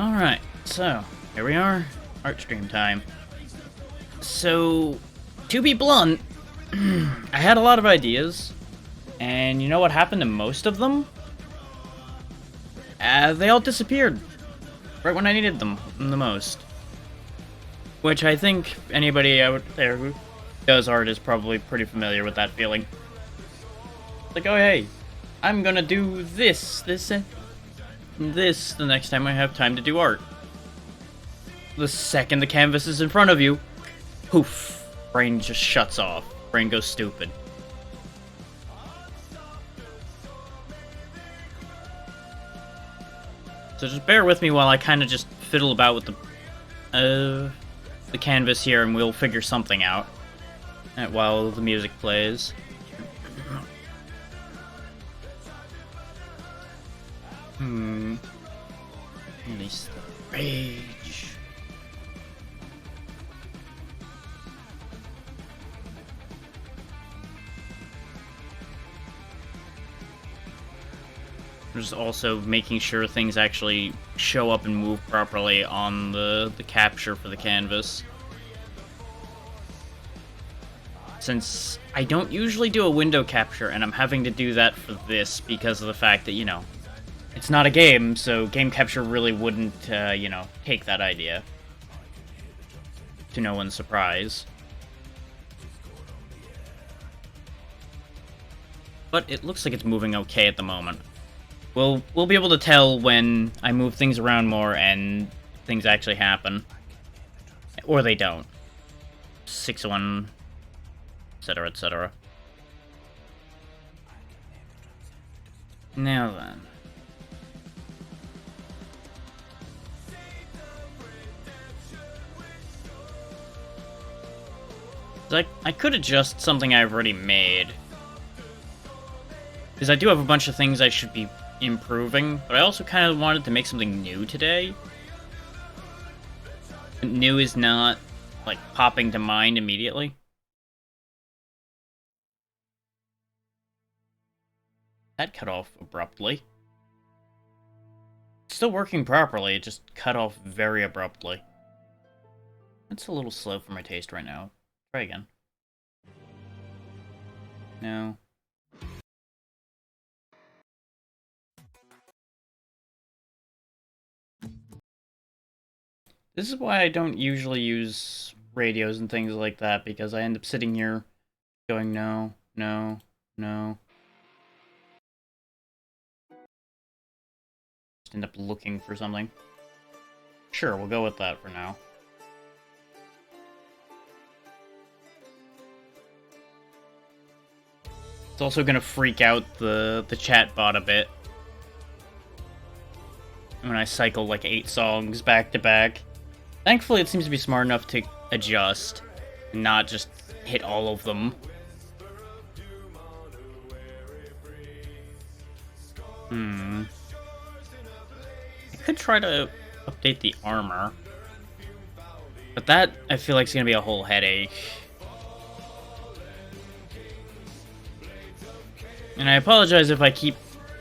Alright, so, here we are. Art stream time. So, to be blunt, I had a lot of ideas, and you know what happened to most of them? They all disappeared. Right when I needed them the most. Which I think anybody out there who does art is probably pretty familiar with that feeling. Like, oh hey, I'm gonna do this the next time I have time to do art. The second the canvas is in front of you, poof, brain just shuts off. Brain goes stupid. So just bear with me while I kind of just fiddle about with the canvas here, and we'll figure something out while the music plays. Release the rage. Just also making sure things actually show up and move properly on the capture for the canvas. Since I don't usually do a window capture, and I'm having to do that for this because of the fact that, you know, it's not a game, so game capture really wouldn't, take that idea. To no one's surprise. But it looks like it's moving okay at the moment. We'll be able to tell when I move things around more and things actually happen. Or they don't. 6-1, etc., etc. Now then. I could adjust something I've already made. Because I do have a bunch of things I should be improving, but I also kind of wanted to make something new today. New is not, like, popping to mind immediately. That cut off abruptly. It's still working properly, it just cut off very abruptly. That's a little slow for my taste right now. Try again. No. This is why I don't usually use radios and things like that, because I end up sitting here going, no, no, no. Just end up looking for something. Sure, we'll go with that for now. It's also gonna freak out the chat bot a bit when I cycle like 8 songs back to back. Thankfully, it seems to be smart enough to adjust, and not just hit all of them. I could try to update the armor, but that, I feel like, is gonna be a whole headache. And I apologize if I keep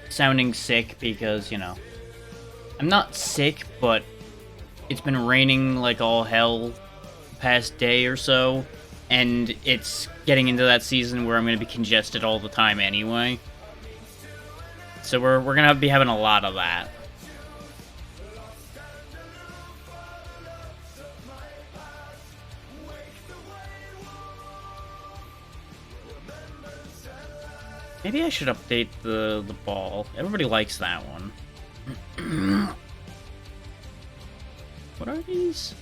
sounding sick, because, you know, I'm not sick, but it's been raining like all hell the past day or so, and it's getting into that season where I'm going to be congested all the time anyway. So we're going to be having a lot of that. Maybe I should update the ball. Everybody likes that one. What are these?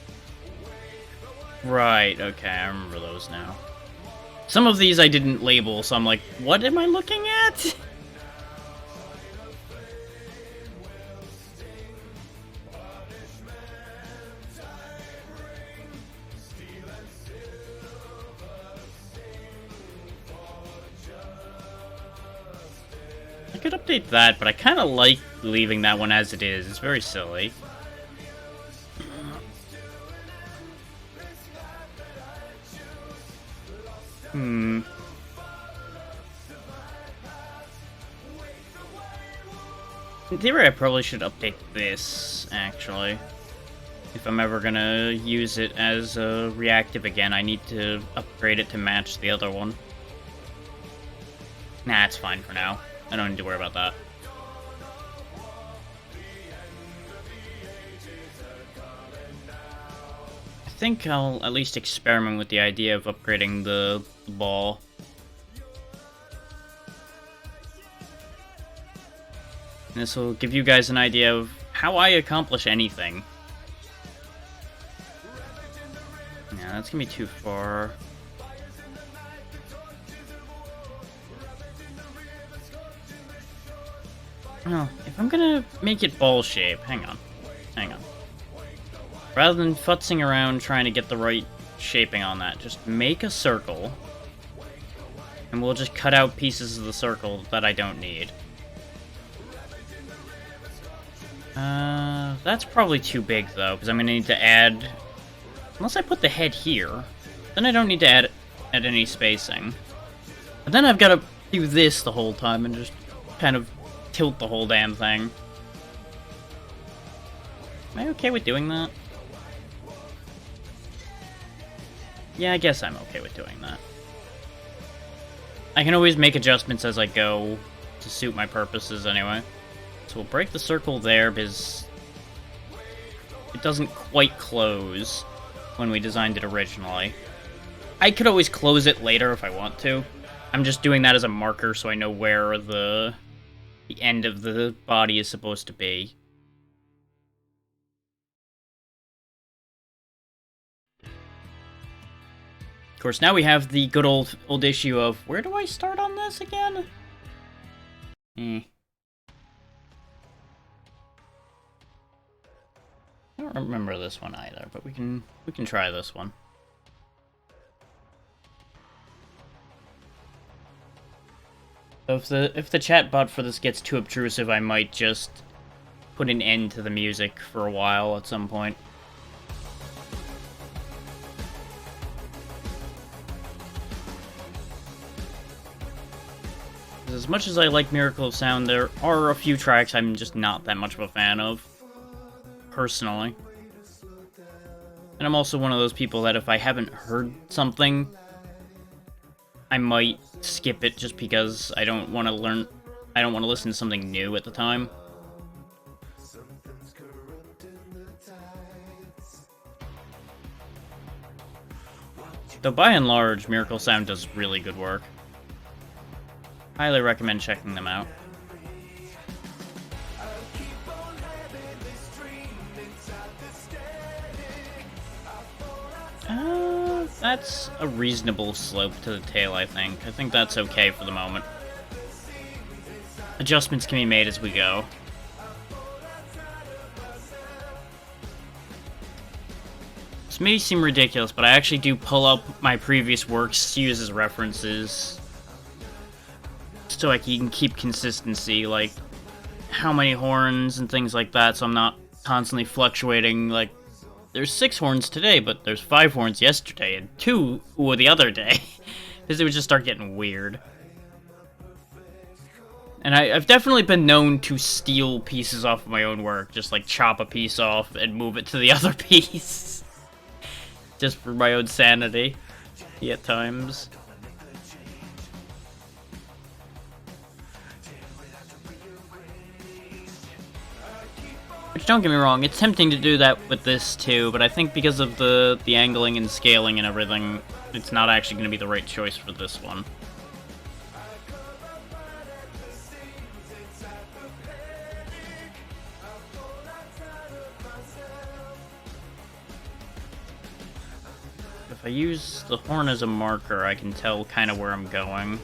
Right, okay, I remember those now. Some of these I didn't label, so I'm like, what am I looking at? I could update that, but I kind of like leaving that one as it is. It's very silly. In theory, I probably should update this, actually. If I'm ever gonna use it as a reactive again, I need to upgrade it to match the other one. Nah, it's fine for now. I don't need to worry about that. I think I'll at least experiment with the idea of upgrading the ball. And this will give you guys an idea of how I accomplish anything. Yeah, that's gonna be too far. Oh, if I'm gonna make it ball shape, hang on. Rather than futzing around trying to get the right shaping on that, just make a circle. And we'll just cut out pieces of the circle that I don't need. That's probably too big, though, because I'm going to need to add... Unless I put the head here, then I don't need to add any spacing. But then I've got to do this the whole time and just kind of tilt the whole damn thing. Am I okay with doing that? Yeah, I guess I'm okay with doing that. I can always make adjustments as I go to suit my purposes anyway. So we'll break the circle there because it doesn't quite close when we designed it originally. I could always close it later if I want to. I'm just doing that as a marker so I know where the end of the body is supposed to be. Of course, now we have the good old issue of, where do I start on this again? I don't remember this one either, but we can try this one. So if the chat bot for this gets too obtrusive, I might just put an end to the music for a while at some point. As much as I like Miracle of Sound, there are a few tracks I'm just not that much of a fan of, personally. And I'm also one of those people that if I haven't heard something, I might skip it just because I don't want to listen to something new at the time. Though by and large, Miracle Sound does really good work. Highly recommend checking them out. That's a reasonable slope to the tail, I think. I think that's okay for the moment. Adjustments can be made as we go. This may seem ridiculous, but I actually do pull up my previous works to use as references so I can keep consistency, like how many horns and things like that, so I'm not constantly fluctuating, like, there's 6 horns today, but there's 5 horns yesterday, and 2 were the other day, because it would just start getting weird. And I've definitely been known to steal pieces off of my own work, just like chop a piece off and move it to the other piece. Just for my own sanity, at times. Which, don't get me wrong, it's tempting to do that with this too, but I think because of the angling and scaling and everything, it's not actually going to be the right choice for this one. If I use the horn as a marker, I can tell kind of where I'm going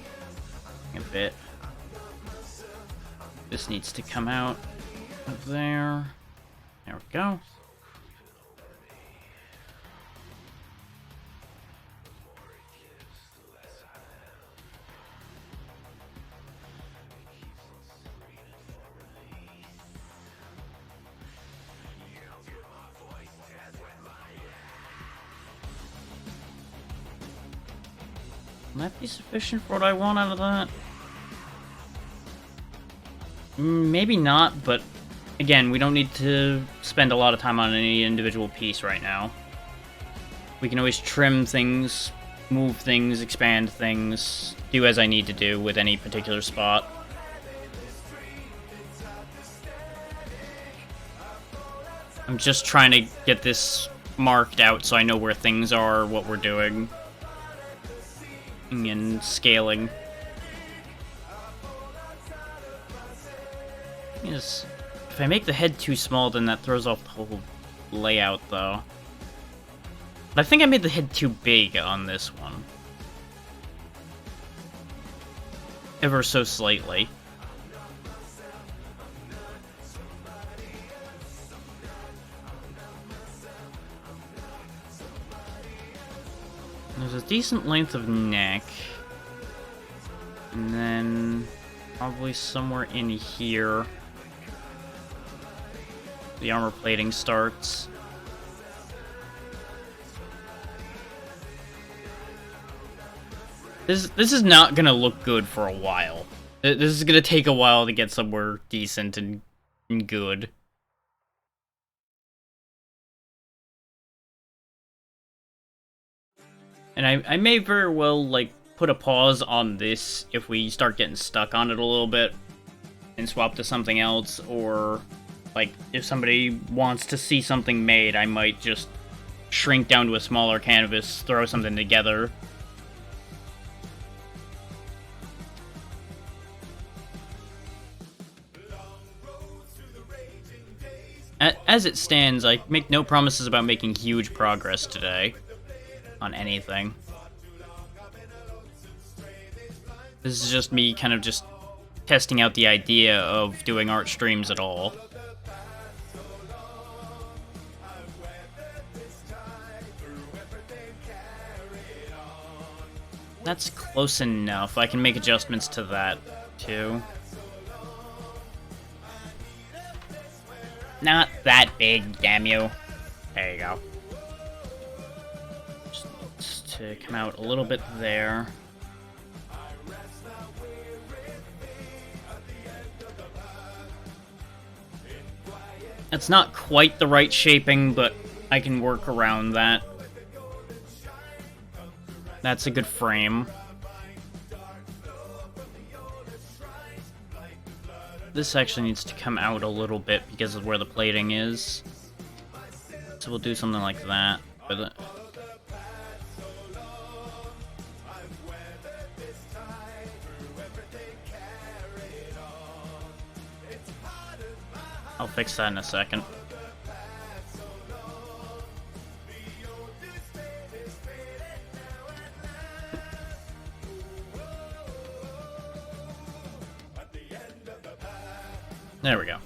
a bit. This needs to come out of there. There we go. Will that be sufficient for what I want out of that? Maybe not, but again, we don't need to spend a lot of time on any individual piece right now. We can always trim things, move things, expand things, do as I need to do with any particular spot. I'm just trying to get this marked out so I know where things are, what we're doing, and scaling. Yes. If I make the head too small, then that throws off the whole layout, though. But I think I made the head too big on this one. Ever so slightly. There's a decent length of neck. And then probably somewhere in here the armor plating starts. This is not gonna look good for a while. This is gonna take a while to get somewhere decent and good. And I may very well, like, put a pause on this if we start getting stuck on it a little bit and swap to something else, or, like, if somebody wants to see something made, I might just shrink down to a smaller canvas, throw something together. As it stands, I make no promises about making huge progress today on anything. This is just me kind of just testing out the idea of doing art streams at all. That's close enough. I can make adjustments to that, too. Not that big, damn you. There you go. Just needs to come out a little bit there. It's not quite the right shaping, but I can work around that. That's a good frame. This actually needs to come out a little bit because of where the plating is. So we'll do something like that with it. I'll fix that in a second. There we go.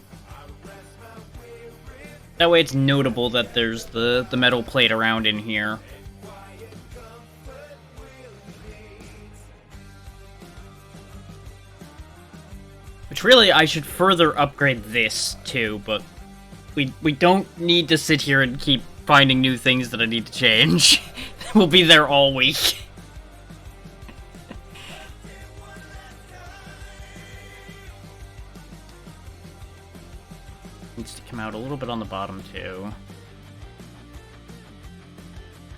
That way it's notable that there's the metal plate around in here. Which really, I should further upgrade this too, but we don't need to sit here and keep finding new things that I need to change. We'll be there all week. Needs to come out a little bit on the bottom too.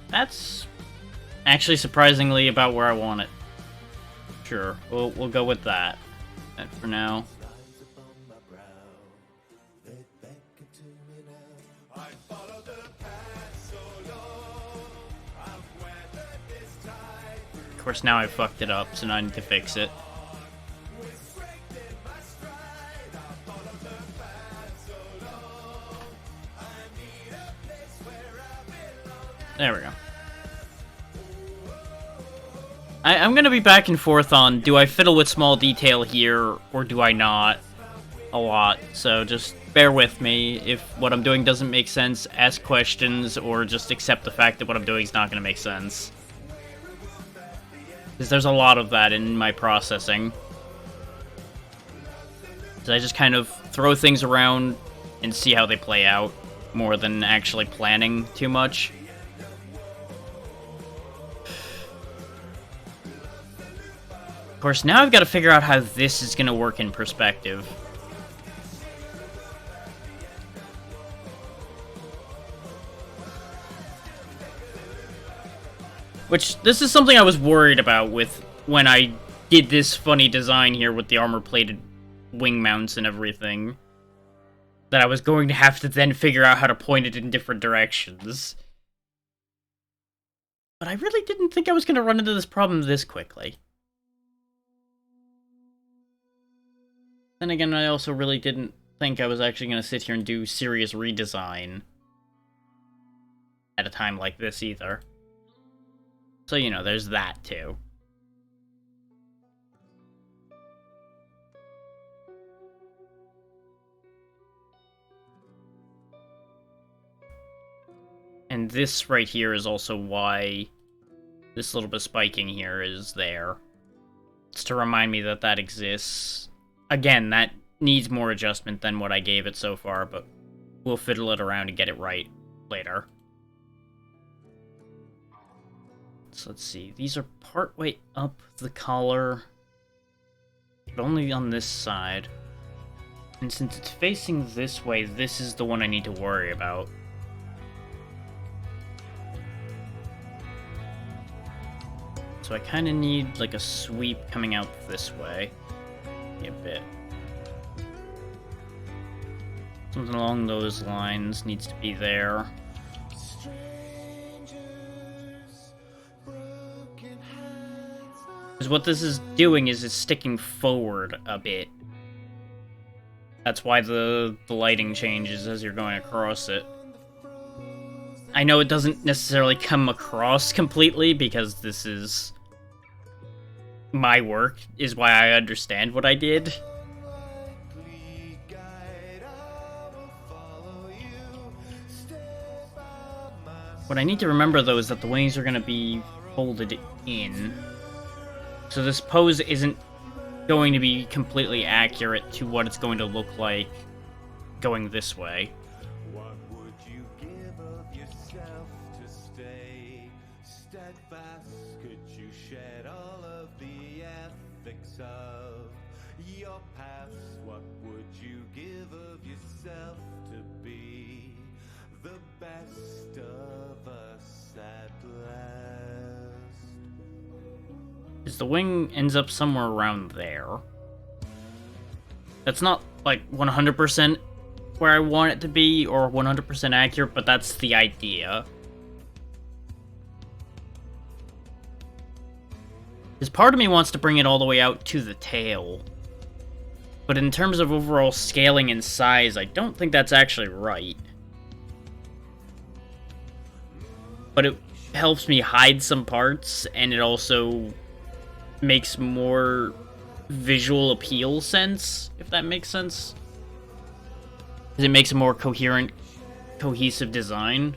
That's actually surprisingly about where I want it. Sure, we'll go with that. For now. Of course, now I fucked it up, so now I need to fix it. There we go. I'm gonna be back and forth on, do I fiddle with small detail here, or do I not? A lot, so just bear with me. If what I'm doing doesn't make sense, ask questions, or just accept the fact that what I'm doing is not gonna make sense. Because there's a lot of that in my processing. So I just kind of throw things around and see how they play out, more than actually planning too much. Of course, now I've got to figure out how this is going to work in perspective. Which, this is something I was worried about with when I did this funny design here with the armor-plated wing mounts and everything. That I was going to have to then figure out how to point it in different directions. But I really didn't think I was going to run into this problem this quickly. Then again, I also really didn't think I was actually going to sit here and do serious redesign at a time like this either. So, you know, there's that too. And this right here is also why this little bit of spiking here is there. It's to remind me that that exists. Again, that needs more adjustment than what I gave it so far, but we'll fiddle it around and get it right later. So let's see, these are partway up the collar, but only on this side. And since it's facing this way, this is the one I need to worry about. So I kind of need, like, a sweep coming out this way. A bit. Something along those lines needs to be there. Because what this is doing is it's sticking forward a bit. That's why the lighting changes as you're going across it. I know it doesn't necessarily come across completely because this is my work, is why I understand what I did. What I need to remember, though, is that the wings are going to be folded in. So this pose isn't going to be completely accurate to what it's going to look like going this way. What would you give of yourself to stay steadfast? Could you shed all of the ethics of your past? What would you give of yourself to be the best of us at last? Because the wing ends up somewhere around there. That's not, like, 100% where I want it to be, or 100% accurate, but that's the idea. Because part of me wants to bring it all the way out to the tail. But in terms of overall scaling and size, I don't think that's actually right. But it helps me hide some parts, and it also makes more visual appeal sense, if that makes sense. Because it makes a more coherent, cohesive design.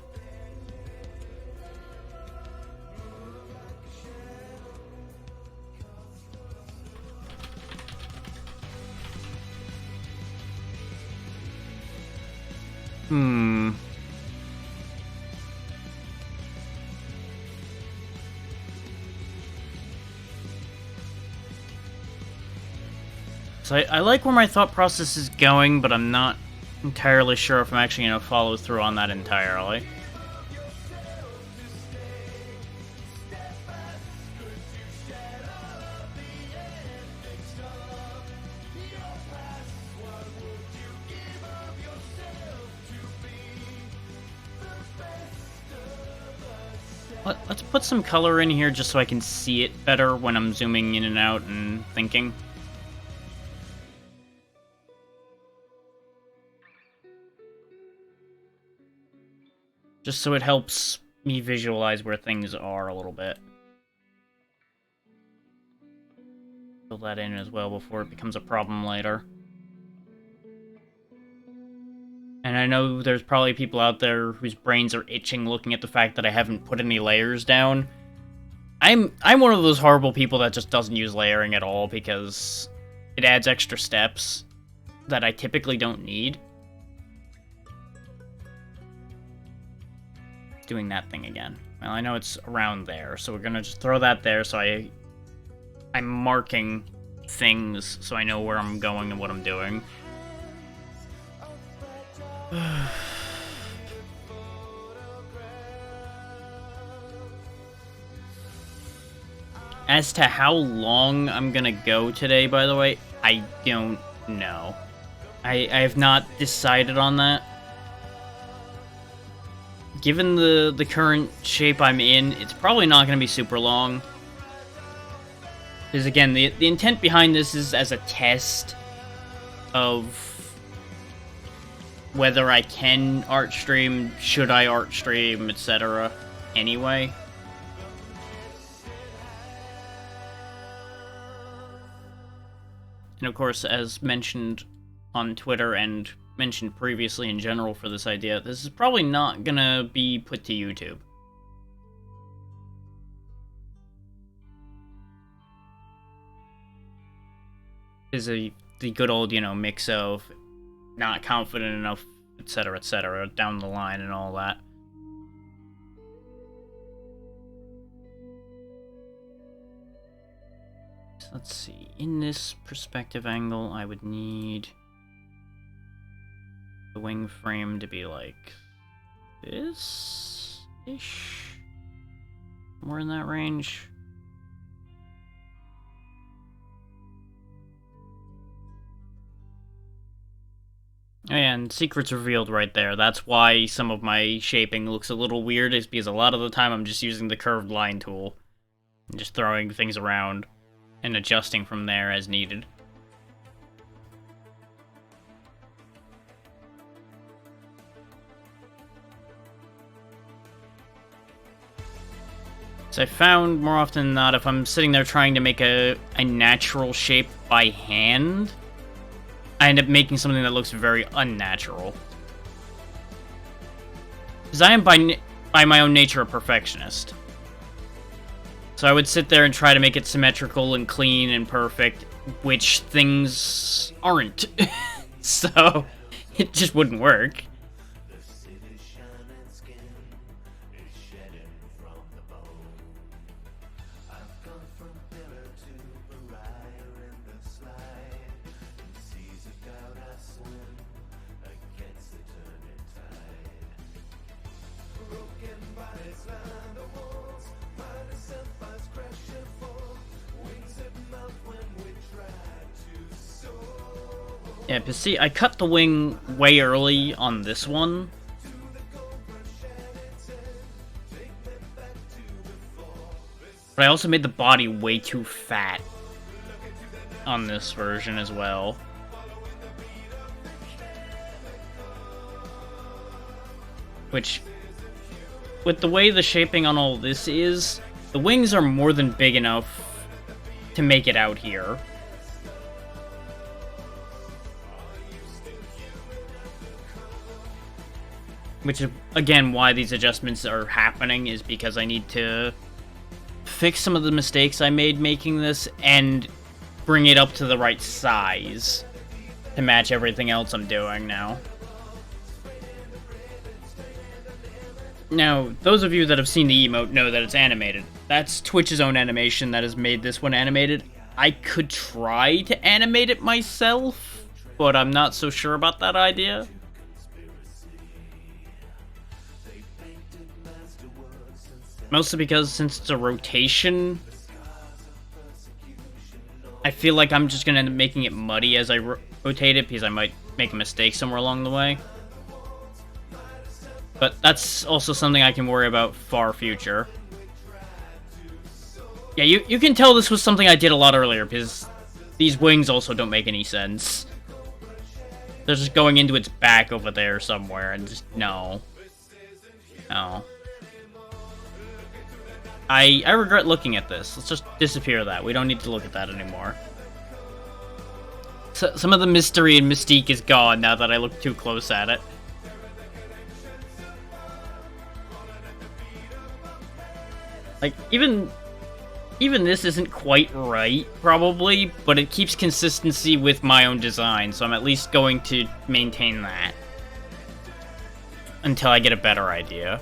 So I like where my thought process is going, but I'm not entirely sure if I'm actually going to follow through on that entirely. Let's put some color in here just so I can see it better when I'm zooming in and out and thinking. Just so it helps me visualize where things are a little bit. Fill that in as well before it becomes a problem later. And I know there's probably people out there whose brains are itching looking at the fact that I haven't put any layers down. I'm one of those horrible people that just doesn't use layering at all because it adds extra steps that I typically don't need. Doing that thing again. Well, I know it's around there, so we're gonna just throw that there so I'm marking things so I know where I'm going and what I'm doing. As to how long I'm gonna go today, by the way, I don't know. I have not decided on that. Given the current shape I'm in, it's probably not gonna be super long. Because again, the intent behind this is as a test of whether I can art stream, should I art stream, etc. Anyway. And of course, as mentioned on Twitter and mentioned previously in general for this idea, this is probably not gonna be put to YouTube. Is the good old, mix of not confident enough, etc., down the line and all that. So let's see. In this perspective angle, I would need the wing frame to be like this-ish. More in that range. And secrets revealed right there. That's why some of my shaping looks a little weird, is because a lot of the time I'm just using the curved line tool. And just throwing things around and adjusting from there as needed. So I found more often than not, if I'm sitting there trying to make a natural shape by hand, I end up making something that looks very unnatural. Because I am by my own nature a perfectionist. So I would sit there and try to make it symmetrical and clean and perfect, which things aren't. So it just wouldn't work. Yeah, but see, I cut the wing way early on this one. But I also made the body way too fat on this version as well. Which, with the way the shaping on all this is, the wings are more than big enough to make it out here. Which is, again, why these adjustments are happening, is because I need to fix some of the mistakes I made making this and bring it up to the right size to match everything else I'm doing now. Now, those of you that have seen the emote know that it's animated. That's Twitch's own animation that has made this one animated. I could try to animate it myself, but I'm not so sure about that idea. Mostly because, since it's a rotation, I feel like I'm just going to end up making it muddy as I rotate it, because I might make a mistake somewhere along the way. But that's also something I can worry about far future. Yeah, you can tell this was something I did a lot earlier, because these wings also don't make any sense. They're just going into its back over there somewhere, and just, no. No. I regret looking at this. Let's just disappear that. We don't need to look at that anymore. So, some of the mystery and mystique is gone now that I look too close at it. Like, even this isn't quite right, probably, but it keeps consistency with my own design, so I'm at least going to maintain that until I get a better idea.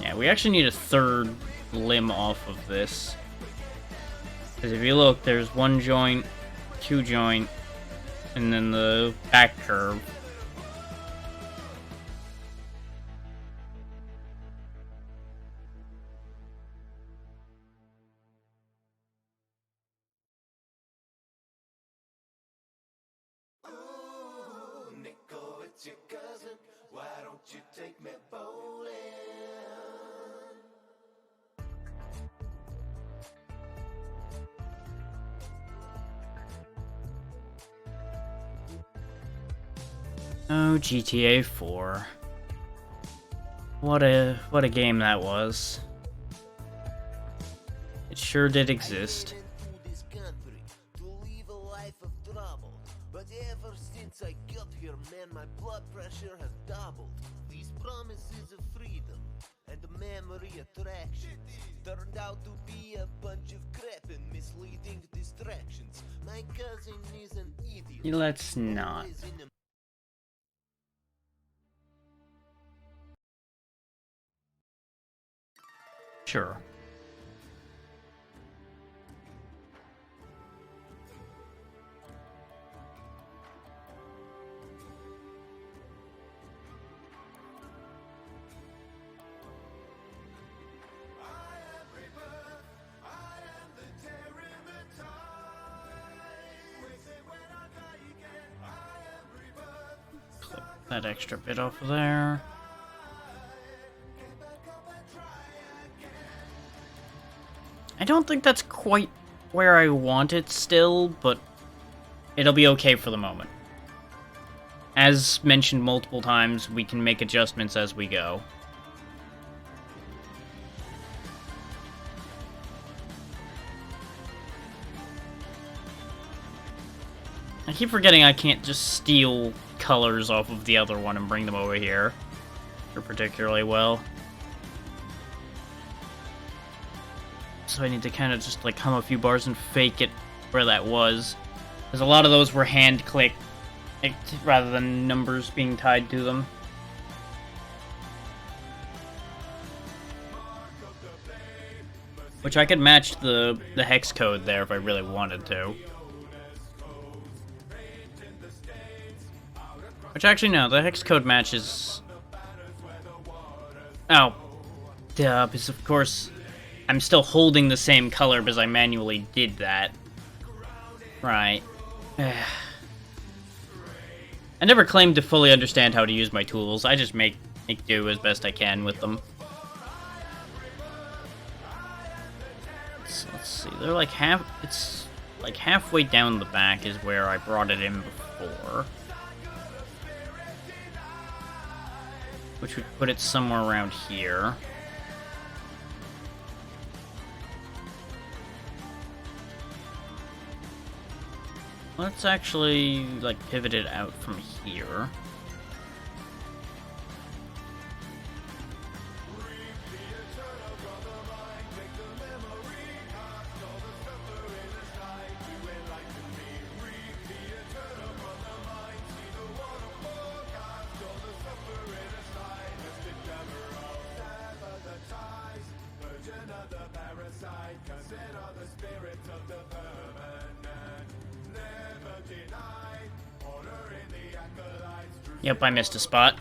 Yeah, we actually need a third limb off of this. Because if you look, there's one joint, two joint, and then the back curve. Nico, it's your cousin. Why don't you take me bowling? Oh, GTA 4. What a game that was. It sure did exist. This country to live a life of trouble. But ever since I got here, man, my blood pressure has doubled. These promises of freedom and the memory attractions turned out to be a bunch of crap and misleading distractions. My cousin is an idiot. Let's not. Always in a Sure. Clip that extra bit off of there. I don't think that's quite where I want it still, but it'll be okay for the moment. As mentioned multiple times, we can make adjustments as we go. I keep forgetting I can't just steal colors off of the other one and bring them over here. They're particularly well. So I need to kind of just like hum a few bars and fake it where that was. Because a lot of those were hand-clicked rather than numbers being tied to them. Which I could match the hex code there if I really wanted to. Which actually no, the hex code matches... Oh. Duh, because of course I'm still holding the same color because I manually did that. Right. I never claimed to fully understand how to use my tools. I just make do as best I can with them. So let's see. They're like it's like halfway down the back is where I brought it in before. Which would put it somewhere around here. Let's actually, like, pivot it out from here. Yep, I missed a spot.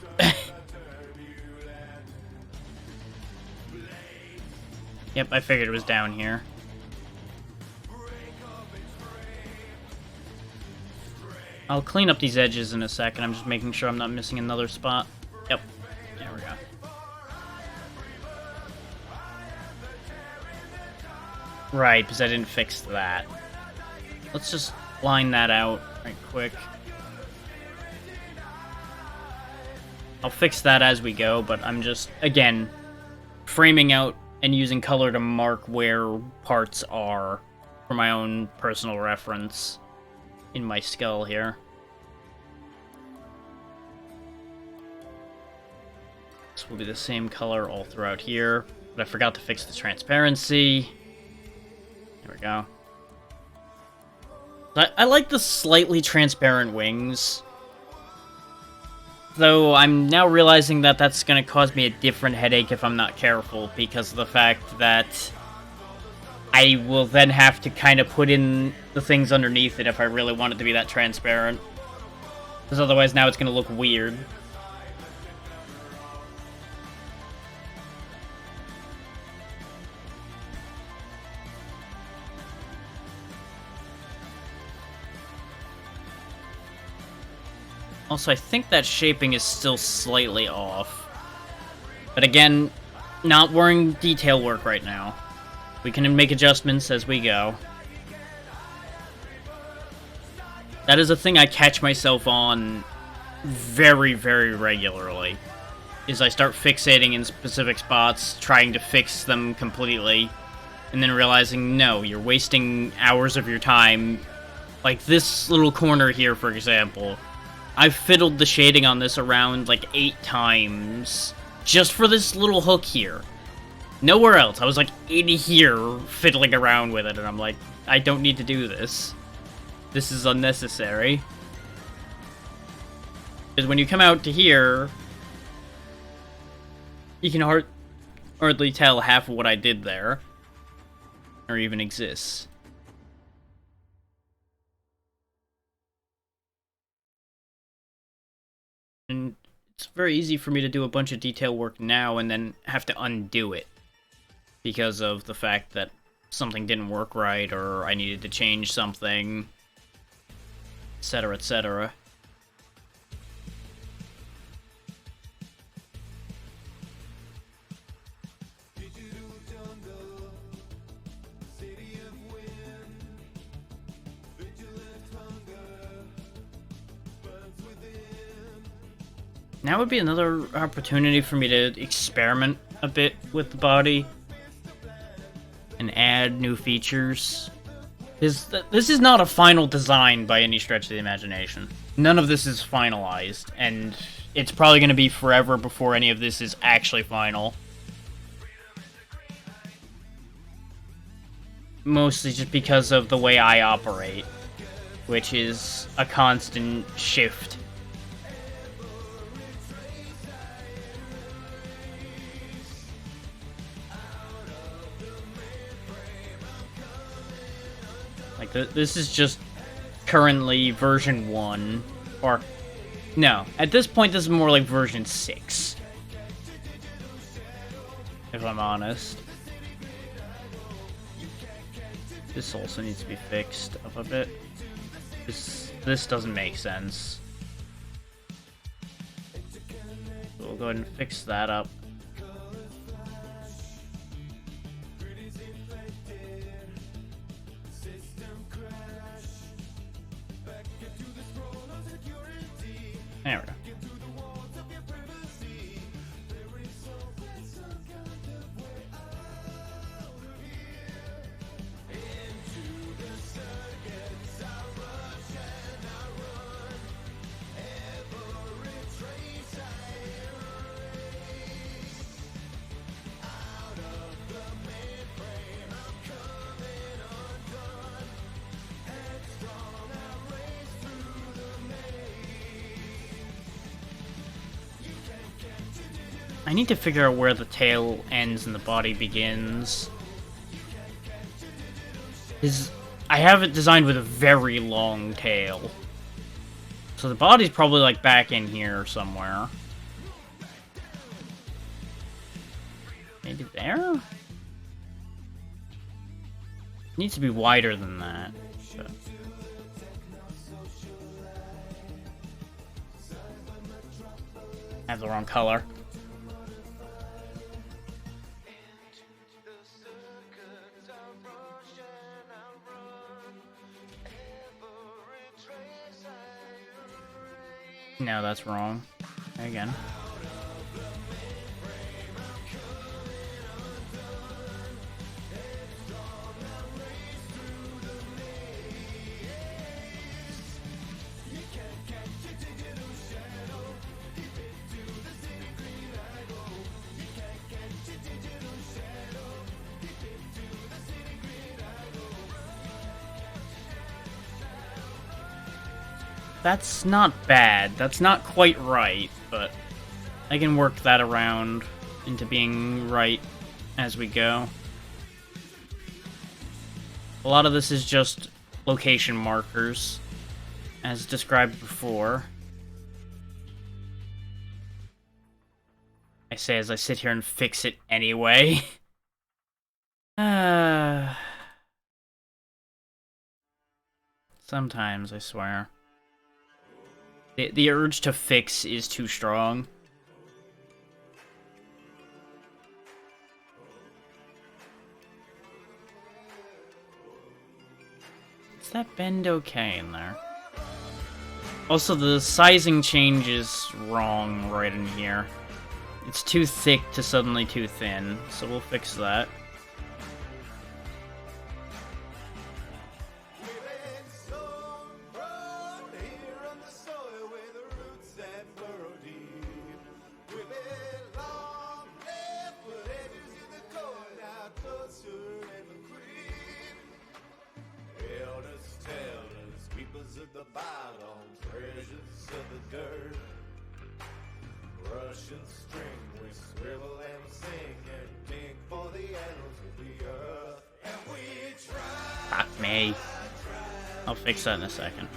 Yep, I figured it was down here. I'll clean up these edges in a second. I'm just making sure I'm not missing another spot. Yep, there we go. Right, because I didn't fix that. Let's just line that out right quick. I'll fix that as we go, but I'm just, again, framing out and using color to mark where parts are for my own personal reference in my skull here. This will be the same color all throughout here, but I forgot to fix the transparency. There we go. I like the slightly transparent wings. Though I'm now realizing that that's going to cause me a different headache if I'm not careful, because of the fact that I will then have to kind of put in the things underneath it if I really want it to be that transparent. Because otherwise now it's going to look weird. Also, I think that shaping is still slightly off. But again, not worrying detail work right now. We can make adjustments as we go. That is a thing I catch myself on very, very regularly. Is I start fixating in specific spots, trying to fix them completely, and then realizing, no, you're wasting hours of your time. Like this little corner here, for example. I've fiddled the shading on this around like 8 times, just for this little hook here. Nowhere else. I was like in here fiddling around with it, and I'm like, I don't need to do this. This is unnecessary. Because when you come out to here, you can hardly tell half of what I did there, or even exists. And it's very easy for me to do a bunch of detail work now and then have to undo it. Because of the fact that something didn't work right, or I needed to change something, etc., etc. Now would be another opportunity for me to experiment a bit with the body and add new features. This is not a final design by any stretch of the imagination. None of this is finalized, and it's probably going to be forever before any of this is actually final. Mostly just because of the way I operate, which is a constant shift. Like, this is just currently version 1, or... No, at this point this is more like version 6. If I'm honest. This also needs to be fixed up a bit. This doesn't make sense. So we'll go ahead and fix that up. There we go. I need to figure out where the tail ends and the body begins. I have it designed with a very long tail. So the body's probably like back in here somewhere. Maybe there? It needs to be wider than that. But... I have the wrong color. No, that's wrong. Again. That's not bad. That's not quite right. but I can work that around into being right as we go. A lot of this is just location markers, as described before. I say as I sit here and fix it anyway. Sometimes, I swear. The urge to fix is too strong. Is that bend okay in there? Also, the sizing change is wrong right in here. It's too thick to suddenly too thin, so we'll fix that. Fuck me. I'll fix that in a second.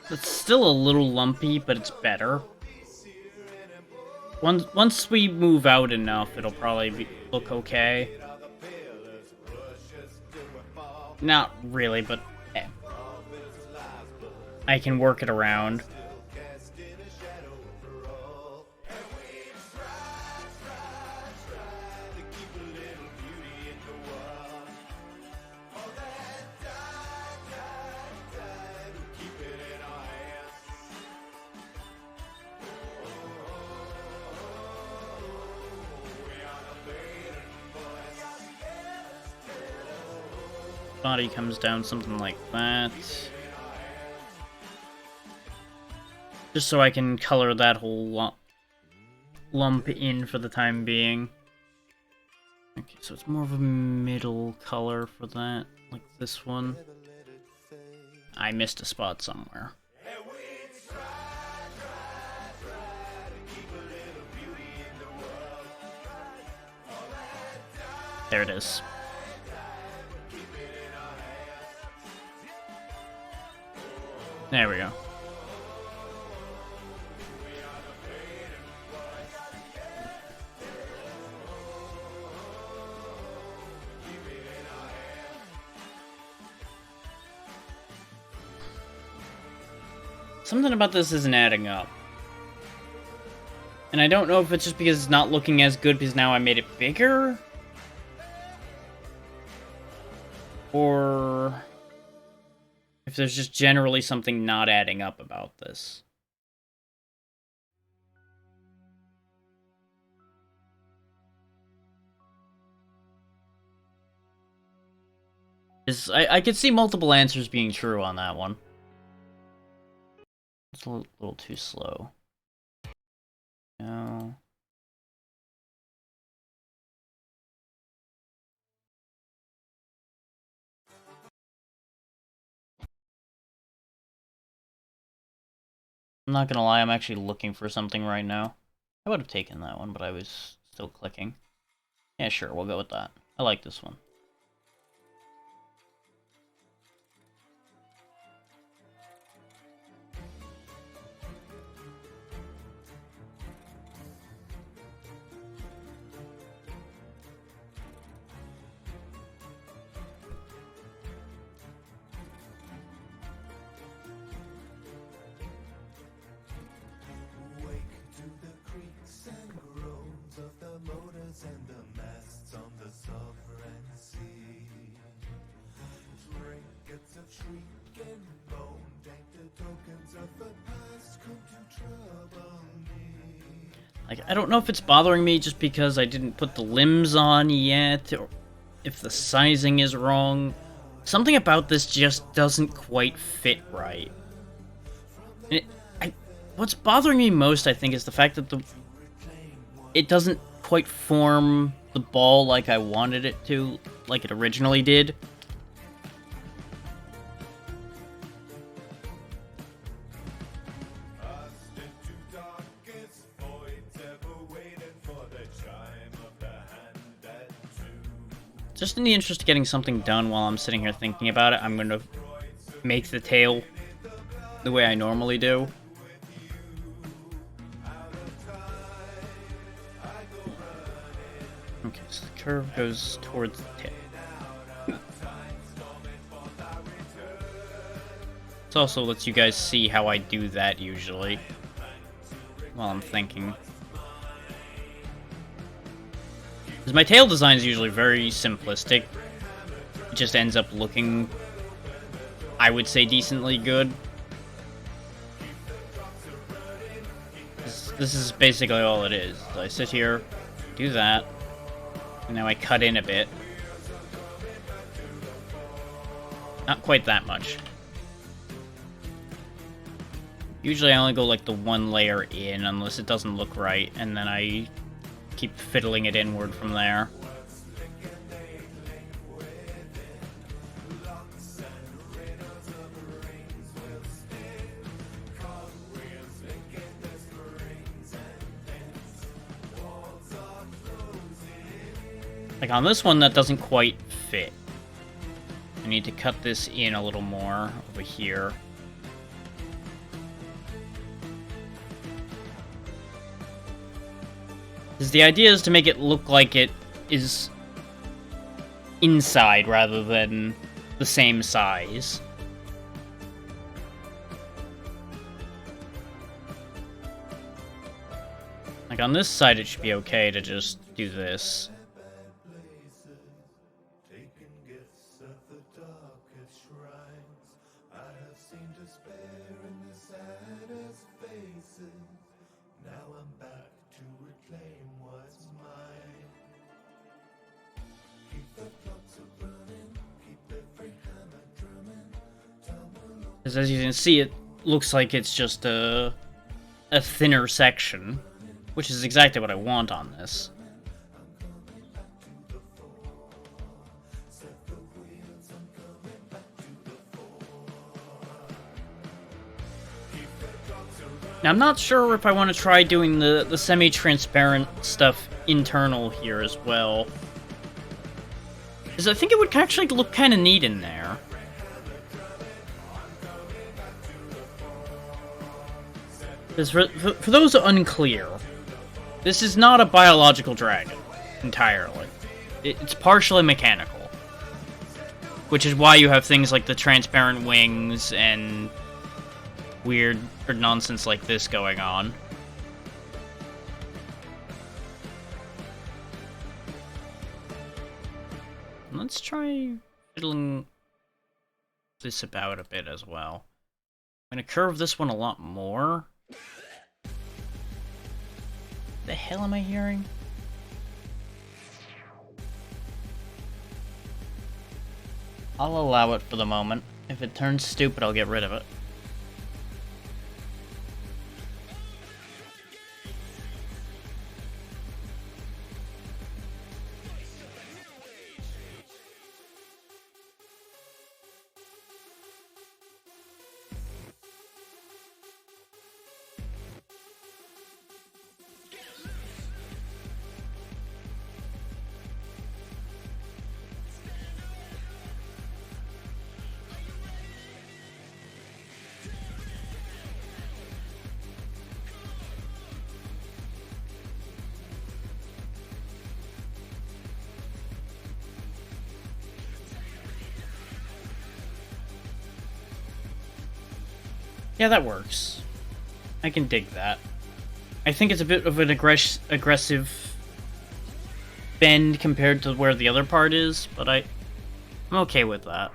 It's still a little lumpy, but it's better. Once we move out enough, it'll probably look okay. Not really, but I can work it around. Body comes down something like that. Just so I can color that whole lump in for the time being. Okay, so it's more of a middle color for that, like this one. I missed a spot somewhere. There it is. There we go. Something about this isn't adding up. And I don't know if it's just because it's not looking as good because now I made it bigger? Or if there's just generally something not adding up about this. I could see multiple answers being true on that one. It's a little too slow. No. I'm not gonna lie, I'm actually looking for something right now. I would have taken that one, but I was still clicking. Yeah, sure, we'll go with that. I like this one. And the masts on the sovereign Like, I don't know if it's bothering me just because I didn't put the limbs on yet, or if the sizing is wrong. Something about this just doesn't quite fit right. What's bothering me most, I think, is the fact that it doesn't quite form the ball like I wanted it to, like it originally did. Just in the interest of getting something done while I'm sitting here thinking about it, I'm going to make the tail the way I normally do. Okay, so the curve goes towards the tail. This also lets you guys see how I do that usually, while I'm thinking. Because my tail design is usually very simplistic. It just ends up looking, I would say, decently good. This is basically all it is. So I sit here, do that, and now I cut in a bit. Not quite that much. Usually I only go like the one layer in, unless it doesn't look right, and then I keep fiddling it inward from there. Like on this one, that doesn't quite fit. I need to cut this in a little more over here. Because the idea is to make it look like it is inside rather than the same size. Like on this side, it should be okay to just do this. Because as you can see, it looks like it's just a thinner section, which is exactly what I want on this. Now, I'm not sure if I want to try doing the semi-transparent stuff internal here as well. Because I think it would actually look kind of neat in there. Because for those unclear, this is not a biological dragon, entirely. It's partially mechanical. Which is why you have things like the transparent wings and weird or nonsense like this going on. Let's try fiddling this about a bit as well. I'm gonna curve this one a lot more. The hell am I hearing? I'll allow it for the moment. If it turns stupid, I'll get rid of it. Yeah, that works. I can dig that. I think it's a bit of an aggressive bend compared to where the other part is, but I'm okay with that.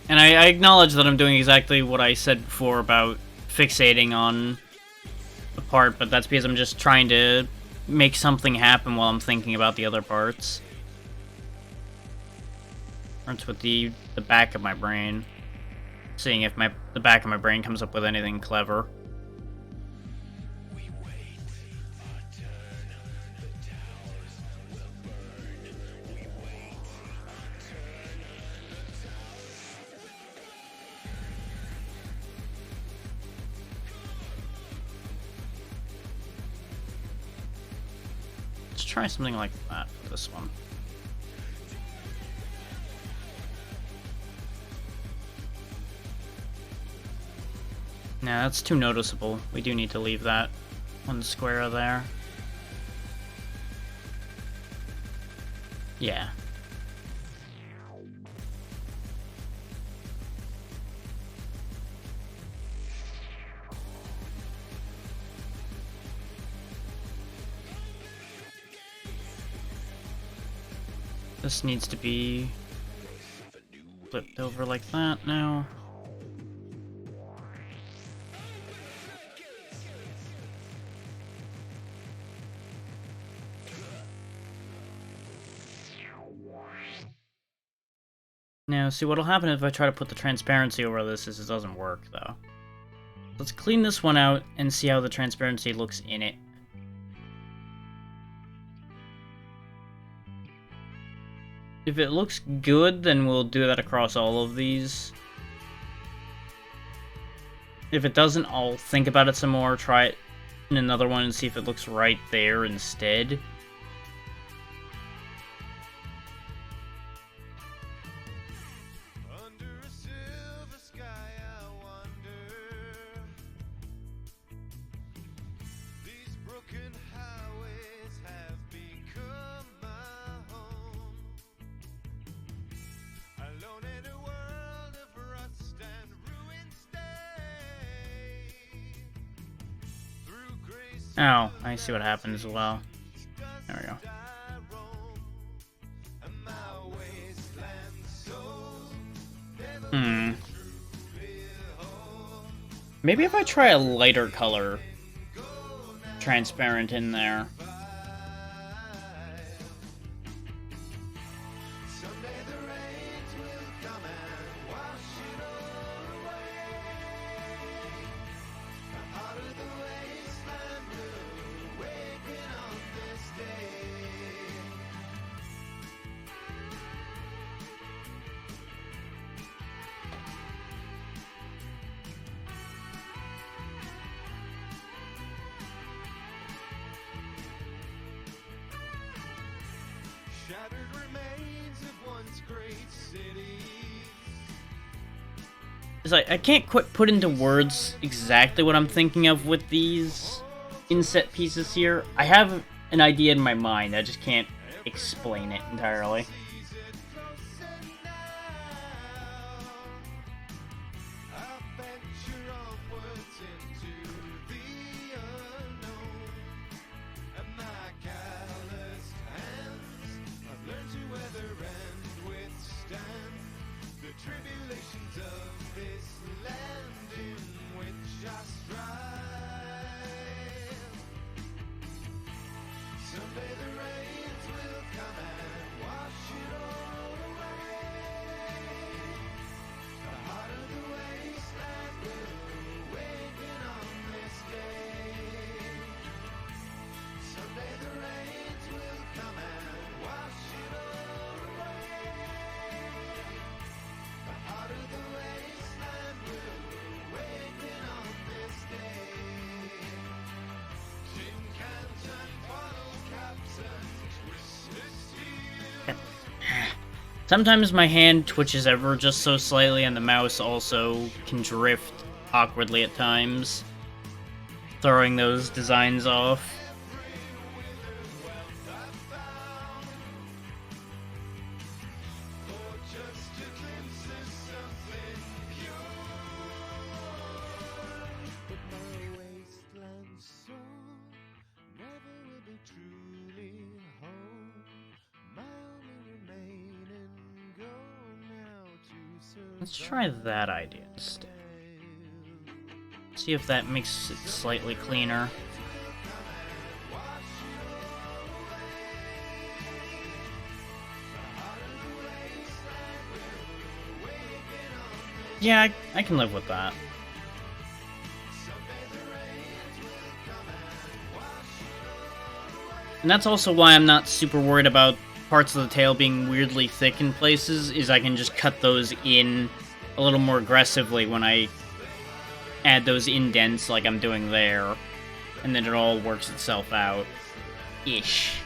And I acknowledge that I'm doing exactly what I said before about fixating on a part, but that's because I'm just trying to make something happen while I'm thinking about the other parts. Or it's with the back of my brain. Seeing if the back of my brain comes up with anything clever. Let's try something like that for this one. Nah, that's too noticeable. We do need to leave that one square there. Yeah. This needs to be flipped over like that now. Now, see what'll happen if I try to put the transparency over this is it doesn't work, though. Let's clean this one out and see how the transparency looks in it. If it looks good, then we'll do that across all of these. If it doesn't, I'll think about it some more, try it in another one and see if it looks right there instead. Under a silver sky, I wonder. These broken highways have become my home. Alone in a world of rust and ruin, stay. Through grace. Oh, I see what happened as well. There we go. Maybe if I try a lighter color transparent in there. Shattered remains of once great cities. It's like, I can't quite put into words exactly what I'm thinking of with these inset pieces here. I have an idea in my mind, I just can't explain it entirely. Sometimes my hand twitches ever just so slightly, and the mouse also can drift awkwardly at times, throwing those designs off. Let's try that idea instead. See if that makes it slightly cleaner. Yeah, I can live with that. And that's also why I'm not super worried about parts of the tail being weirdly thick in places, is I can just cut those in a little more aggressively when I add those indents like I'm doing there, and then it all works itself out. Ish.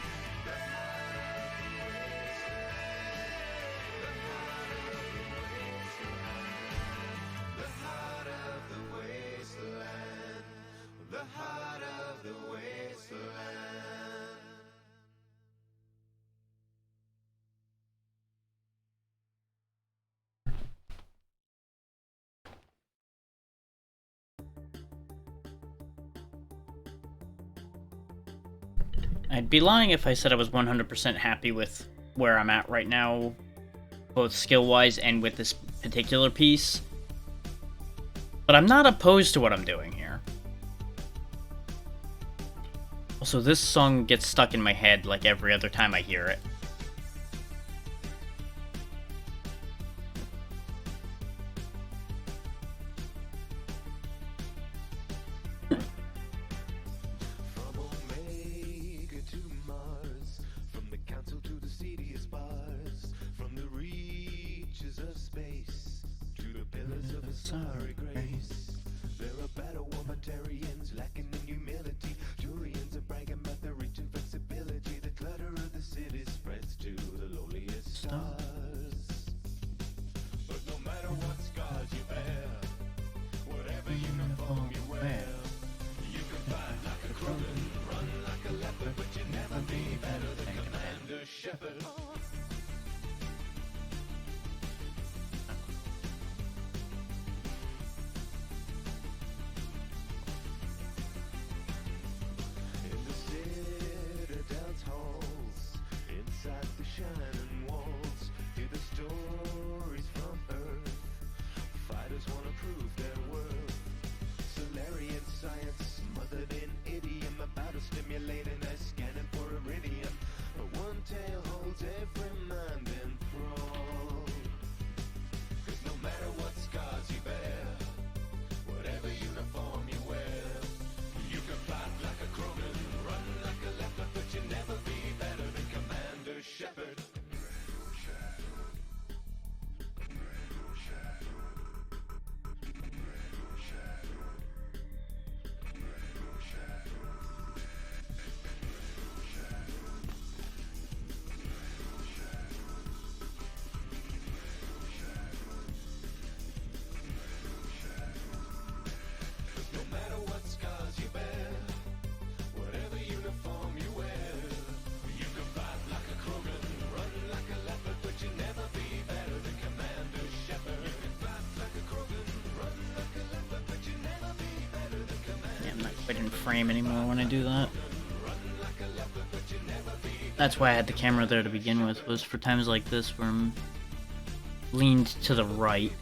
I'd be lying if I said I was 100% happy with where I'm at right now, both skill-wise and with this particular piece. But I'm not opposed to what I'm doing here. Also, this song gets stuck in my head like every other time I hear it. Sorry, grace. There are battle womanitarians lacking in humility. Turians are bragging about their reach and flexibility. The clutter of the city spreads to the lowliest stars. But no matter what scars you bear, whatever uniform you wear, you can fight like a Krogan, run like a leopard, but you'll never be better than Commander Shepard. Shining walls, hear the stories from Earth. Fighters wanna prove their worth. Solarian science, smothered in idiom, about to stimulate an scanning for iridium. But one tale holds every mind in thrall. 'Cause no matter what scars you bear, whatever uniform you wear, you can fight like a Krogan, run like a leopard, but you'll never be better than Commander Shepard. No matter what scars you bear, whatever uniform you wear, you can fight like a Krogan, run like a leopard, but you'll never be better than Commander Shepard. You can fight like a Krogan, run like a leopard, but you'll never be better than Commander. Yeah, I'm not quite in frame anymore when I do that. That's why I had the camera there to begin with, was for times like this where I'm leaned to the right.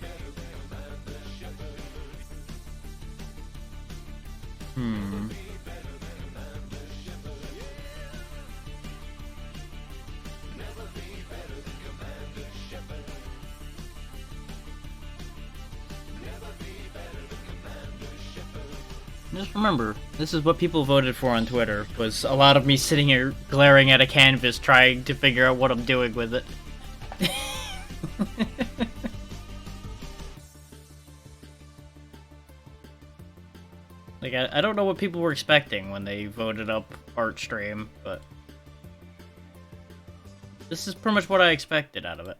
Just remember, this is what people voted for on Twitter, was a lot of me sitting here glaring at a canvas trying to figure out what I'm doing with it. Like, I don't know what people were expecting when they voted up Artstream, but this is pretty much what I expected out of it.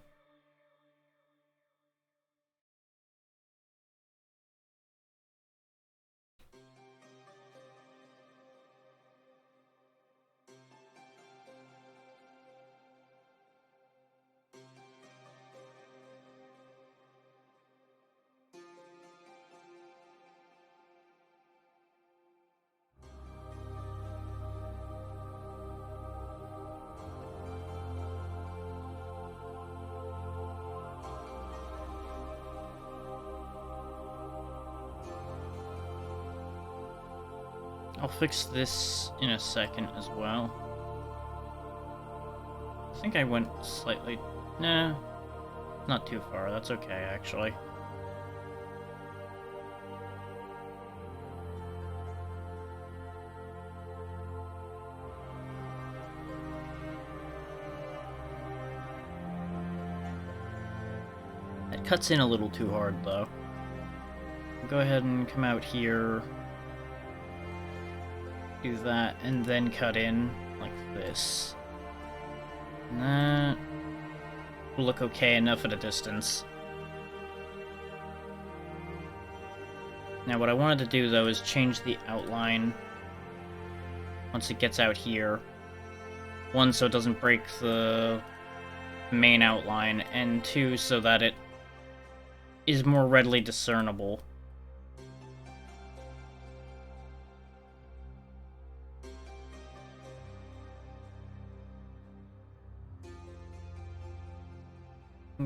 I'll fix this in a second as well. I think I went slightly... Nah, not too far. That's okay, actually. That cuts in a little too hard, though. Go ahead and come out here. Do that, and then cut in like this. And that will look okay enough at a distance. Now what I wanted to do, though, is change the outline once it gets out here. One, so it doesn't break the main outline, and two, so that it is more readily discernible.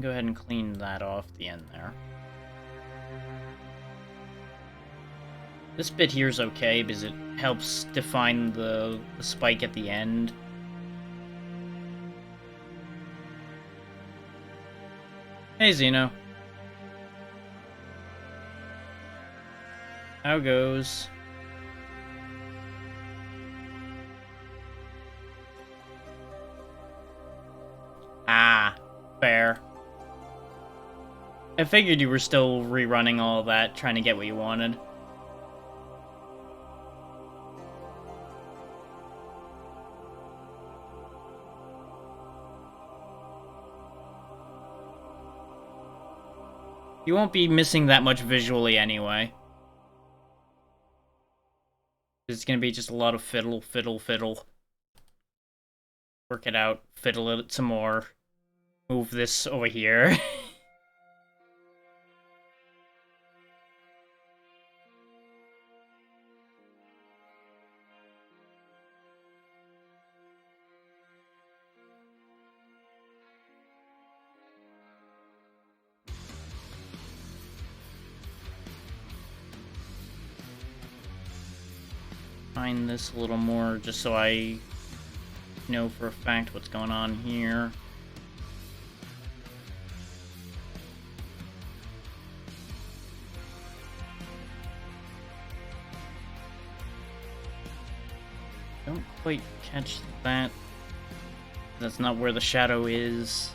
Go ahead and clean that off the end there. This bit here is okay because it helps define the spike at the end. Hey, Xeno. How goes? Ah, fair. I figured you were still rerunning all that, trying to get what you wanted. You won't be missing that much visually anyway. It's gonna be just a lot of fiddle, fiddle, fiddle. Work it out, fiddle it some more. Move this over here. Find this a little more just so I know for a fact what's going on here. Don't quite catch that. That's not where the shadow is.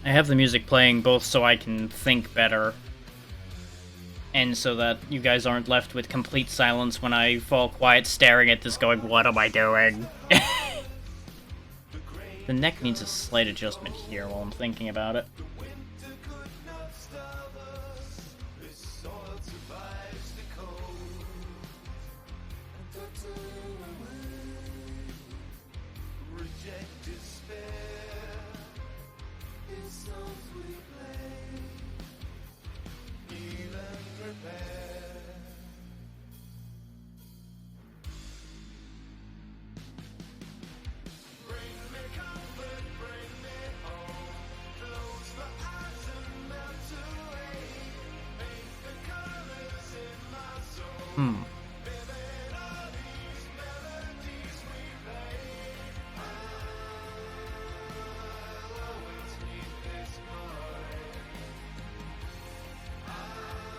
I have the music playing both so I can think better, and so that you guys aren't left with complete silence when I fall quiet staring at this going, what am I doing? The neck needs a slight adjustment here while I'm thinking about it.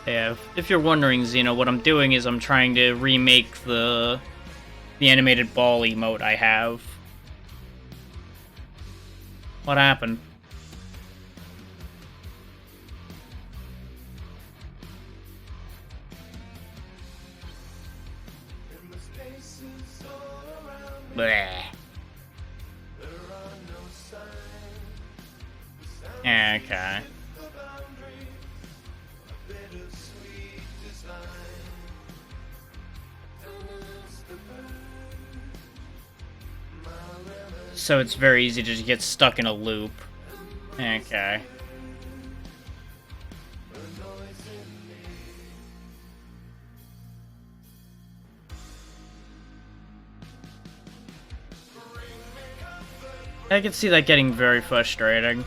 Yeah, if you're wondering, Xeno, what I'm doing is I'm trying to remake the animated ball emote I have. What happened? Bleh. Okay. So it's very easy to just get stuck in a loop. Okay. I can see that getting very frustrating.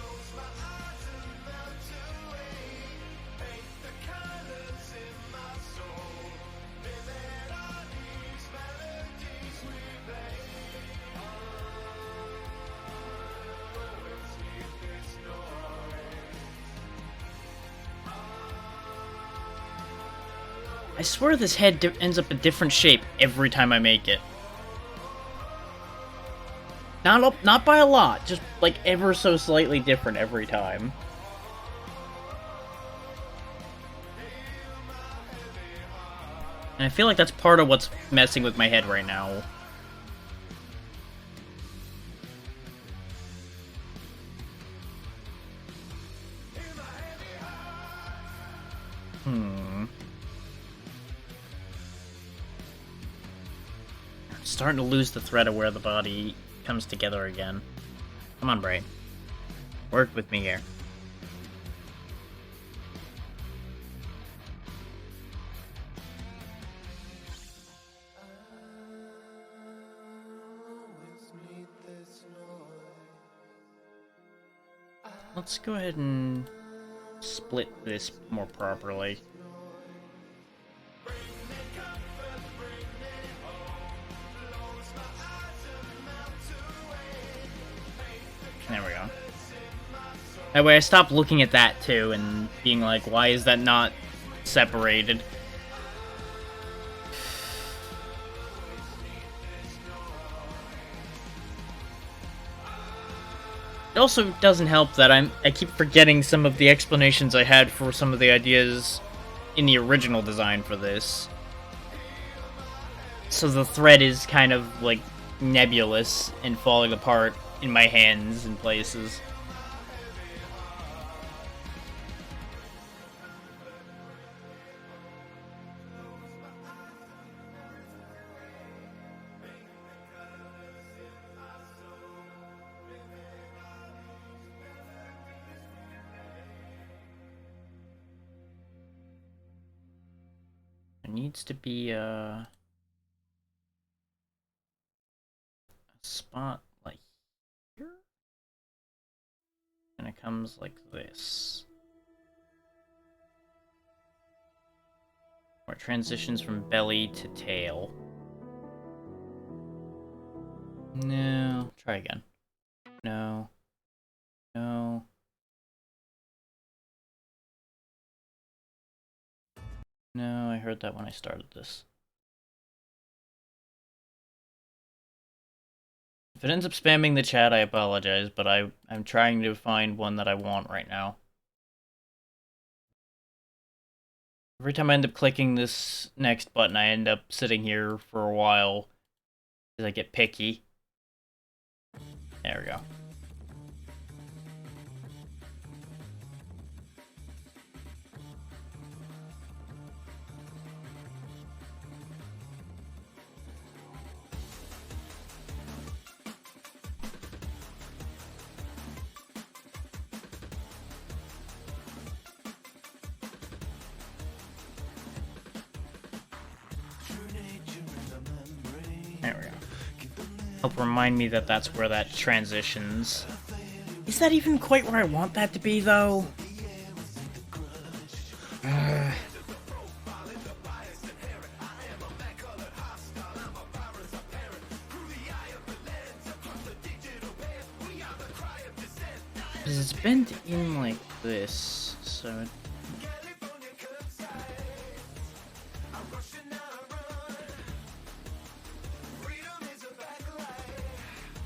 I swear this head ends up a different shape every time I make it. Not by a lot, just like ever so slightly different every time. And I feel like that's part of what's messing with my head right now. Starting to lose the thread of where the body comes together again. Come on, brain. Work with me here. Let's go ahead and split this more properly. There we go. That way I stopped looking at that too and being like, why is that not separated? It also doesn't help that I keep forgetting some of the explanations I had for some of the ideas in the original design for this. So the thread is kind of like nebulous and falling apart in my hands in places. There needs to be a spot like here, and it comes like this, where it transitions from belly to tail. No, try again. No, no. No, I heard that when I started this. If it ends up spamming the chat, I apologize, but I'm trying to find one that I want right now. Every time I end up clicking this next button, I end up sitting here for a while because I get picky. There we go. There we go. Help remind me that that's where that transitions. Is that even quite where I want that to be, though? Because it's bent in like this, so...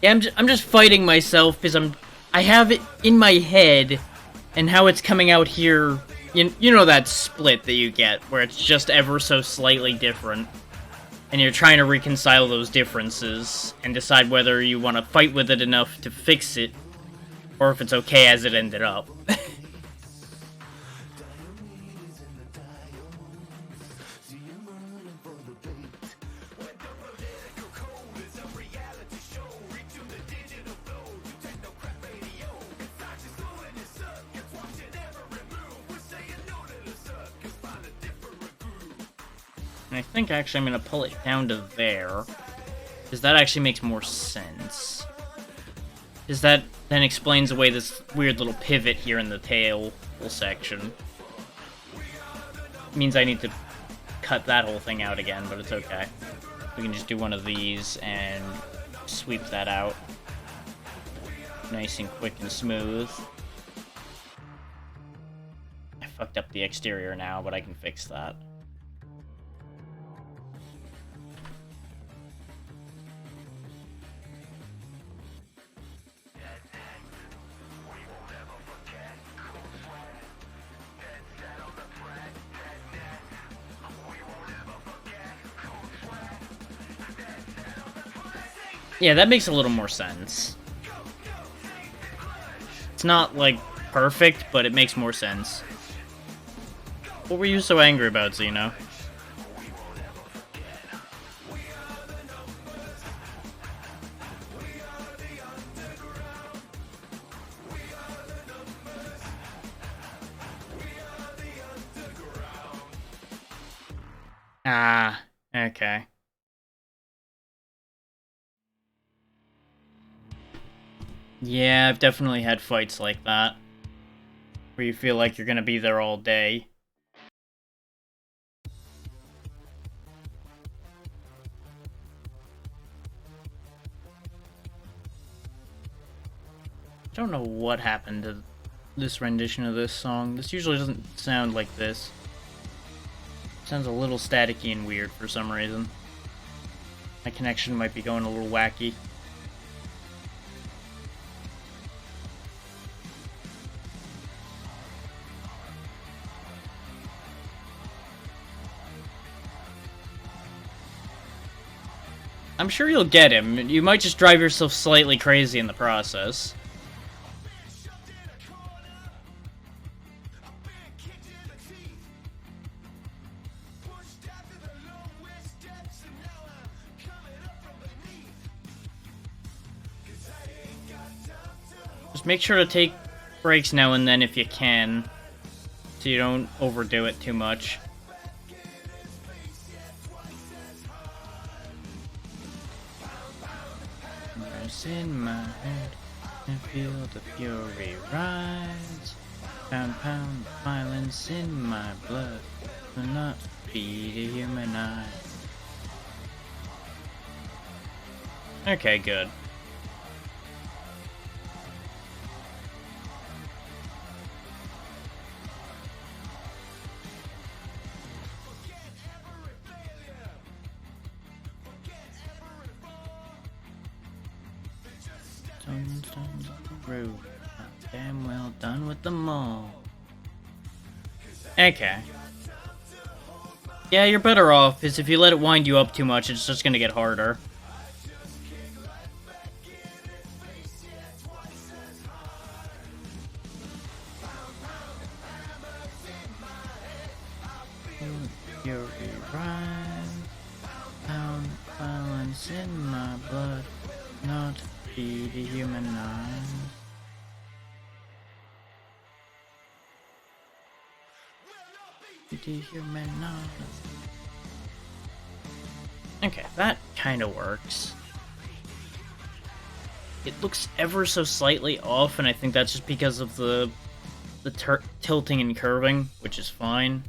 Yeah, I'm just fighting myself because I have it in my head, and how it's coming out here. You know that split that you get where it's just ever so slightly different, and you're trying to reconcile those differences and decide whether you want to fight with it enough to fix it, or if it's okay as it ended up. I think actually I'm going to pull it down to there, because that actually makes more sense. Because that then explains away this weird little pivot here in the tail section. Means I need to cut that whole thing out again, but it's okay. We can just do one of these and sweep that out. Nice and quick and smooth. I fucked up the exterior now, but I can fix that. Yeah, that makes a little more sense. It's not, like, perfect, but it makes more sense. What were you so angry about, Xeno? Ah, okay. Yeah, I've definitely had fights like that. Where you feel like you're gonna be there all day. I don't know what happened to this rendition of this song. This usually doesn't sound like this. It sounds a little staticky and weird for some reason. My connection might be going a little wacky. I'm sure you'll get him. You might just drive yourself slightly crazy in the process. Just make sure to take breaks now and then if you can, so you don't overdo it too much. In my head, and feel the fury rise. Pound, pound, violence in my blood will not be dehumanized. Okay, good. Damn well done with them all. Okay. Yeah, you're better off, because if you let it wind you up too much, it's just gonna get harder. Fury rise, pound violence in my blood, not be dehumanized. Dehumanized. Okay, that kind of works. It looks ever so slightly off, and I think that's just because of the tilting and curving, which is fine.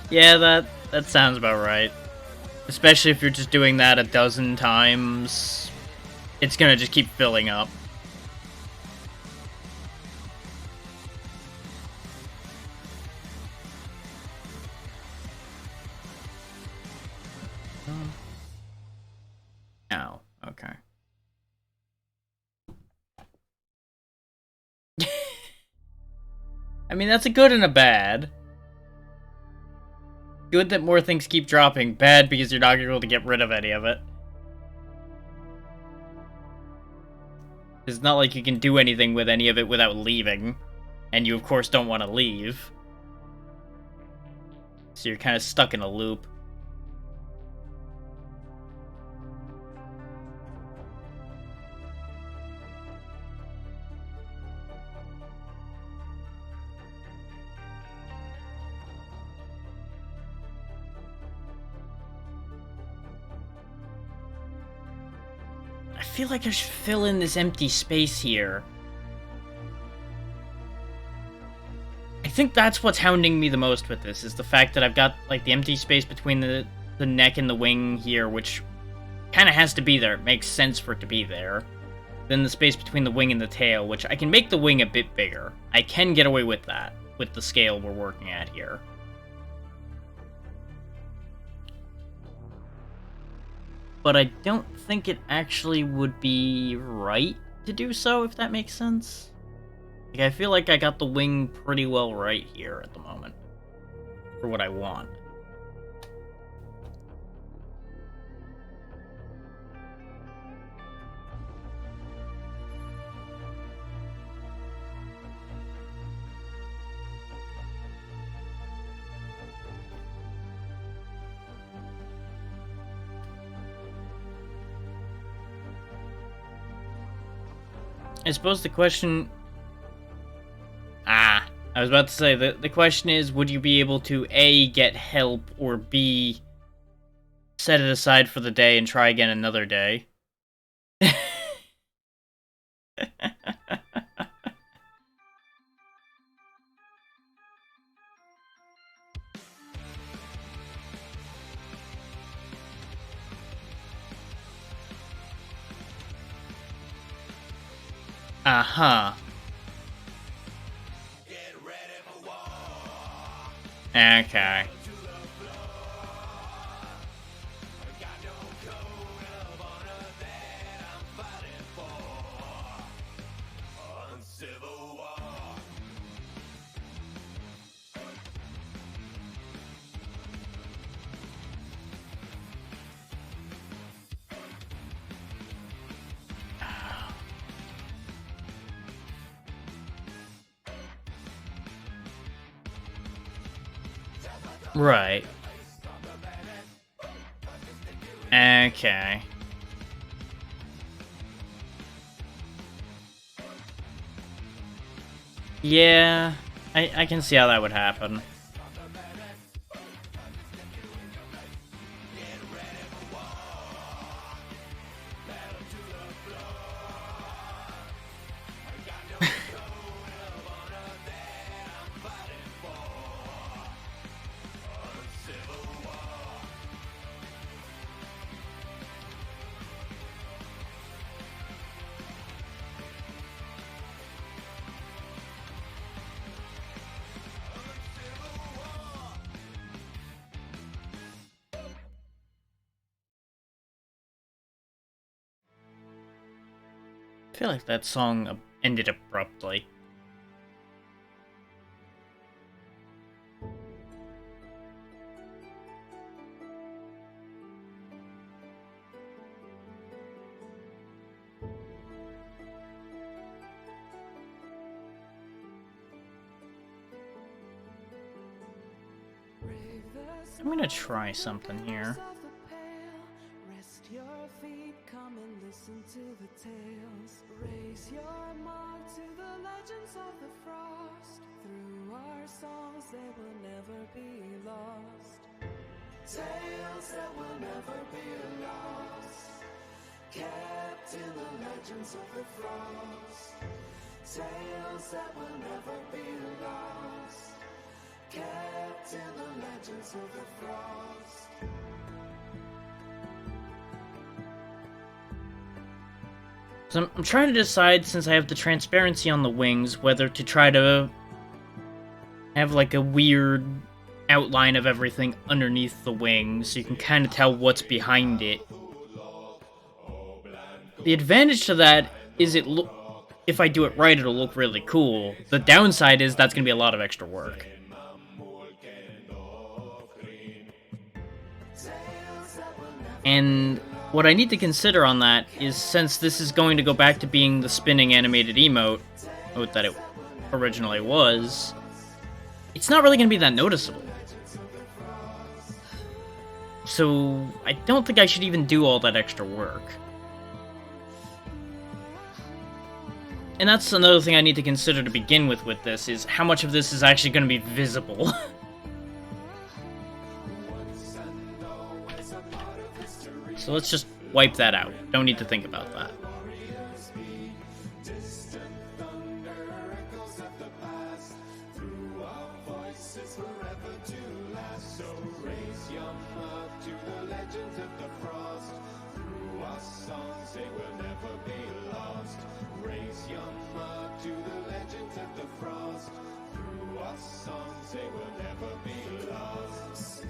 Yeah, that sounds about right. Especially if you're just doing that a dozen times, it's gonna just keep filling up. Oh, okay. I mean, that's a good and a bad. Good that more things keep dropping. Bad because you're not able to get rid of any of it. It's not like you can do anything with any of it without leaving. And you, of course, don't want to leave. So you're kind of stuck in a loop. I feel like I should fill in this empty space here. I think that's what's hounding me the most with this, is the fact that I've got, like, the empty space between the neck and the wing here, which kind of has to be there. It makes sense for it to be there. Then the space between the wing and the tail, which I can make the wing a bit bigger. I can get away with that, with the scale we're working at here. But I don't think it actually would be right to do so, if that makes sense. Like, I feel like I got the wing pretty well right here at the moment, for what I want. I suppose the question... I was about to say, the question is, would you be able to A, get help, or B, set it aside for the day and try again another day? Uh-huh. Okay. Right. Okay. Yeah, I can see how that would happen. I feel like that song ended abruptly. I'm gonna try something here. Rest your feet, come and listen to the tales. Raise your mind to the legends of the frost. Through our songs, they will never be lost. Tales that will never be lost. Kept in the legends of the frost. Tales that will never be lost. Kept in the legends of the frost. So I'm trying to decide, since I have the transparency on the wings, whether to try to have like a weird outline of everything underneath the wings, so you can kind of tell what's behind it. The advantage to that is if I do it right, it'll look really cool. The downside is that's going to be a lot of extra work. And what I need to consider on that is, since this is going to go back to being the spinning animated emote that it originally was, it's not really going to be that noticeable. So I don't think I should even do all that extra work. And that's another thing I need to consider to begin with this, is how much of this is actually going to be visible. So let's just wipe that out. Don't need to think about that.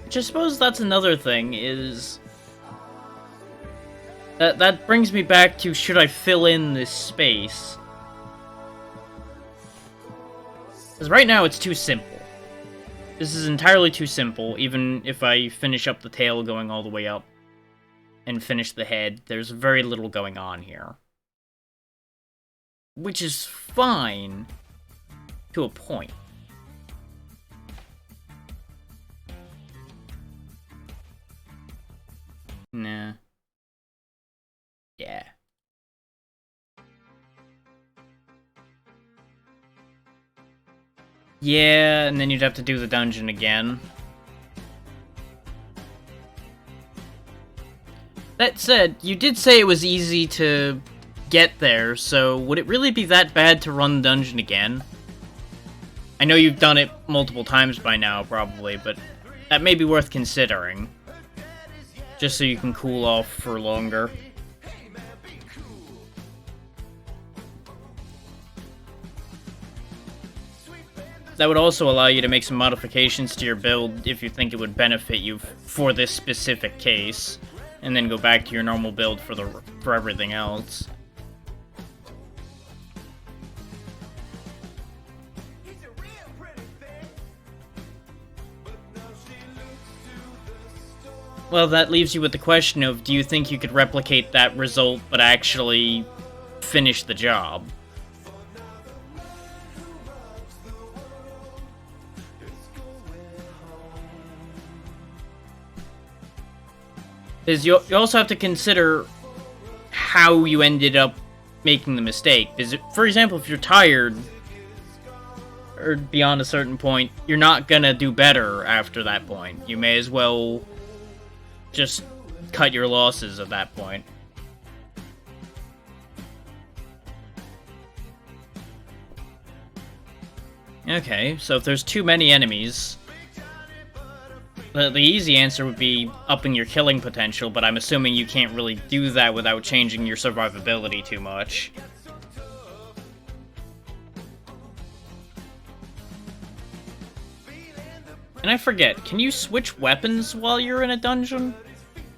Which I suppose that's another thing, is... That brings me back to, should I fill in this space? Because right now it's too simple. This is entirely too simple, even if I finish up the tail going all the way up and finish the head, there's very little going on here. Which is fine, to a point. Nah. Yeah. Yeah, and then you'd have to do the dungeon again. That said, you did say it was easy to get there, so would it really be that bad to run the dungeon again? I know you've done it multiple times by now, probably, but that may be worth considering. Just so you can cool off for longer. That would also allow you to make some modifications to your build if you think it would benefit you for this specific case, and then go back to your normal build for everything else. Well, that leaves you with the question of, do you think you could replicate that result but actually finish the job? Because you also have to consider how you ended up making the mistake. Because, for example, if you're tired, or beyond a certain point, you're not gonna do better after that point. You may as well just cut your losses at that point. Okay, so if there's too many enemies, the easy answer would be upping your killing potential, but I'm assuming you can't really do that without changing your survivability too much. And I forget, can you switch weapons while you're in a dungeon?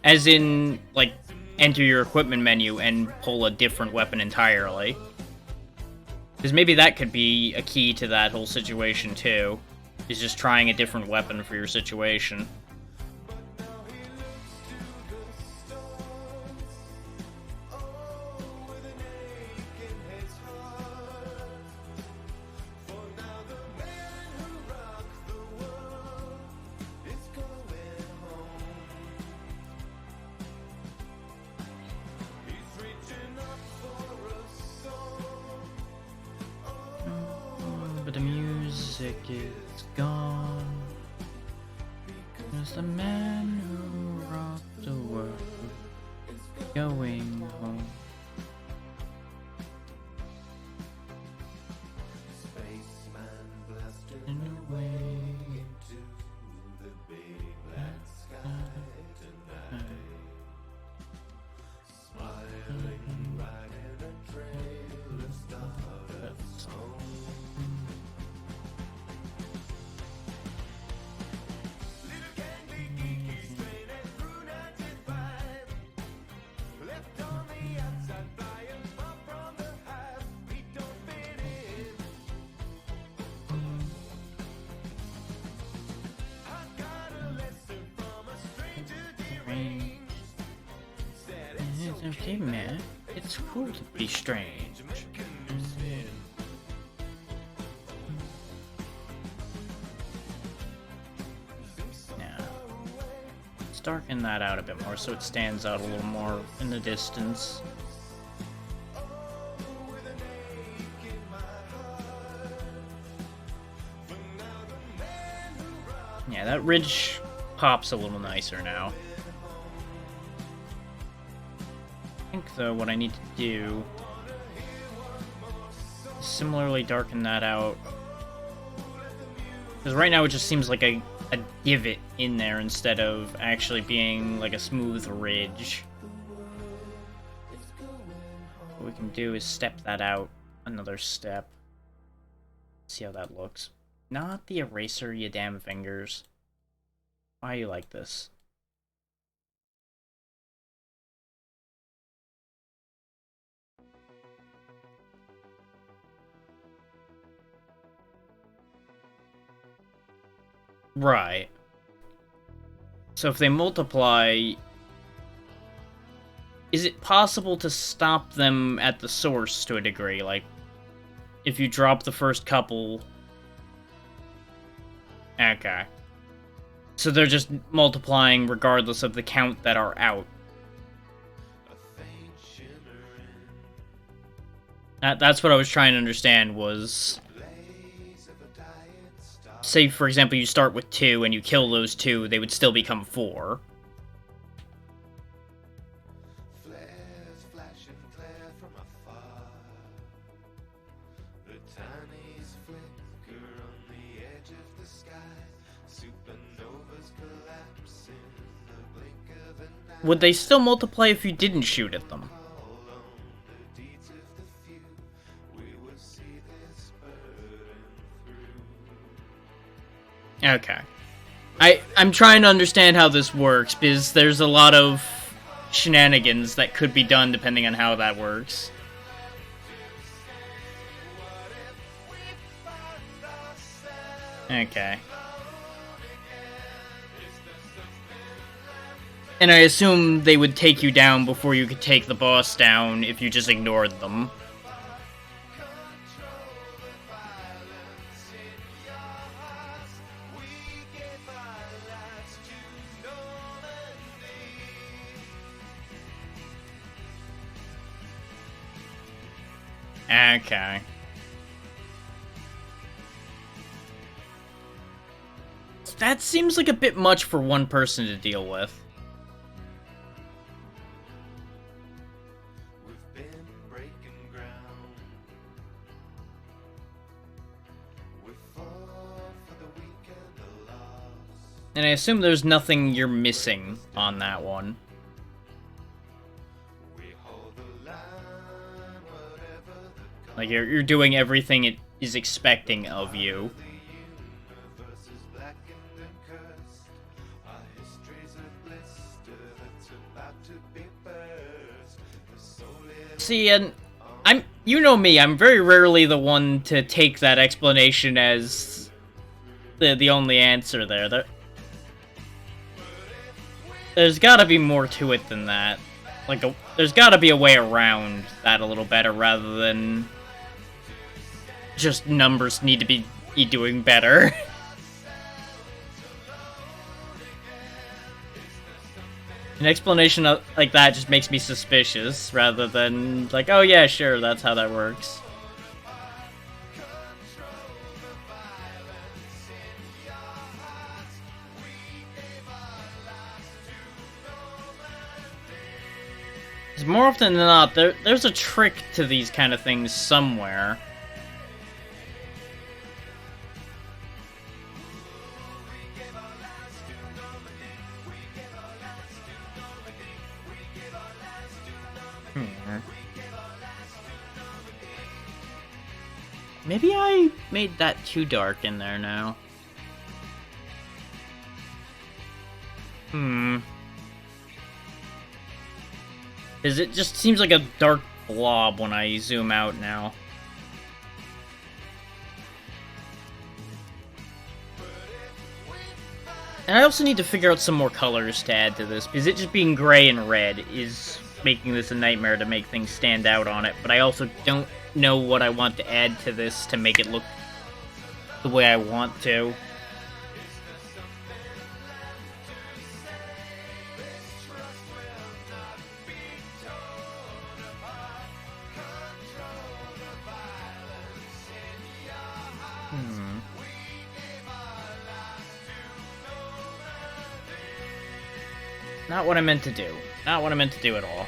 As in, like, enter your equipment menu and pull a different weapon entirely. Because maybe that could be a key to that whole situation, too. Is just trying a different weapon for your situation. But the music is gone. There's the man who rocked the world going home. Spaceman blasted In a way into the big black sky tonight. Smiling right in a trail of stardust home. It's okay, man. It's cool to be strange. Now, Let's darken that out a bit more so it stands out a little more in the distance. Yeah, that ridge pops a little nicer now. I think, though, what I need to do is similarly darken that out. Because right now it just seems like a divot in there instead of actually being like a smooth ridge. What we can do is step that out another step. See how that looks. Not the eraser, you damn fingers. Why are you like this? Right. So if they multiply, is it possible to stop them at the source to a degree? Like, if you drop the first couple... Okay. So they're just multiplying regardless of the count that are out. That's what I was trying to understand was... Say, for example, you start with 2 and you kill those 2, they would still become 4. Flares flash and flare from afar. The tinies flicker on the edge of the sky. Supernovas collapse in the blink of an eye. Would they still multiply if you didn't shoot at them? Okay. I'm trying to understand how this works, because there's a lot of shenanigans that could be done depending on how that works. Okay. And I assume they would take you down before you could take the boss down if you just ignored them. Okay. That seems like a bit much for one person to deal with. We've been breaking ground. We fought for the weak and the lost. And I assume there's nothing you're missing on that one. We hold the line, whatever the Like, you're doing everything it is expecting of you. universe is blackened and cursed. Our history's a blister that's about to be burst. The soul is See, and you know me, I'm very rarely the one to take that explanation as the only answer there. There's gotta be more to it than that. Like, there's gotta be a way around that a little better rather than just numbers need to be doing better. An explanation like that just makes me suspicious, rather than like, oh yeah, sure, that's how that works. Because more often than not, there's a trick to these kind of things somewhere. Maybe I made that too dark in there now. Because it just seems like a dark blob when I zoom out now. And I also need to figure out some more colors to add to this, because it just being gray and red is making this a nightmare to make things stand out on it, but I also don't know what I want to add to this to make it look the way I want to. Not what I meant to do. Not what I meant to do at all.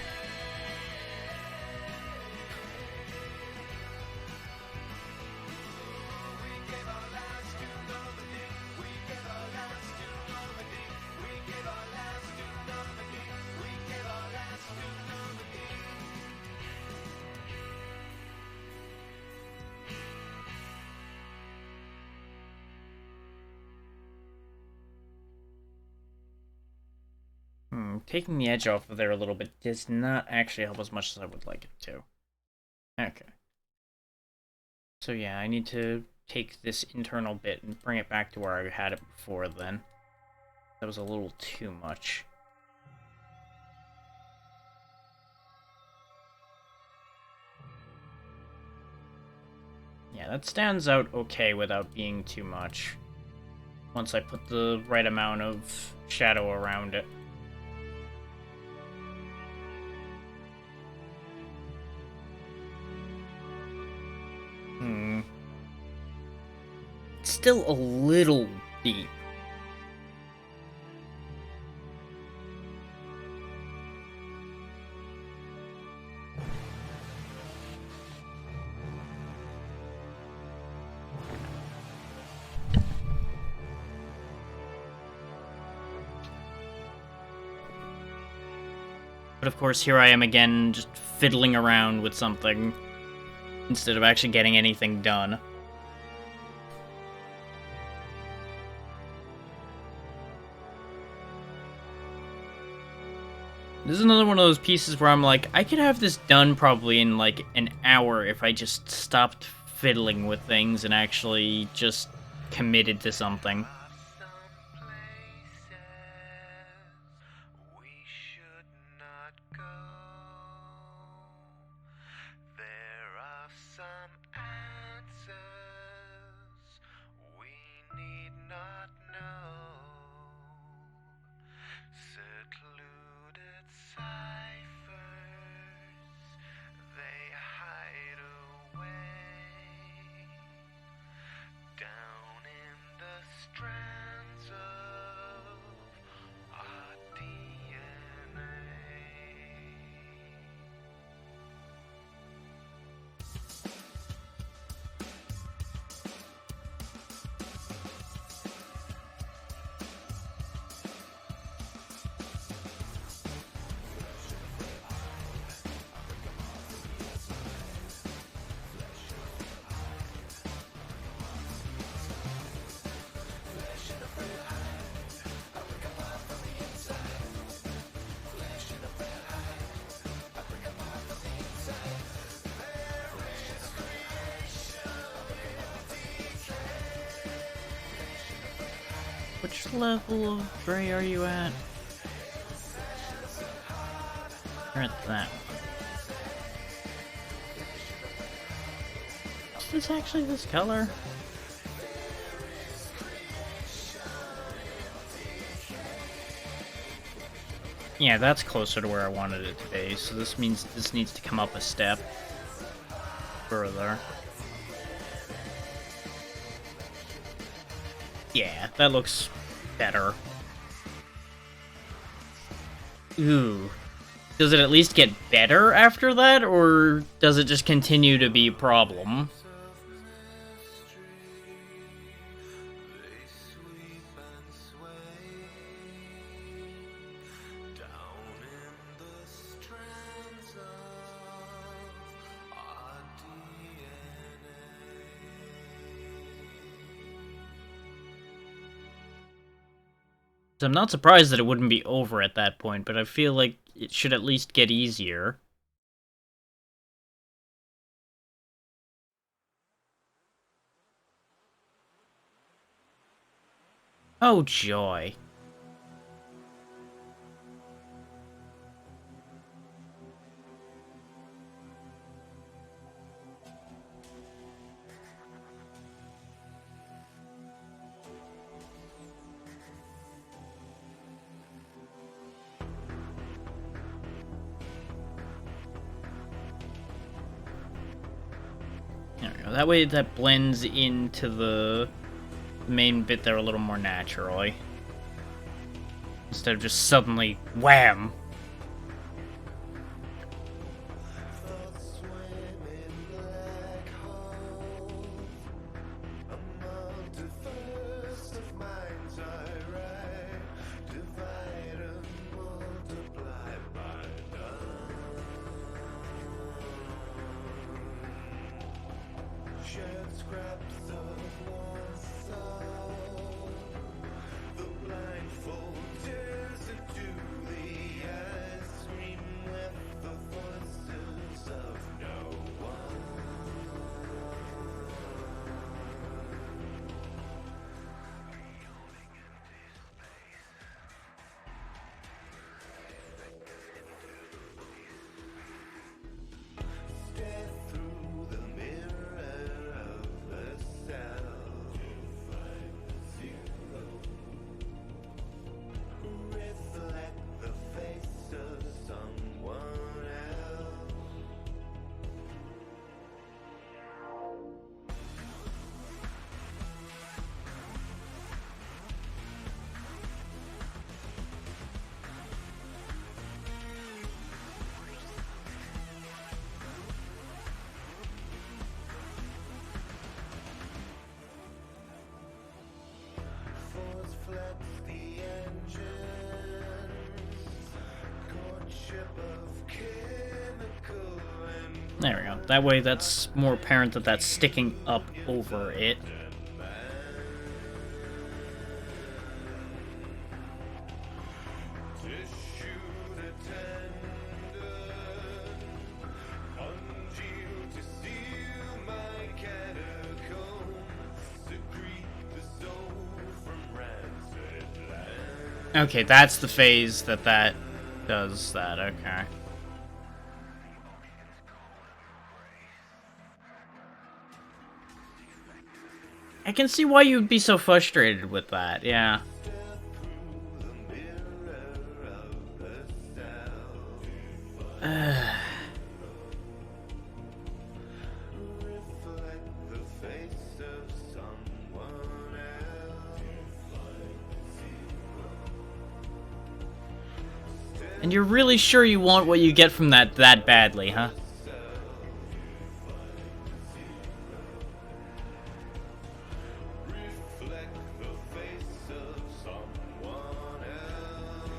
Taking the edge off of there a little bit does not actually help as much as I would like it to. Okay. So yeah, I need to take this internal bit and bring it back to where I had it before then. That was a little too much. Yeah, that stands out okay without being too much. Once I put the right amount of shadow around it. It's still a little deep. But of course, here I am again, just fiddling around with something, instead of actually getting anything done. This is another one of those pieces where I'm like, I could have this done probably in like an hour if I just stopped fiddling with things and actually just committed to something. Which level of gray are you at? You're at that one. Is this actually this color? Yeah, that's closer to where I wanted it to be, so this means this needs to come up a step further. Yeah, that looks better. Ooh. Does it at least get better after that, or does it just continue to be a problem? I'm not surprised that it wouldn't be over at that point, but I feel like it should at least get easier. Oh, joy. There we go. That way that blends into the main bit there a little more naturally. instead of just suddenly wham. Thoughts swim in black holes. Among diverse of minds I write, divide and multiply by none. Shared scraps of one soul. The blindfold tears into the eyes, scream with the voices of no one. Stare through the mirror of the self to find the zero. Reflect the face of someone else. Force flaps the engines. Courtship of chemical and There we go. That way that's more apparent that that's sticking up over it. tissue tender. Congeal to seal my catacombs. Secrete the soul from rancid land. Okay, that's the phase that does that. Okay. I can see why you'd be so frustrated with that. Yeah. The mirror of the self. Reflect the face of someone else. And you're really sure you want what you get from that badly, huh? Reflect the face of someone else.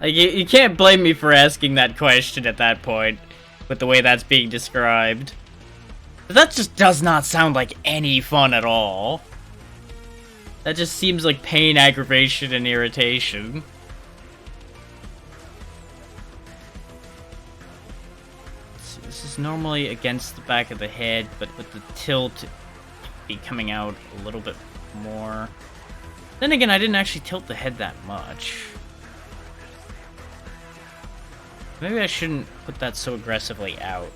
Like, you can't blame me for asking that question at that point, with the way that's being described. That just does not sound like any fun at all. That just seems like pain, aggravation, and irritation. So this is normally against the back of the head, but with the tilt be coming out a little bit more. Then again, I didn't actually tilt the head that much. Maybe I shouldn't put that so aggressively out.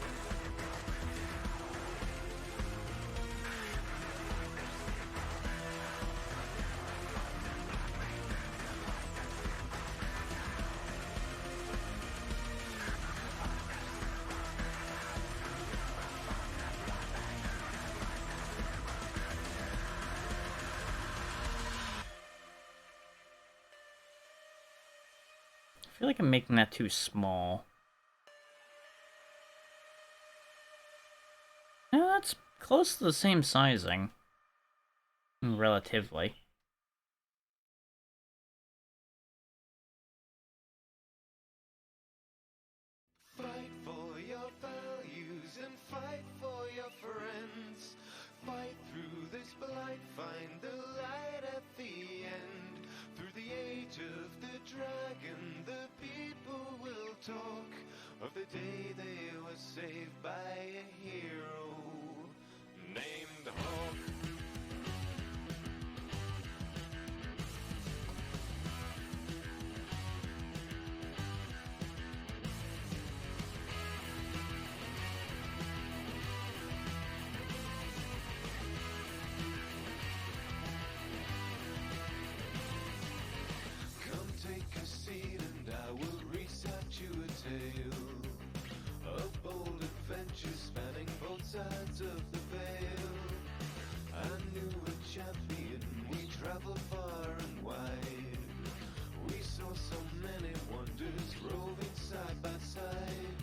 I feel like I'm making that too small. No, that's close to the same sizing. Relatively. Fight for your values and fight for your friends. Fight through this blight, find the light at the end. Through the age of the dragon, the people will talk of the day they were saved by a hero named Hawk. Come take a seat and I will reset shores of the Vale. I knew a champion, we traveled far and wide. We saw so many wonders roving side by side.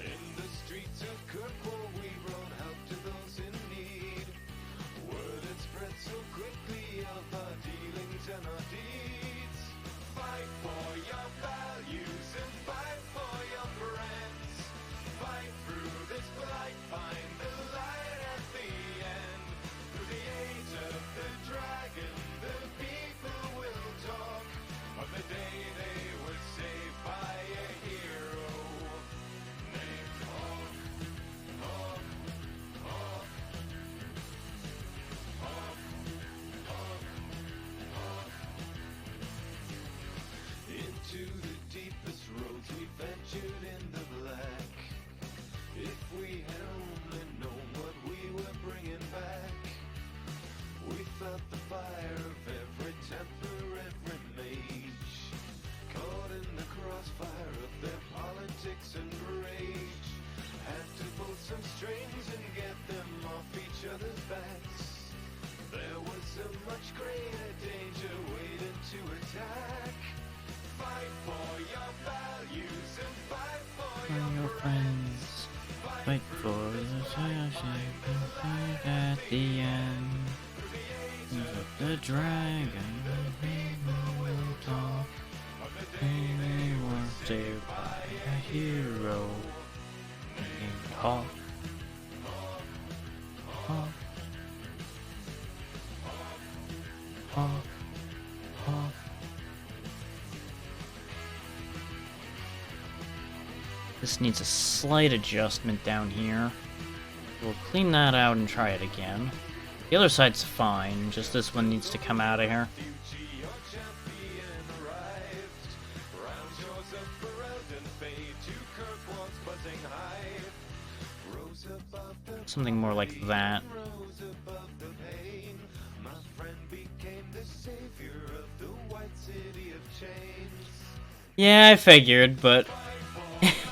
In the streets of Kirkwall we brought help to those in need. Word had spread so quickly of our dealings and our deeds. Fight for your values and fight for your friends. Fight through this blight, find the light at the end. Through the age of the dragon, the people will talk of the day they were saved by a hero named Hawk. Hawk, Hawk, Hawk, Hawk, Hawk. Into the deepest roads we ventured in the black. If we had only known what we were bringing back. We felt the fire of every temper, every mage, caught in the crossfire of their politics and rage. Had to pull some strings and get them off each other's backs. There was a much greater danger waiting to attack. Fight for your values and fight for your friends. Fight for the fight at the end. The dragon, we will talk. They were saved by a hero named Hawk. Hawk. Hawk. Hawk. This needs a slight adjustment down here. We'll clean that out and try it again. The other side's fine, just this one needs to come out of here. Your champion arrived. Round shores of Ferelden fade to Kirkwall's buzzing hive. Rose above the Something more like that. rose above the pain. My friend became the savior of the white city of chains. Yeah, I figured, but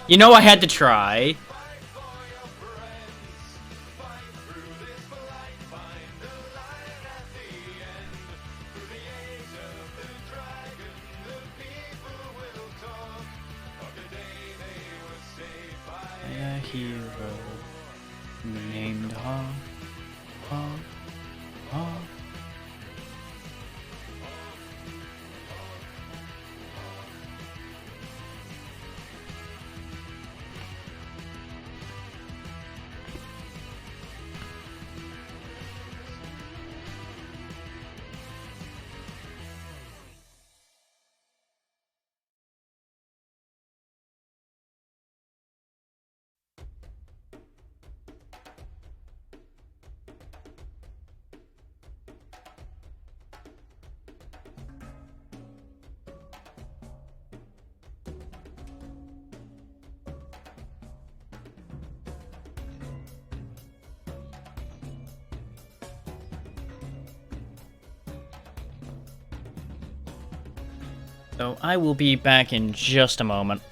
you know I had to try. Fight for your friends. Fight through this blight. Find the light at the end. Through the age of the dragon, the people will talk of the day they were saved by A hero named Hawk. Hawk. Hawk. So I will be back in just a moment.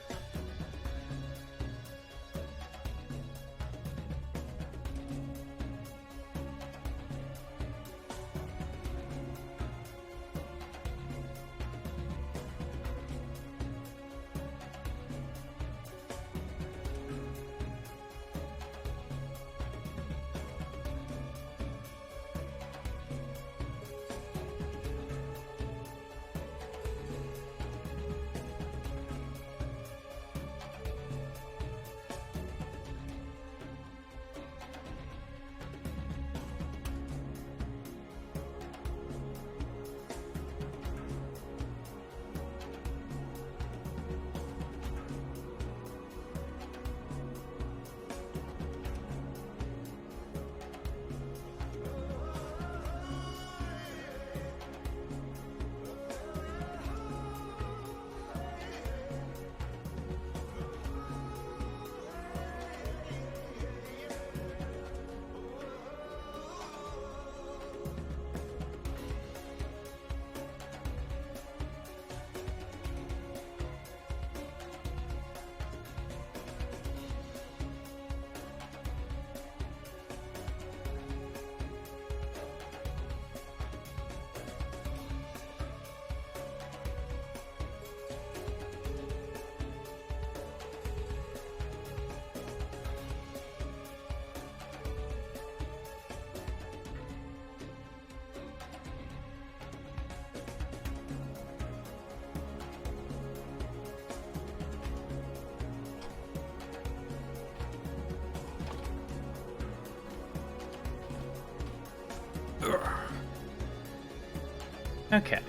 Okay,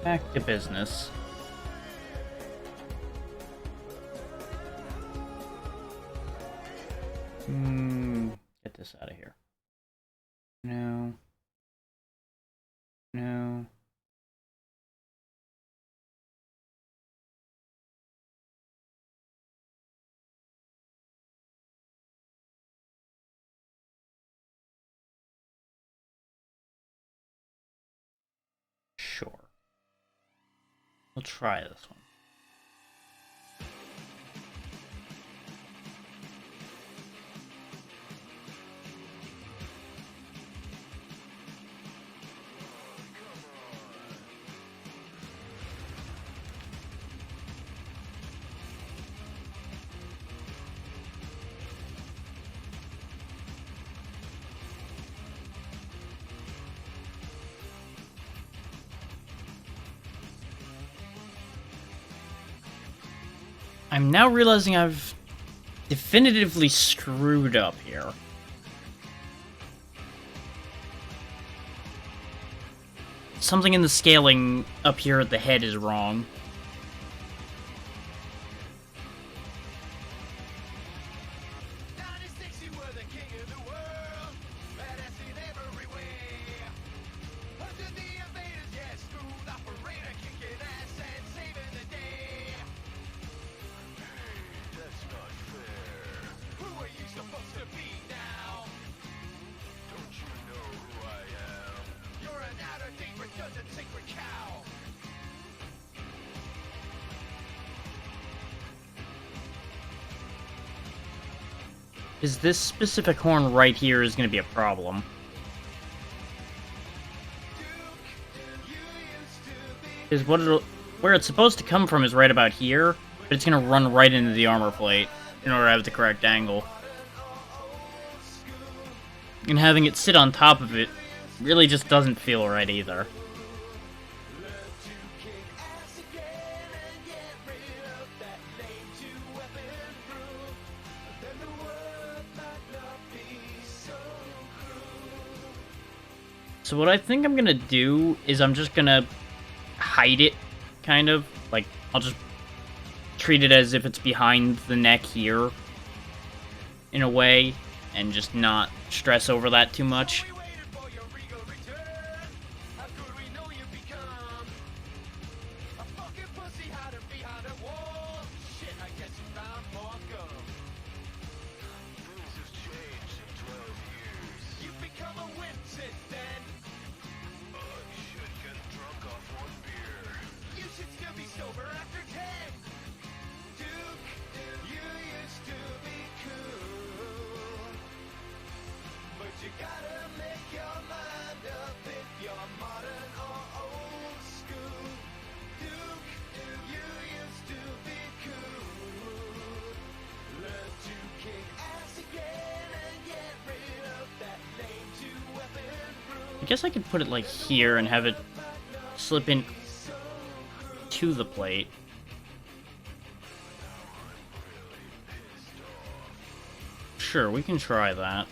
back to business. Get this out of here. No. No. Sure. We'll try this one. I'm now realizing I've definitively screwed up here. Something in the scaling up here at the head is wrong. Is this specific horn right here is going to be a problem. Because where it's supposed to come from is right about here, but it's going to run right into the armor plate in order to have the correct angle. And having it sit on top of it really just doesn't feel right either. So what I think I'm gonna do is I'm just gonna hide it, kind of. Like, I'll just treat it as if it's behind the neck here, in a way, and just not stress over that too much. I guess I could put it like here and have it slip in to the plate. Sure, we can try that.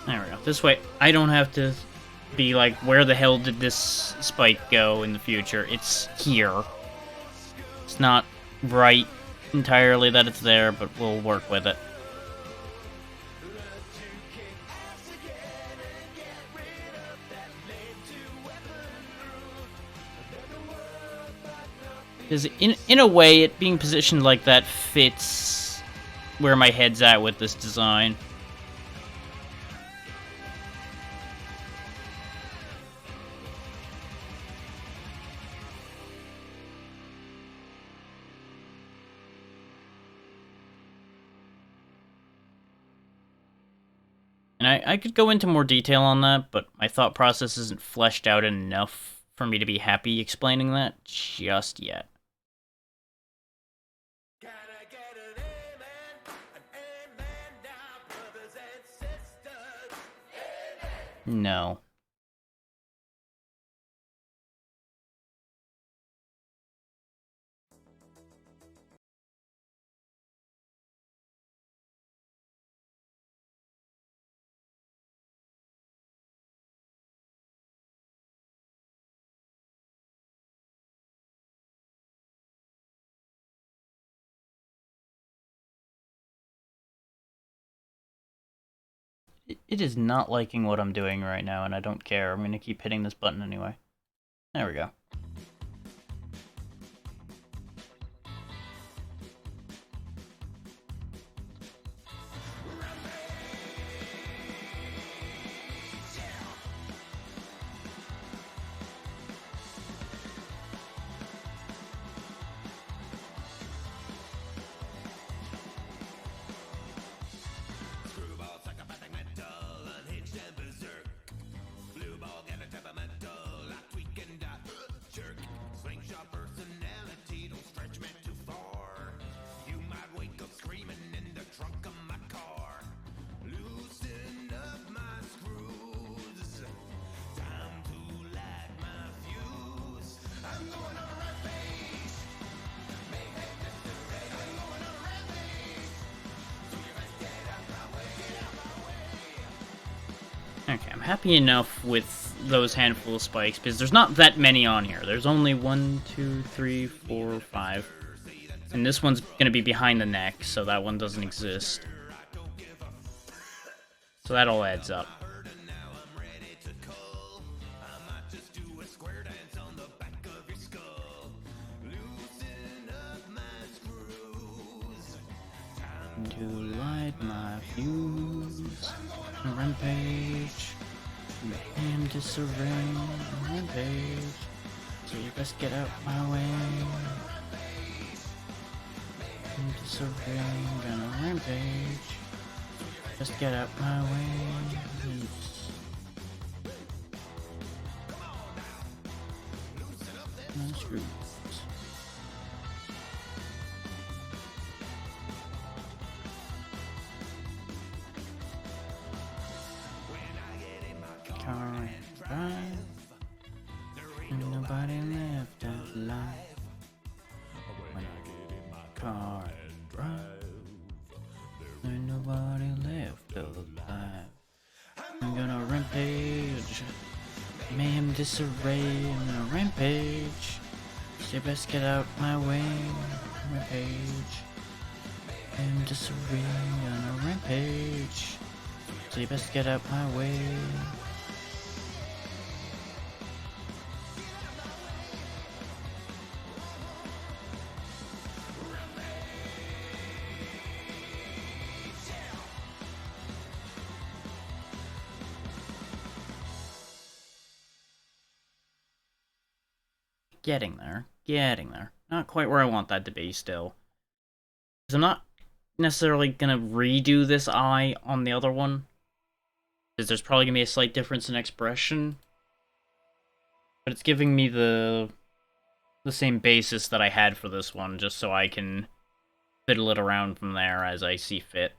There we go. This way, I don't have to be like, where the hell did this spike go in the future? It's here. It's not right entirely that it's there, but we'll work with it. Because in a way, it being positioned like that fits where my head's at with this design. And I could go into more detail on that, but my thought process isn't fleshed out enough for me to be happy explaining that just yet. Can I get an amen? An amen now, brothers and sisters. No. It is not liking what I'm doing right now, and I don't care. I'm gonna keep hitting this button anyway. There we go. Screwball, psychopathic mental, unhinged and berserk. Blue ball, get a temperamental, I tweak and I jerk. Slingshot personality, don't stretch me too far. You might wake up screaming in the trunk of my car. Loosen up my screws. Time to light my fuse. I'm going on a rampage. Mayhem disarray. I'm going on a rampage. So you best get out my way. Get out my way. Okay, I'm happy enough with those handful of spikes, because there's not that many on here. There's only 1, 2, 3, 4, 5. And this one's gonna be behind the neck, so that one doesn't exist. So that all adds up. To light my fuse, rampage, and disarray, rampage. So you best get out my way. And disarray, gonna rampage. Just get out my way. And screws. Car and drive. Ain't nobody left alive. When I get in my car and drive, ain't nobody left alive. I'm gonna rampage. Mayhem disarray. I'm gonna rampage. So you best get out my way. Rampage. Mayhem disarray. I'm gonna rampage. So you best get out my way. Getting there. Getting there. Not quite where I want that to be still. Because I'm not necessarily gonna redo this eye on the other one. Because there's probably gonna be a slight difference in expression. But it's giving me the same basis that I had for this one, just so I can fiddle it around from there as I see fit.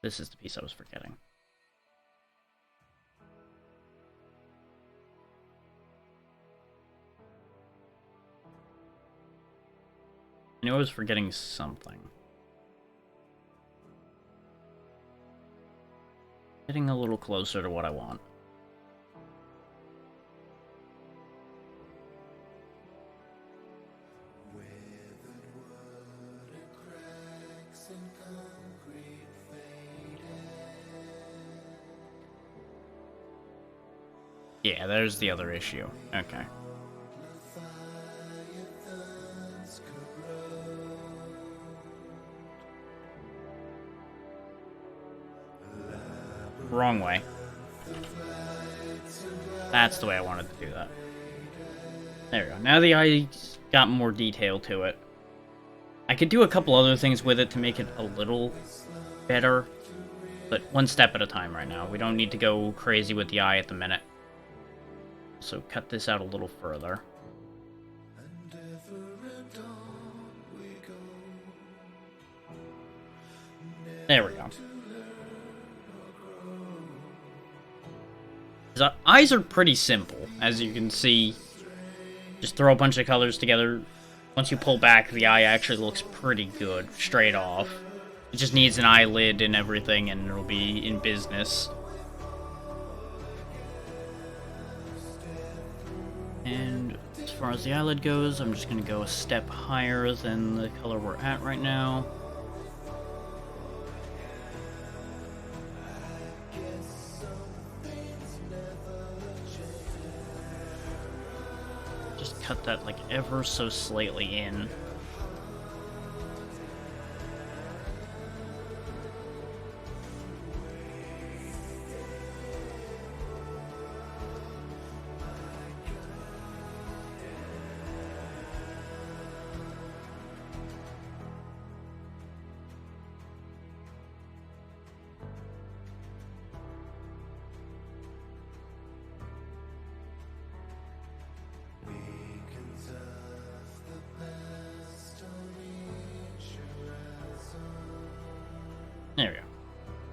This is the piece I was forgetting. I knew I was forgetting something. Getting a little closer to what I want. Yeah, there's the other issue. Okay. Wrong way. That's the way I wanted to do that. There we go. Now the eye's got more detail to it. I could do a couple other things with it to make it a little better, but one step at a time right now. We don't need to go crazy with the eye at the minute. So cut this out a little further. There we go. His eyes are pretty simple, as you can see. Just throw a bunch of colors together. Once you pull back, the eye actually looks pretty good, straight off. It just needs an eyelid and everything, and it'll be in business. And as far as the eyelid goes, I'm just going to go a step higher than the color we're at right now. Just cut that like ever so slightly in. There we go.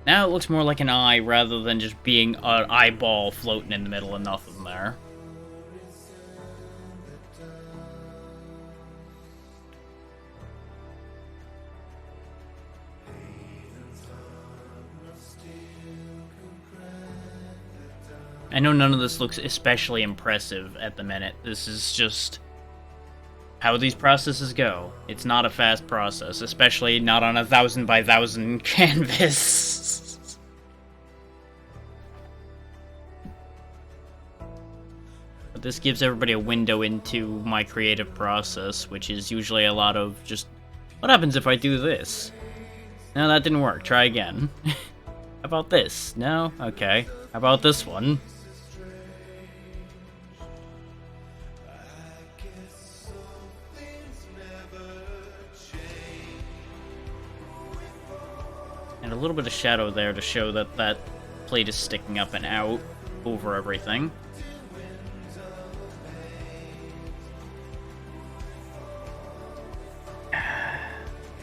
Now it looks more like an eye rather than just being an eyeball floating in the middle of nothing there. I know none of this looks especially impressive at the minute. This is just how these processes go. It's not a fast process, especially not on a 1,000 by 1,000 canvas. But this gives everybody a window into my creative process, which is usually a lot of just, what happens if I do this? No, that didn't work. Try again. How about this? No? Okay. How about this one? And a little bit of shadow there to show that that plate is sticking up and out over everything.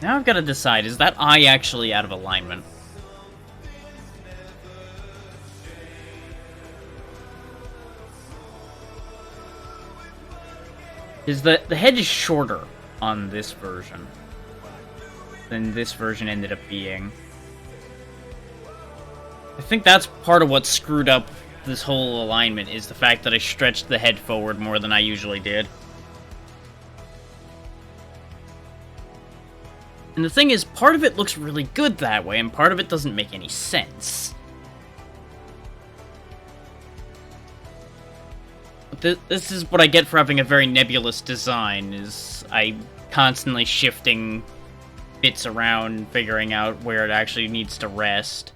Now I've got to decide, is that eye actually out of alignment? Is the head is shorter on this version than this version ended up being. I think that's part of what screwed up this whole alignment, is the fact that I stretched the head forward more than I usually did. And the thing is, part of it looks really good that way, and part of it doesn't make any sense. But this is what I get for having a very nebulous design, is I'm constantly shifting bits around, figuring out where it actually needs to rest.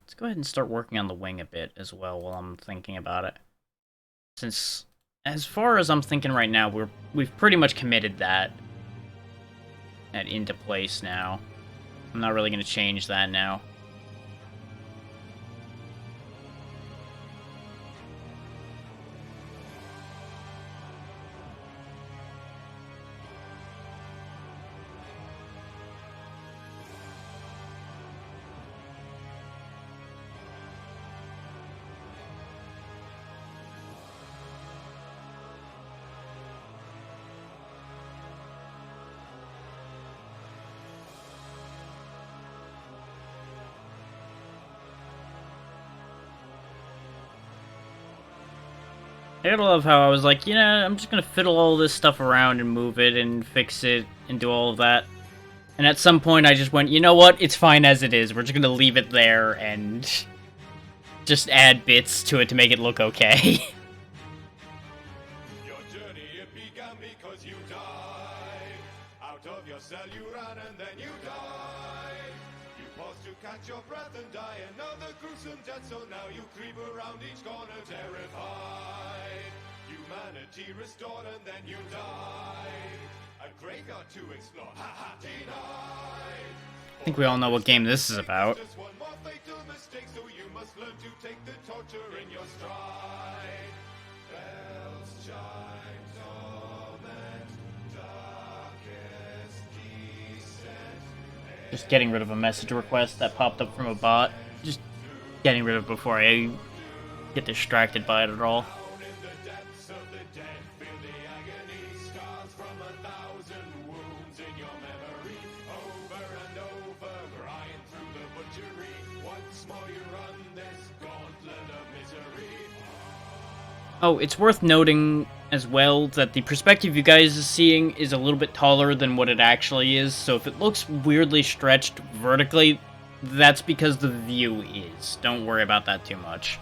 Let's go ahead and start working on the wing a bit as well while I'm thinking about it. Since, as far as I'm thinking right now, we've pretty much committed that into place now. I'm not really going to change that now. I gotta love how I was like, you know, I'm just gonna fiddle all this stuff around and move it and fix it and do all of that. And at some point I just went, you know what, it's fine as it is. We're just gonna leave it there and just add bits to it to make it look okay. Your journey it began because you died. to catch your breath and die another gruesome death. So now you creep around each corner terrified. Humanity restored and then you die. A graveyard to explore, haha, denied. I think we all know what game this is about. Just one more fatal mistake, so you must learn to take the torture in your stride. Bells chime, torment, darkest descent. Just getting rid of a message request that popped up from a bot. Just getting rid of it before I get distracted by it at all. Down in the depths of the dead, feel the agony, scars from 1,000 wounds in your memory. Over and over, grind through the butchery. Once more you run this gauntlet of misery. Oh, it's worth noting as well that the perspective you guys are seeing is a little bit taller than what it actually is, so if it looks weirdly stretched vertically, that's because the view is. Don't worry about that too much.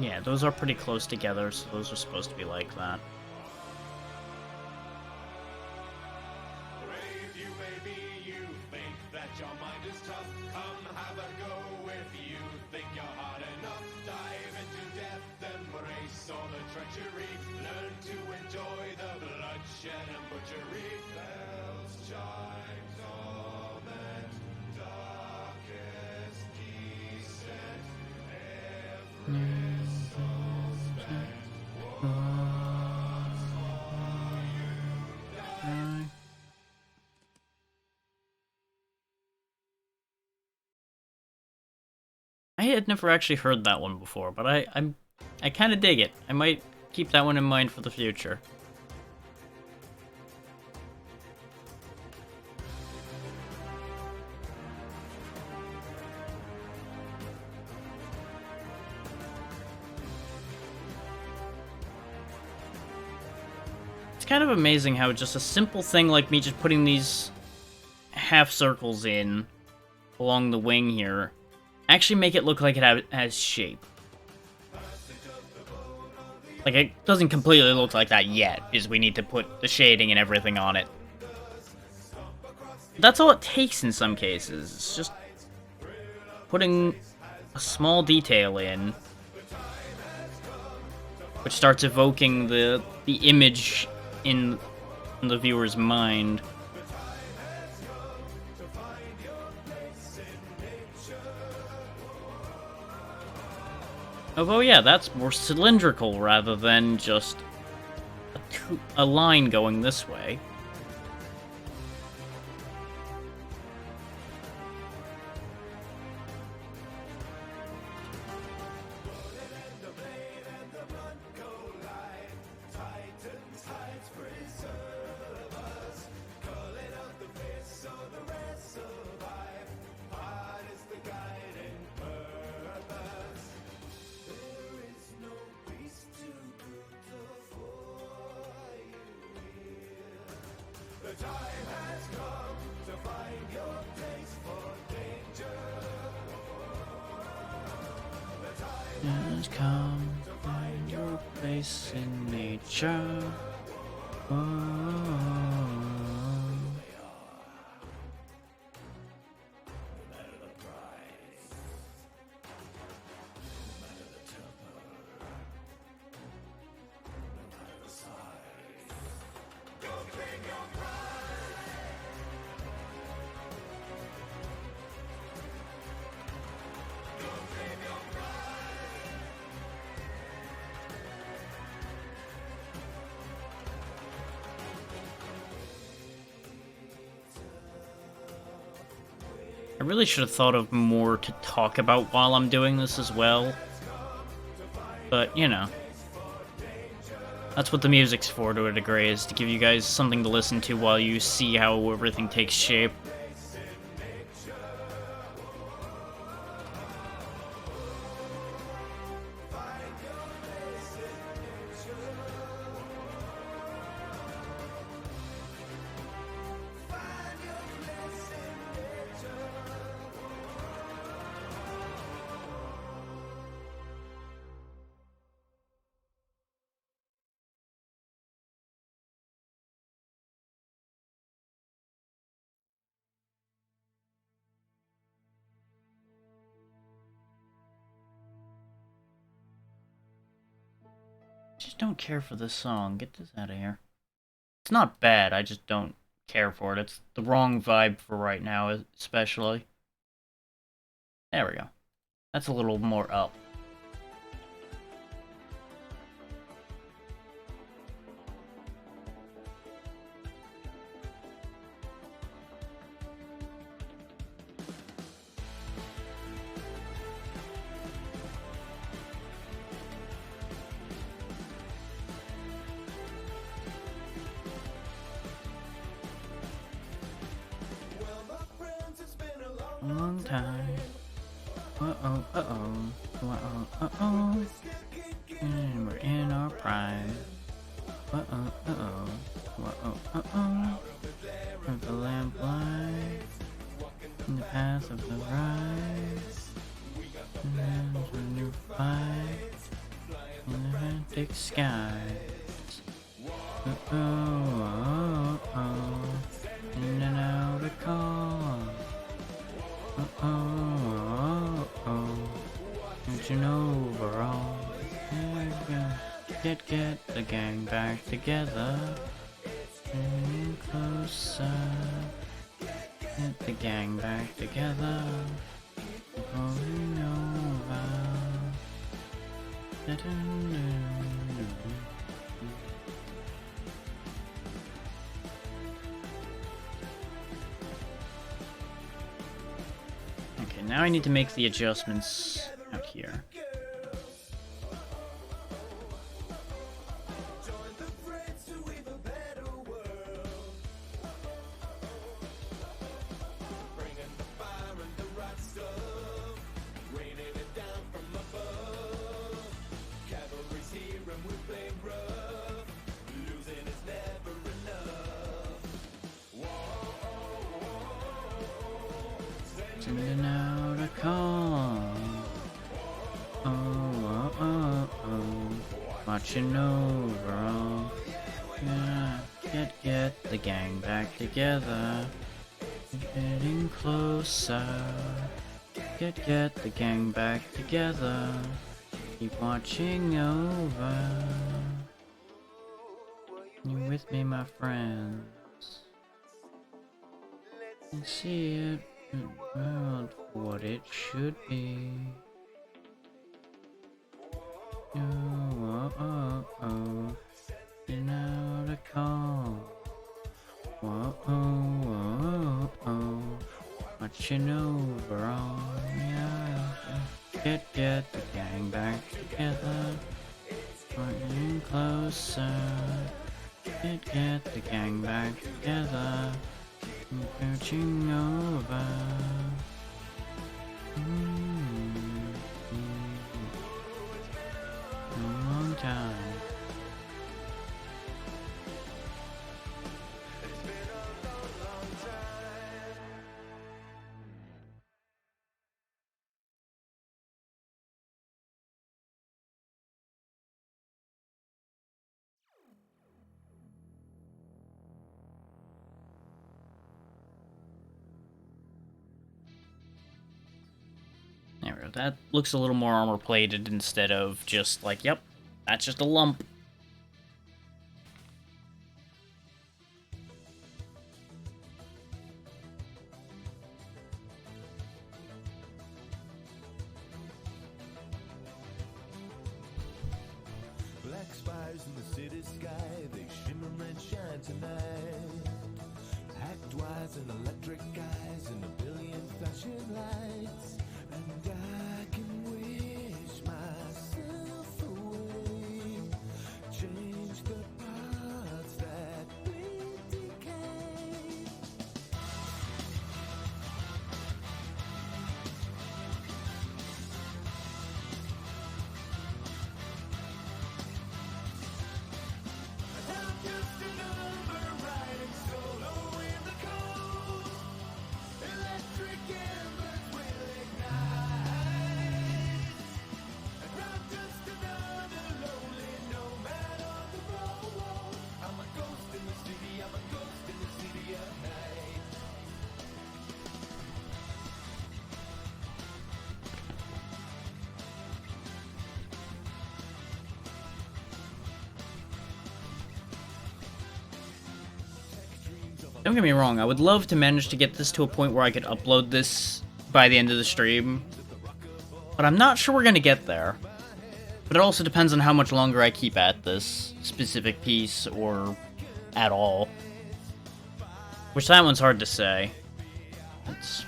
Yeah, those are pretty close together, so those are supposed to be like that. Brave you may be, you think that your mind is tough. Come have a go if you think you're hard enough. Dive into death, embrace all the treachery. Learn to enjoy the bloodshed and butchery. Bells chime, torment, darkest descent. Every soul spent, I had never actually heard that one before, but I kind of dig it. I might keep that one in mind for the future. It's kind of amazing how just a simple thing like me just putting these half circles in along the wing here actually make it look like it has shape. Like, it doesn't completely look like that yet, is we need to put the shading and everything on it. That's all it takes in some cases. It's just putting a small detail in, which starts evoking the image in the viewer's mind. Although, yeah, that's more cylindrical rather than just a line going this way. Just come find your place in nature. Oh. I really should have thought of more to talk about while I'm doing this as well. But, you know. That's what the music's for to a degree, is to give you guys something to listen to while you see how everything takes shape. don't care for this song. Get this out of here. It's not bad, I just don't care for it. It's the wrong vibe for right now, especially. There we go. That's a little more up. Long time. Uh-oh, uh-oh. Uh-oh, uh-oh. And we're in our prime. Uh-oh, uh-oh. Uh-oh, uh-oh. With the lamplight. In the path of the rise. And then there's a new fight. In the hectic skies. Uh-oh, uh-oh. In and out of call. Reaching overall. Get the gang back together. Getting closer. Get the gang back together. Going over. Okay, now I need to make the adjustments out here. Sending out a call. Oh, oh, oh, oh. Watching over all. Yeah, get the gang back together. Getting closer. Get the gang back together. Keep watching over. You with me, my friends? And see it. World for what it should be. Oh, oh, oh. You know the call. Whoa, oh, oh, oh. Watching over all. Yeah. Get the gang back together. Getting closer. Get the gang back together. Approaching over. A long time. There we go. That looks a little more armor plated instead of just like, yep, that's just a lump. Black spires in the city sky, they shimmer and shine tonight. Act-wise and electric eyes and a billion flashing lights. And I can wish myself away. Change the parts that we decay. I'm just a number riding solo in the cold. Electric embers will ignite. Don't get me wrong, I would love to manage to get this to a point where I could upload this by the end of the stream, but I'm not sure we're gonna get there. But it also depends on how much longer I keep at this specific piece, or at all. Which, that one's hard to say. It's...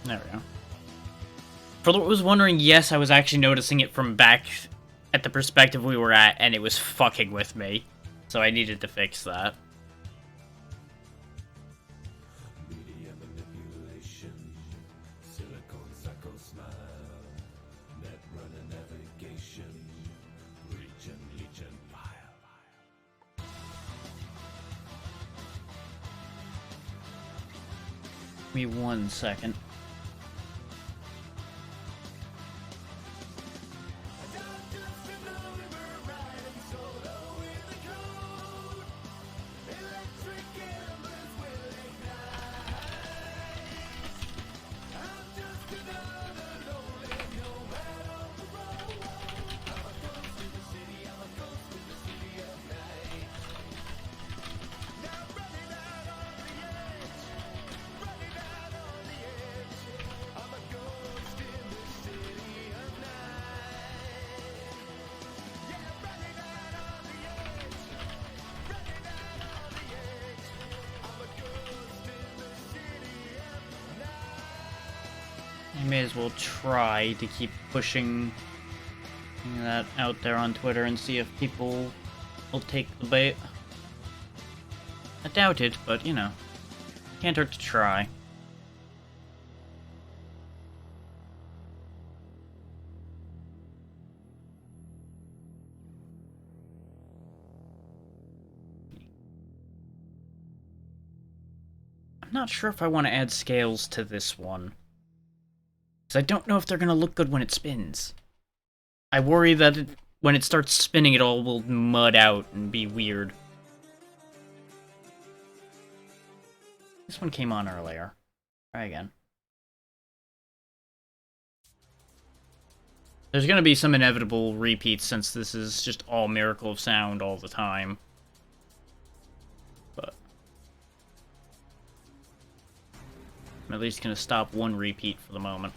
There we go. For those who was wondering, yes, I was actually noticing it from back at the perspective we were at, and it was fucking with me. So I needed to fix that. Media manipulation, silicone psycho smile, net runner navigation, region legion file. Give me 1 second. I may as well try to keep pushing that out there on Twitter and see if people will take the bait. I doubt it, but you know, can't hurt to try. I'm not sure if I want to add scales to this one, because I don't know if they're going to look good when it spins. I worry that when it starts spinning, it all will mud out and be weird. This one came on earlier. Try again. There's going to be some inevitable repeats since this is just all Miracle of Sound all the time. But I'm at least going to stop one repeat for the moment.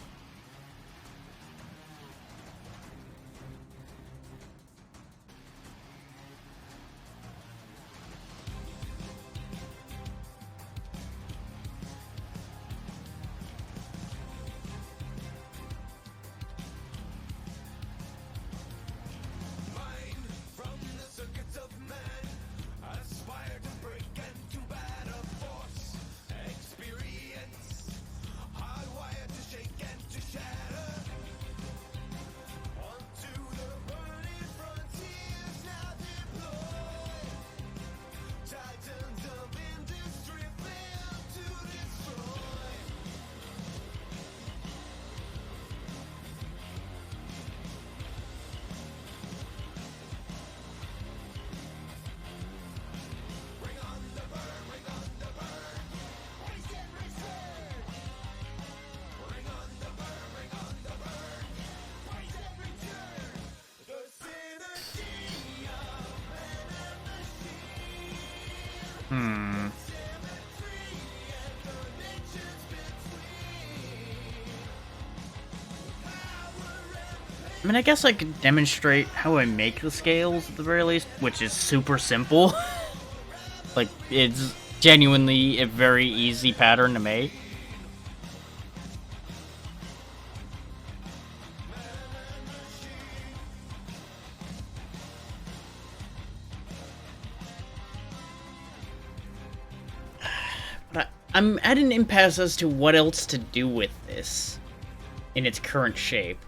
I mean, I guess I could demonstrate how I make the scales at the very least, which is super simple. Like, it's genuinely a very easy pattern to make. But I'm at an impasse as to what else to do with this in its current shape.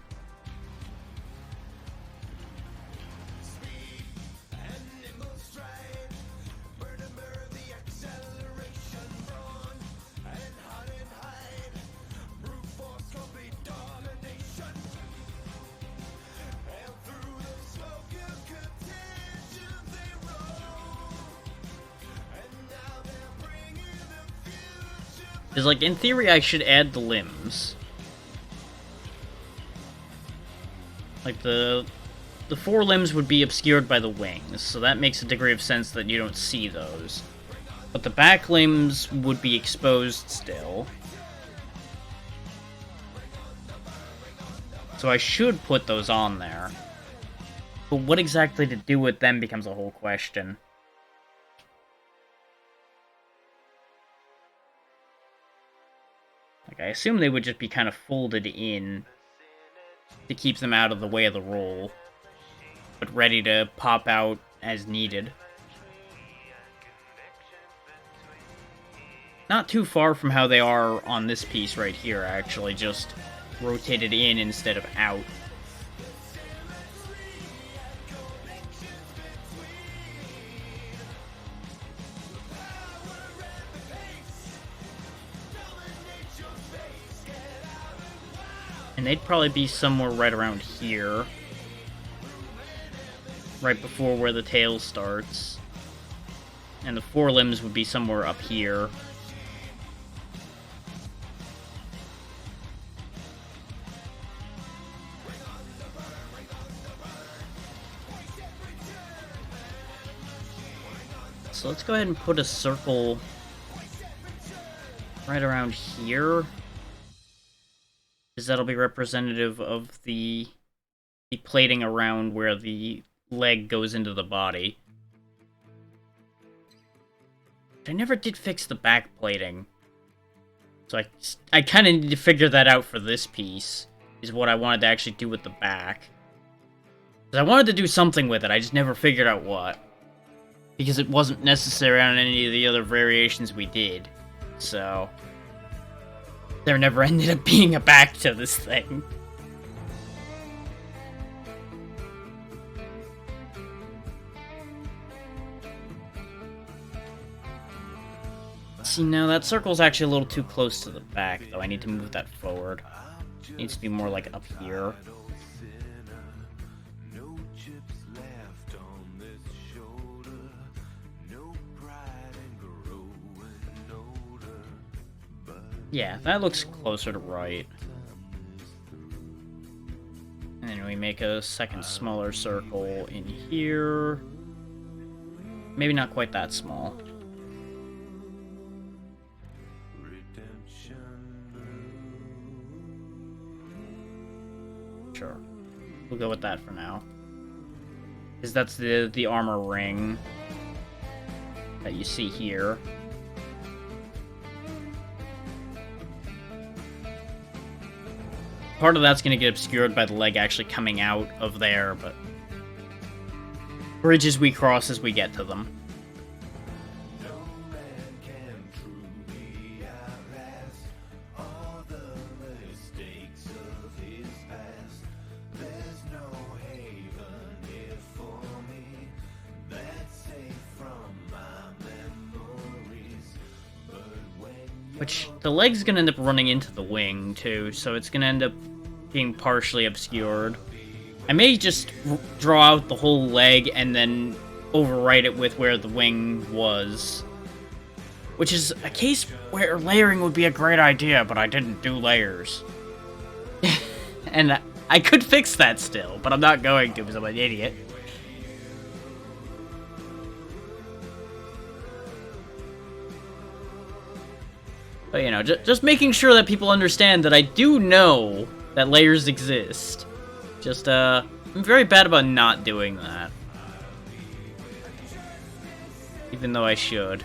Because, like, in theory, I should add the limbs. Like, the forelimbs would be obscured by the wings, so that makes a degree of sense that you don't see those. But the back limbs would be exposed still. So I should put those on there. But what exactly to do with them becomes a whole question. Like, I assume they would just be kind of folded in to keep them out of the way of the roll, but ready to pop out as needed. Not too far from how they are on this piece right here, actually, just rotated in instead of out. And they'd probably be somewhere right around here. Right before where the tail starts. And the forelimbs would be somewhere up here. So let's go ahead and put a circle right around here. Because that'll be representative of the plating around where the leg goes into the body. I never did fix the back plating. So I kind of need to figure that out for this piece, is what I wanted to actually do with the back. Because I wanted to do something with it, I just never figured out what. Because it wasn't necessary on any of the other variations we did. So there never ended up being a back to this thing. See, now that circle's actually a little too close to the back, though. I need to move that forward. It needs to be more like up here. Yeah, that looks closer to right. And then we make a second smaller circle in here. Maybe not quite that small. Sure. We'll go with that for now. Because that's the armor ring that you see here. Part of that's going to get obscured by the leg actually coming out of there, but bridges we cross as we get to them. Which, the leg's gonna end up running into the wing, too, so it's gonna end up being partially obscured. I may just draw out the whole leg and then overwrite it with where the wing was. Which is a case where layering would be a great idea, but I didn't do layers. And I could fix that still, but I'm not going to because I'm an idiot. But, you know, just making sure that people understand that I do know that layers exist. Just, I'm very bad about not doing that. Even though I should.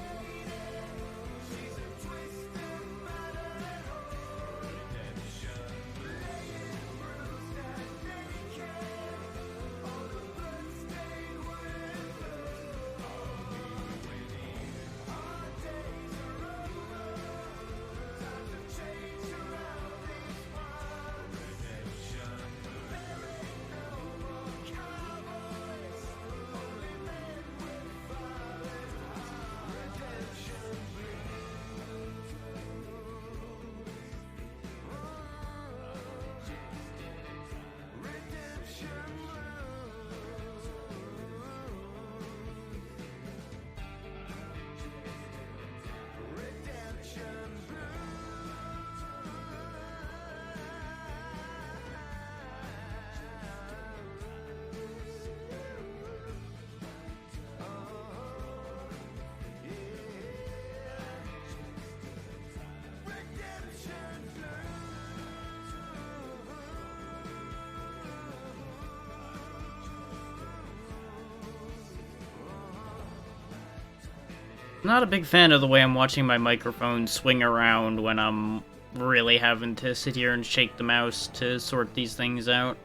Not a big fan of the way I'm watching my microphone swing around when I'm really having to sit here and shake the mouse to sort these things out.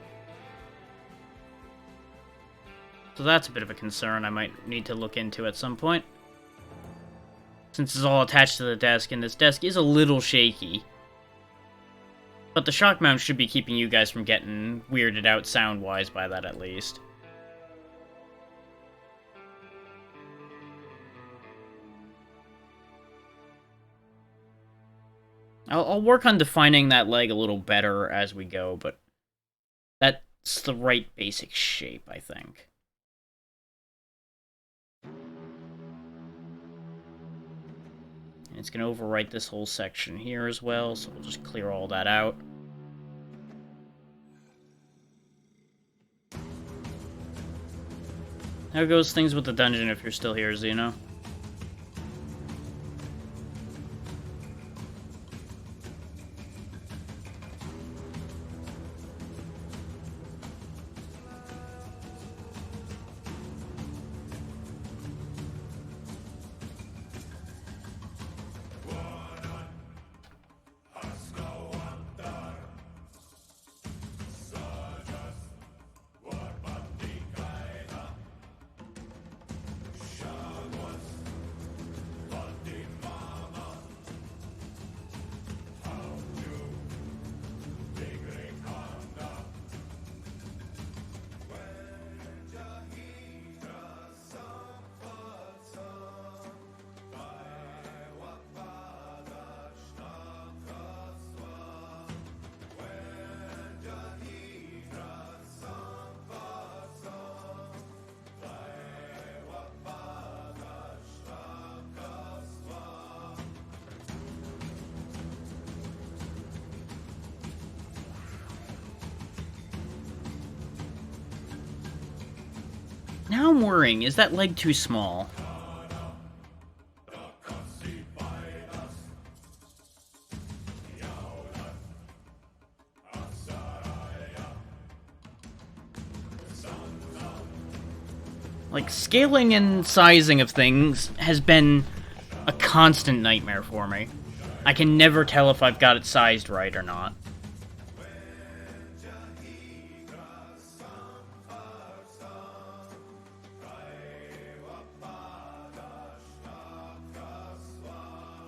So that's a bit of a concern I might need to look into at some point. Since it's all attached to the desk, and this desk is a little shaky. But the shock mount should be keeping you guys from getting weirded out sound-wise by that at least. I'll work on defining that leg a little better as we go, but that's the right basic shape, I think. And it's going to overwrite this whole section here as well, so we'll just clear all that out. How goes things with the dungeon if you're still here, Xeno? Now I'm worrying, is that leg too small? Like, scaling and sizing of things has been a constant nightmare for me. I can never tell if I've got it sized right or not.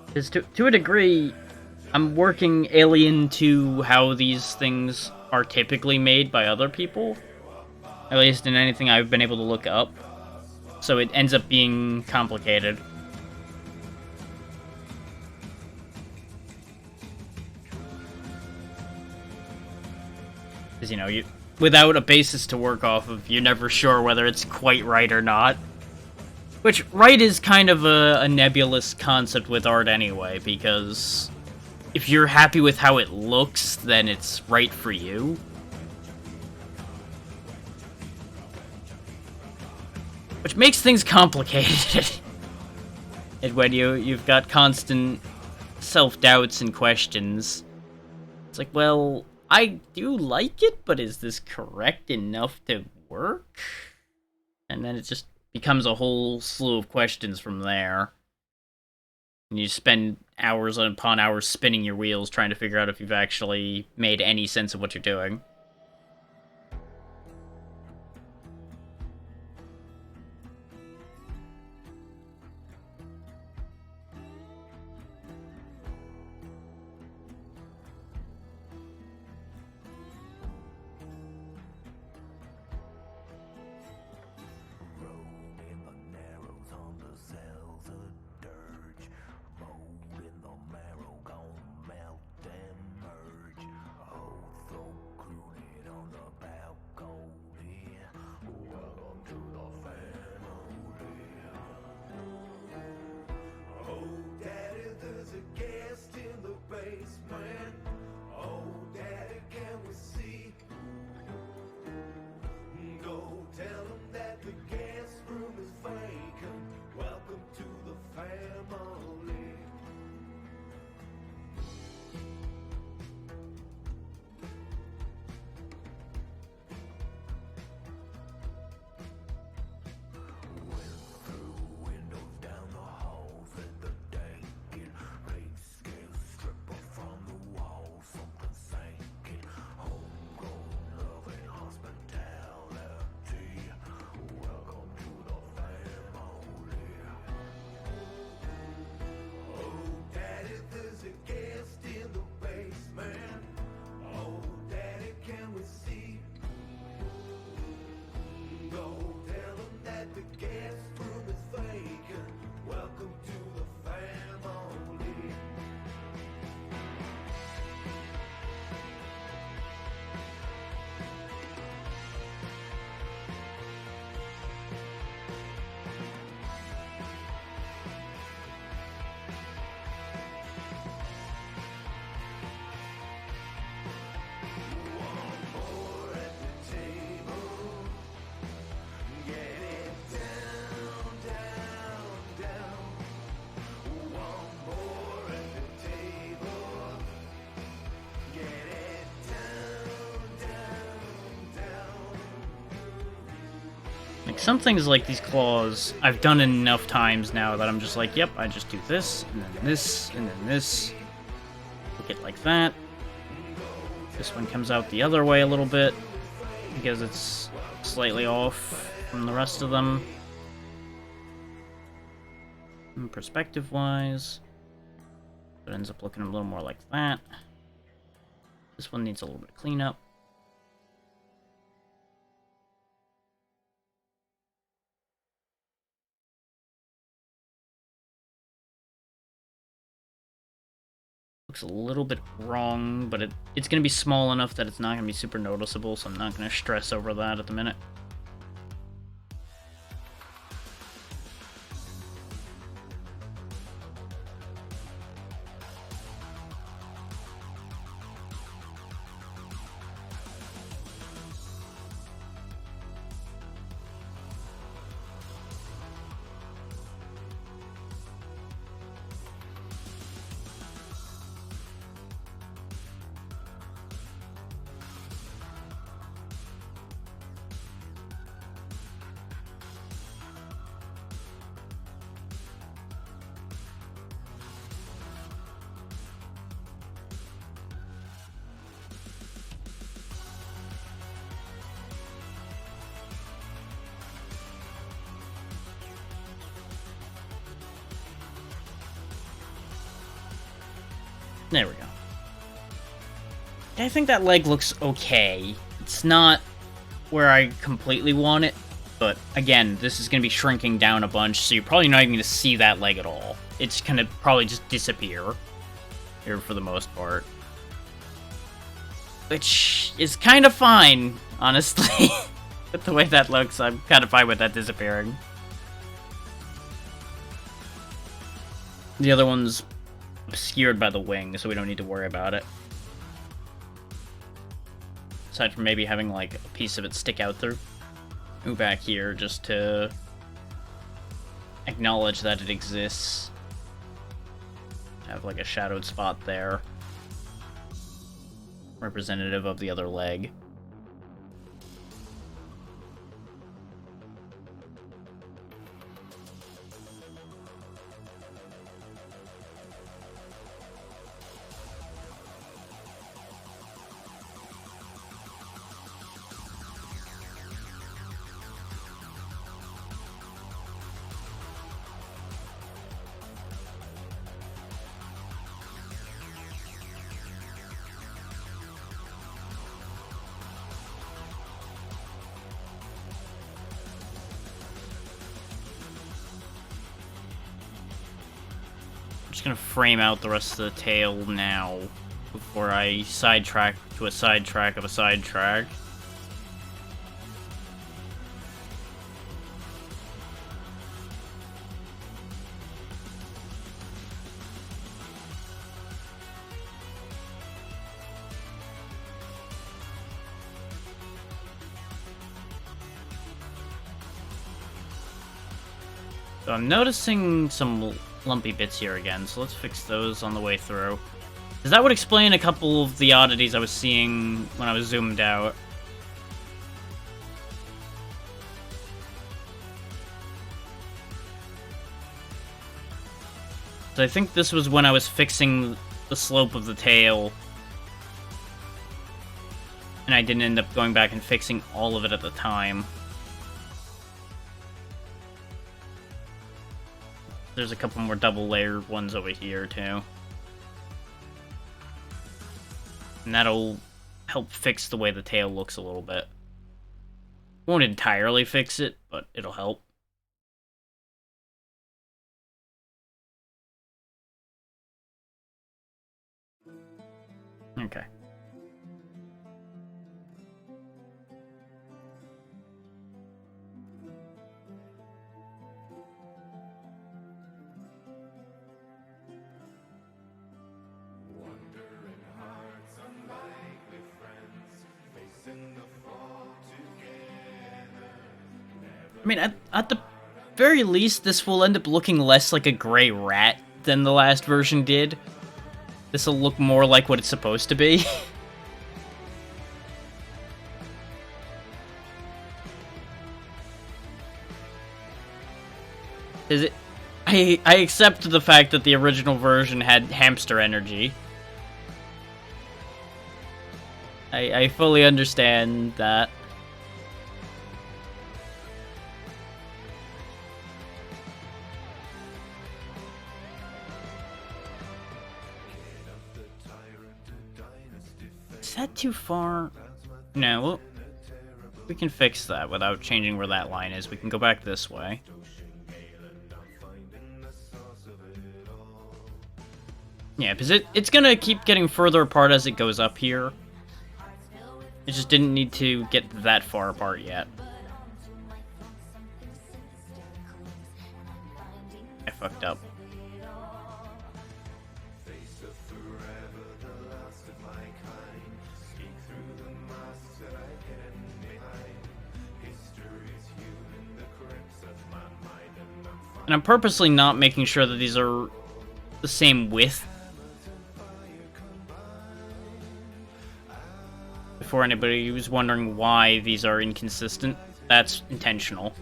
Because to a degree, I'm working alien to how these things are typically made by other people. At least in anything I've been able to look up. So it ends up being complicated. Because, you know, without a basis to work off of, you're never sure whether it's quite right or not. Which, right is kind of a nebulous concept with art anyway, because if you're happy with how it looks, then it's right for you. Which makes things complicated. And when you've got constant self-doubts and questions, it's like, well, I do like it, but is this correct enough to work? And then it just becomes a whole slew of questions from there. And you spend hours upon hours spinning your wheels trying to figure out if you've actually made any sense of what you're doing. Like, some things like these claws, I've done enough times now that I'm just like, yep, I just do this, and then this, and then this. Look it like that. This one comes out the other way a little bit, because it's slightly off from the rest of them. And perspective-wise, it ends up looking a little more like that. This one needs a little bit of cleanup. Looks a little bit wrong, but it's going to be small enough that it's not going to be super noticeable, so I'm not going to stress over that at the minute. There we go. I think that leg looks okay. It's not where I completely want it, but again, this is going to be shrinking down a bunch, so you're probably not even going to see that leg at all. It's going to probably just disappear here for the most part. Which is kind of fine, honestly. With the way that looks, I'm kind of fine with that disappearing. The other one's obscured by the wing, so we don't need to worry about it. Aside from maybe having, like, a piece of it stick out through. Move back here just to acknowledge that it exists. Have, like, a shadowed spot there. Representative of the other leg. Just gonna frame out the rest of the tail now before I sidetrack to a sidetrack of a sidetrack. So I'm noticing some lumpy bits here again, so let's fix those on the way through. Because that would explain a couple of the oddities I was seeing when I was zoomed out. So I think this was when I was fixing the slope of the tail. And I didn't end up going back and fixing all of it at the time. There's a couple more double layered ones over here too. And that'll help fix the way the tail looks a little bit. Won't entirely fix it, but it'll help. Okay. I mean, at the very least, this will end up looking less like a gray rat than the last version did. This will look more like what it's supposed to be. Is it? I accept the fact that the original version had hamster energy. I fully understand that. Is that too far? No, well, we can fix that without changing where that line is. We can go back this way. Yeah, because it's gonna keep getting further apart as it goes up here. It just didn't need to get that far apart yet. I fucked up. And I'm purposely not making sure that these are the same width. Before anybody was wondering why these are inconsistent, that's intentional.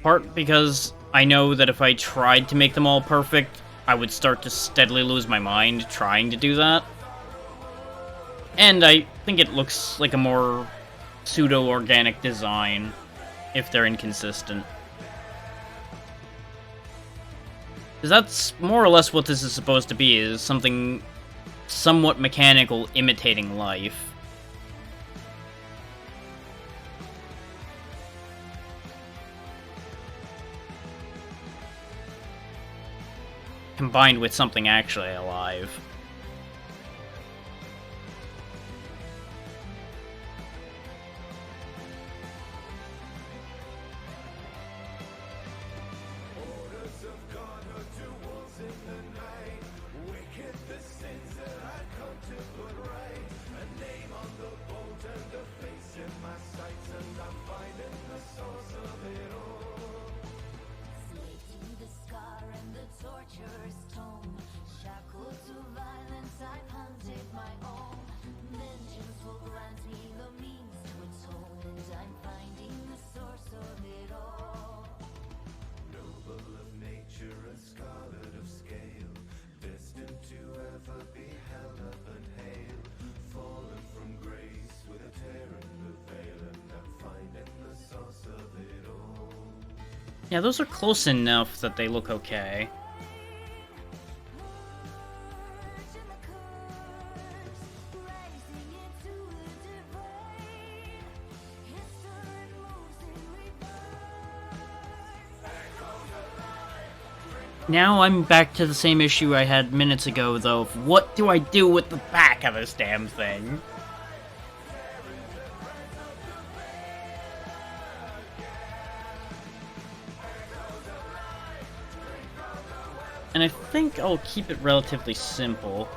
Part because I know that if I tried to make them all perfect, I would start to steadily lose my mind trying to do that. And I think it looks like a more pseudo-organic design if they're inconsistent. Because that's more or less what this is supposed to be, is something somewhat mechanical imitating life. Combined with something actually alive. Yeah, those are close enough that they look okay. Now I'm back to the same issue I had minutes ago, though, of what do I do with the back of this damn thing? And I think I'll keep it relatively simple.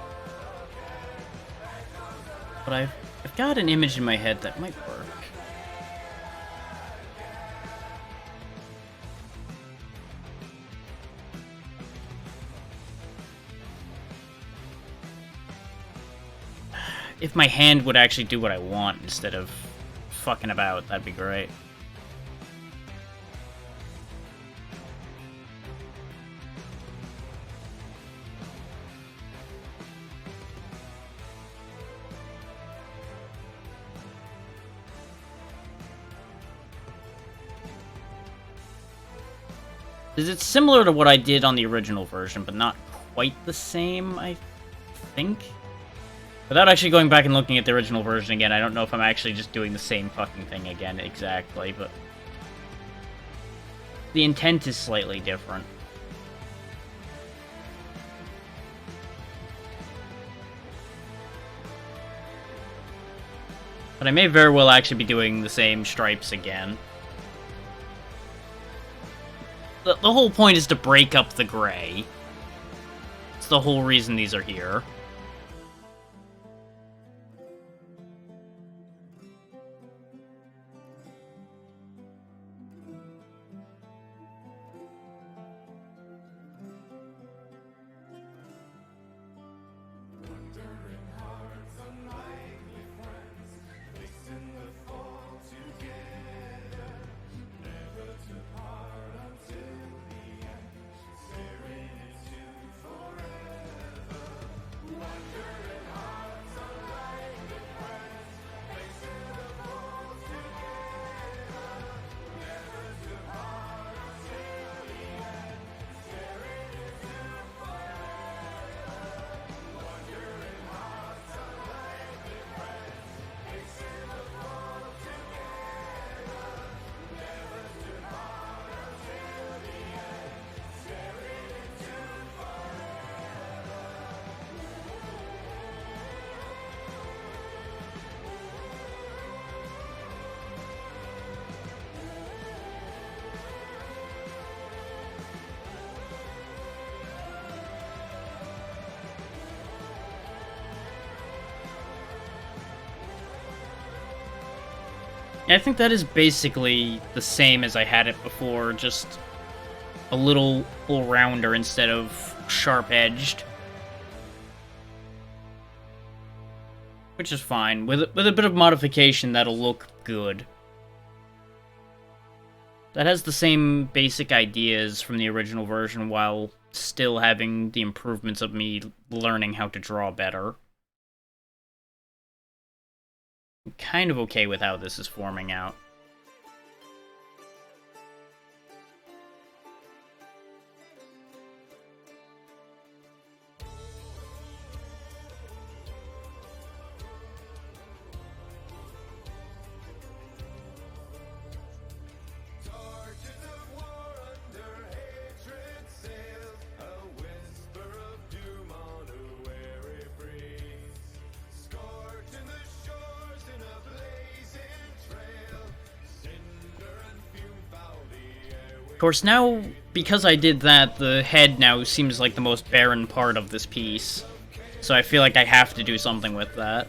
But I've got an image in my head that might work. If my hand would actually do what I want instead of fucking about, that'd be great. It's similar to what I did on the original version, but not quite the same, I think. Without actually going back and looking at the original version again, I don't know if I'm actually just doing the same fucking thing again exactly, but the intent is slightly different. But I may very well actually be doing the same stripes again. The whole point is to break up the gray. It's the whole reason these are here. Yeah, I think that is basically the same as I had it before, just a little rounder instead of sharp-edged. Which is fine. With a bit of modification, that'll look good. That has the same basic ideas from the original version while still having the improvements of me learning how to draw better. I'm kind of okay with how this is forming out. Of course, now, because I did that, the head now seems like the most barren part of this piece. So I feel like I have to do something with that.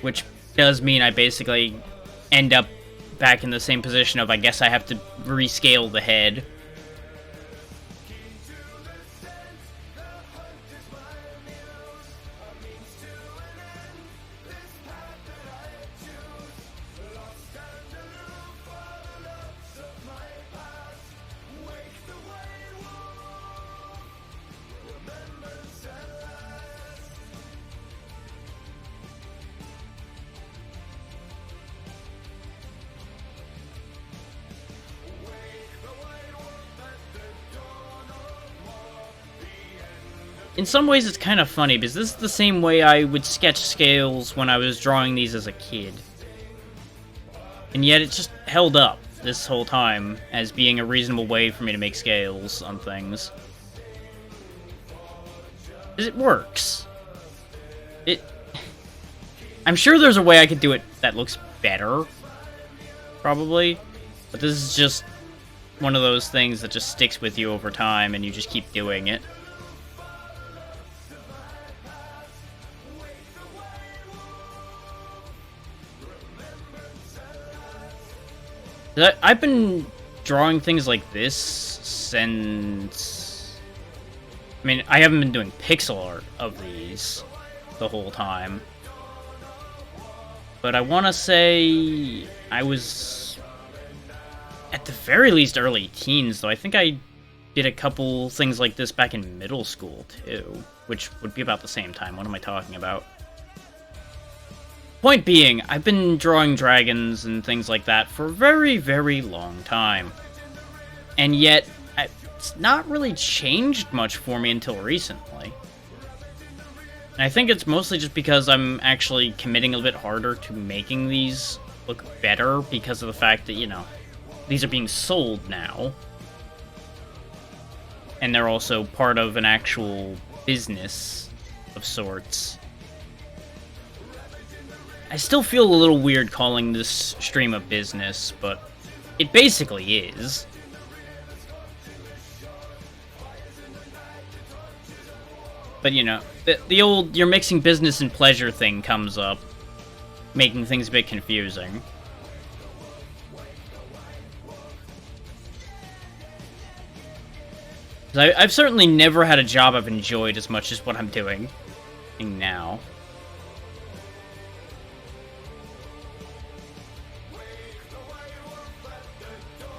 Which does mean I basically end up back in the same position of, I guess I have to rescale the head. In some ways, it's kind of funny, because this is the same way I would sketch scales when I was drawing these as a kid. And yet it just held up this whole time as being a reasonable way for me to make scales on things. 'Cause it works. I'm sure there's a way I could do it that looks better, probably. But this is just one of those things that just sticks with you over time and you just keep doing it. I've been drawing things like this since... I mean, I haven't been doing pixel art of these the whole time. But I want to say I was, at the very least, early teens, though. I think I did a couple things like this back in middle school, too. Which would be about the same time. What am I talking about? Point being, I've been drawing dragons and things like that for a very, very long time. And yet, it's not really changed much for me until recently. And I think it's mostly just because I'm actually committing a little bit harder to making these look better because of the fact that, you know, these are being sold now. And they're also part of an actual business of sorts. I still feel a little weird calling this stream a business, but it basically is. But, you know, the old you're mixing business and pleasure thing comes up, making things a bit confusing. I've certainly never had a job I've enjoyed as much as what I'm doing now.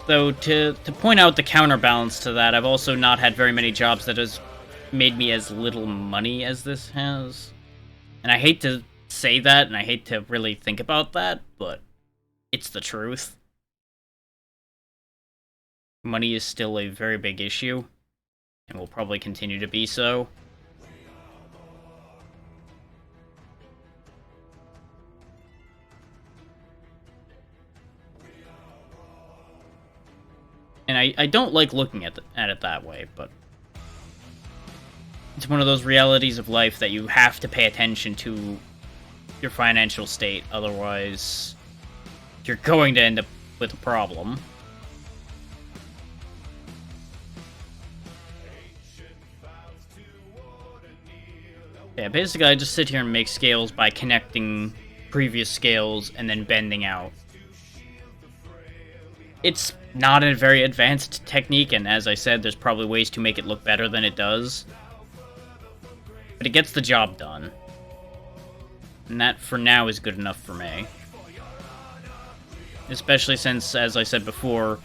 Though, to point out the counterbalance to that, I've also not had very many jobs that has made me as little money as this has. And I hate to say that, and I hate to really think about that, but it's the truth. Money is still a very big issue, and will probably continue to be so. And I don't like looking at it that way, but it's one of those realities of life that you have to pay attention to your financial state, otherwise you're going to end up with a problem. Yeah, basically I just sit here and make scales by connecting previous scales and then bending out. It's not a very advanced technique, and as I said, there's probably ways to make it look better than it does. But it gets the job done. And that, for now, is good enough for me. Especially since, as I said before,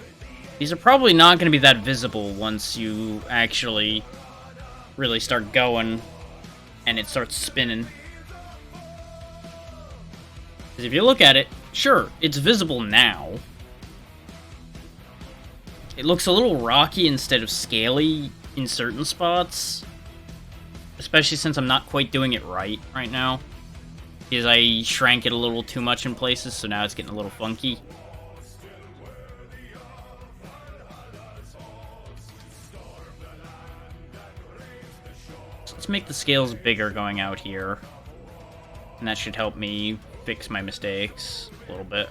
these are probably not going to be that visible once you actually really start going and it starts spinning. Because if you look at it, sure, it's visible now. It looks a little rocky instead of scaly in certain spots. Especially since I'm not quite doing it right now. Because I shrank it a little too much in places, so now it's getting a little funky. So let's make the scales bigger going out here. And that should help me fix my mistakes a little bit.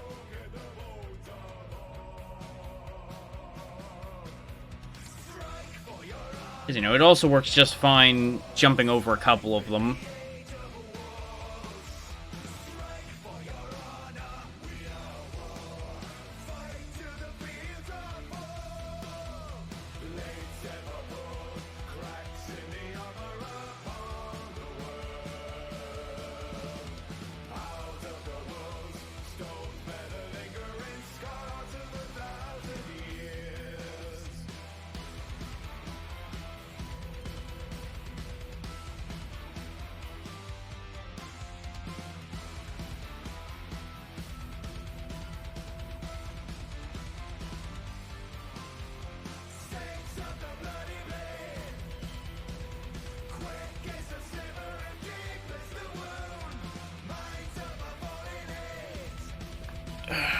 Because, you know, it also works just fine jumping over a couple of them.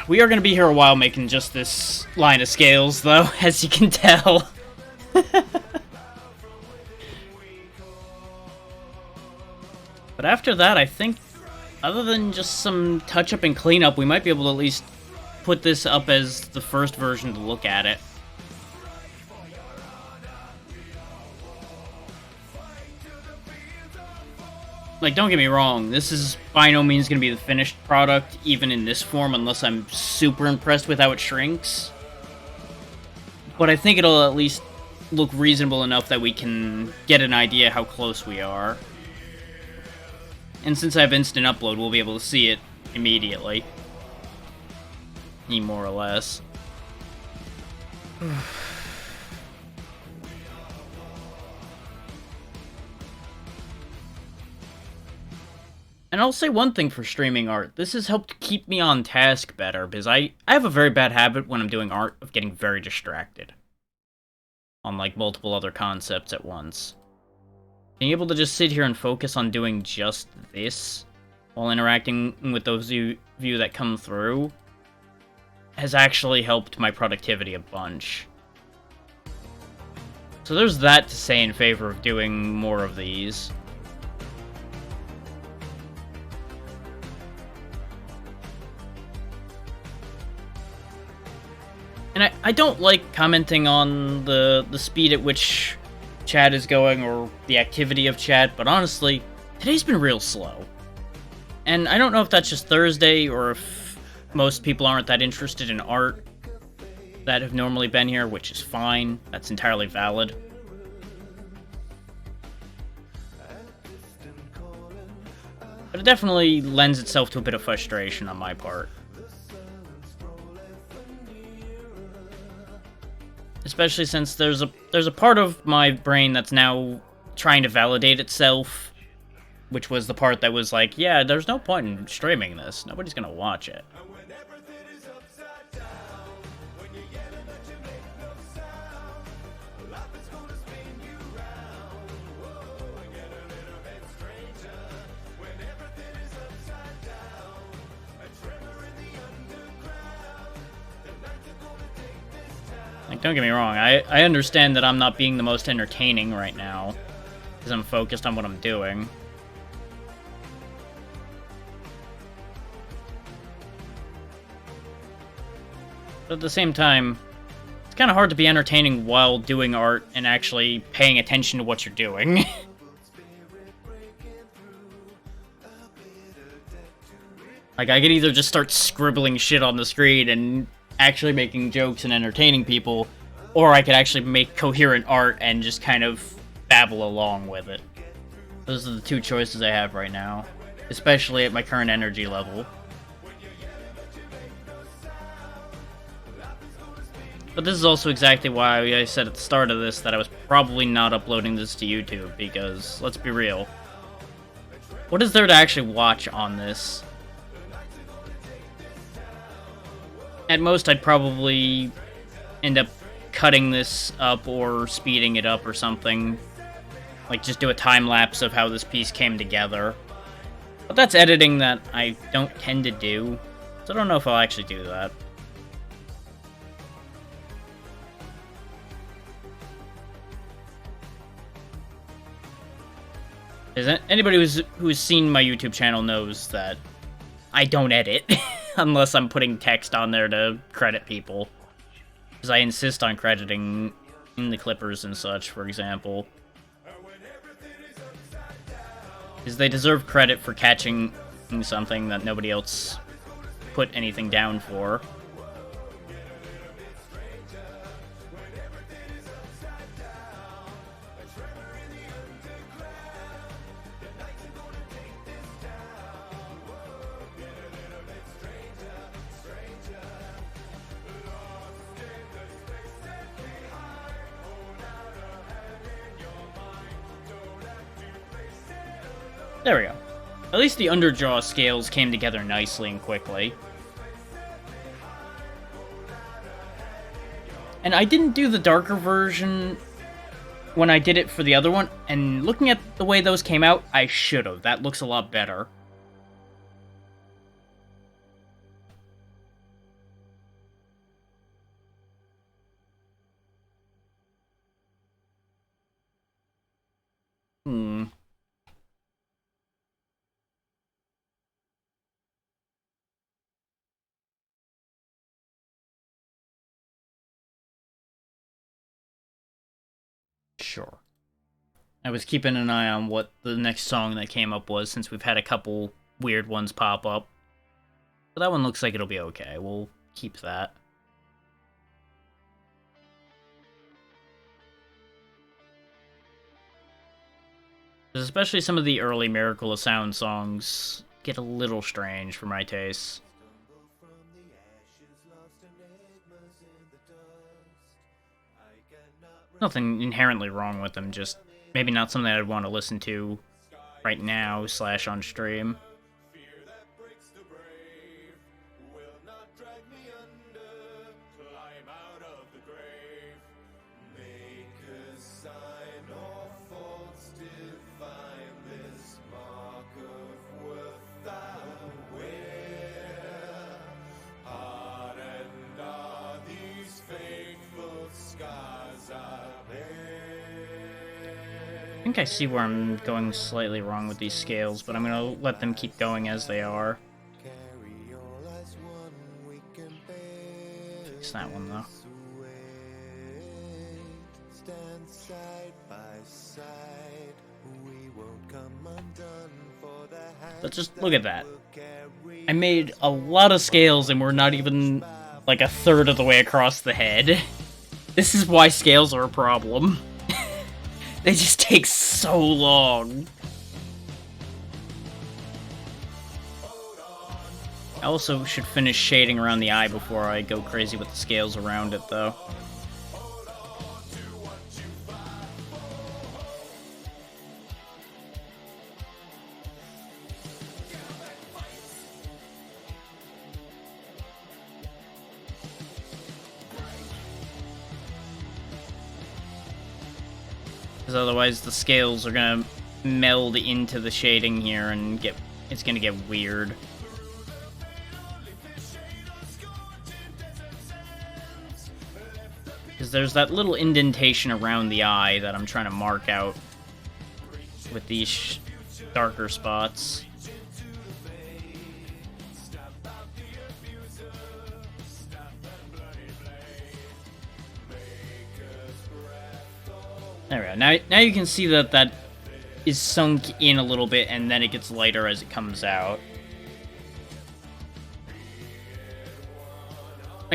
We are going to be here a while making just this line of scales, though, as you can tell. But after that, I think, other than just some touch-up and cleanup, we might be able to at least put this up as the first version to look at it. Like, don't get me wrong, this is by no means going to be the finished product, even in this form, unless I'm super impressed with how it shrinks. But I think it'll at least look reasonable enough that we can get an idea how close we are. And since I have instant upload, we'll be able to see it immediately. More or less. And I'll say one thing for streaming art. This has helped keep me on task better, because I have a very bad habit when I'm doing art of getting very distracted. On, like, multiple other concepts at once. Being able to just sit here and focus on doing just this, while interacting with those of you that come through, has actually helped my productivity a bunch. So there's that to say in favor of doing more of these. And I don't like commenting on the speed at which chat is going or the activity of chat, but honestly, today's been real slow. And I don't know if that's just Thursday or if most people aren't that interested in art that have normally been here, which is fine. That's entirely valid. But it definitely lends itself to a bit of frustration on my part. Especially since there's a part of my brain that's now trying to validate itself, which was the part that was like, yeah, there's no point in streaming this. Nobody's gonna watch it. Like, don't get me wrong, I understand that I'm not being the most entertaining right now, because I'm focused on what I'm doing. But at the same time, it's kind of hard to be entertaining while doing art and actually paying attention to what you're doing. Like, I could either just start scribbling shit on the screen and actually making jokes and entertaining people, or I could actually make coherent art and just kind of babble along with it. Those are the two choices I have right now, especially at my current energy level. But this is also exactly why I said at the start of this that I was probably not uploading this to YouTube, because, let's be real, what is there to actually watch on this? At most, I'd probably end up cutting this up or speeding it up or something. Like, just do a time-lapse of how this piece came together. But that's editing that I don't tend to do, so I don't know if I'll actually do that. Anybody who's seen my YouTube channel knows that I don't edit unless I'm putting text on there to credit people. Because I insist on crediting in the Clippers and such, for example. Because they deserve credit for catching something that nobody else put anything down for. There we go. At least the underjaw scales came together nicely and quickly. And I didn't do the darker version when I did it for the other one, and looking at the way those came out, I should've. That looks a lot better. Sure. I was keeping an eye on what the next song that came up was, since we've had a couple weird ones pop up. But that one looks like it'll be okay. We'll keep that. Especially some of the early Miracle of Sound songs get a little strange for my taste. Nothing inherently wrong with them, just maybe not something I'd want to listen to right now / on stream. I think I see where I'm going slightly wrong with these scales, but I'm gonna let them keep going as they are. Fix that one though. But just look at that. I made a lot of scales and we're not even like a third of the way across the head. This is why scales are a problem. They just take so long. I also should finish shading around the eye before I go crazy with the scales around it, though. Because otherwise the scales are gonna meld into the shading here and it's gonna get weird. Because there's that little indentation around the eye that I'm trying to mark out with these darker spots. There we go. Now you can see that that is sunk in a little bit, and then it gets lighter as it comes out.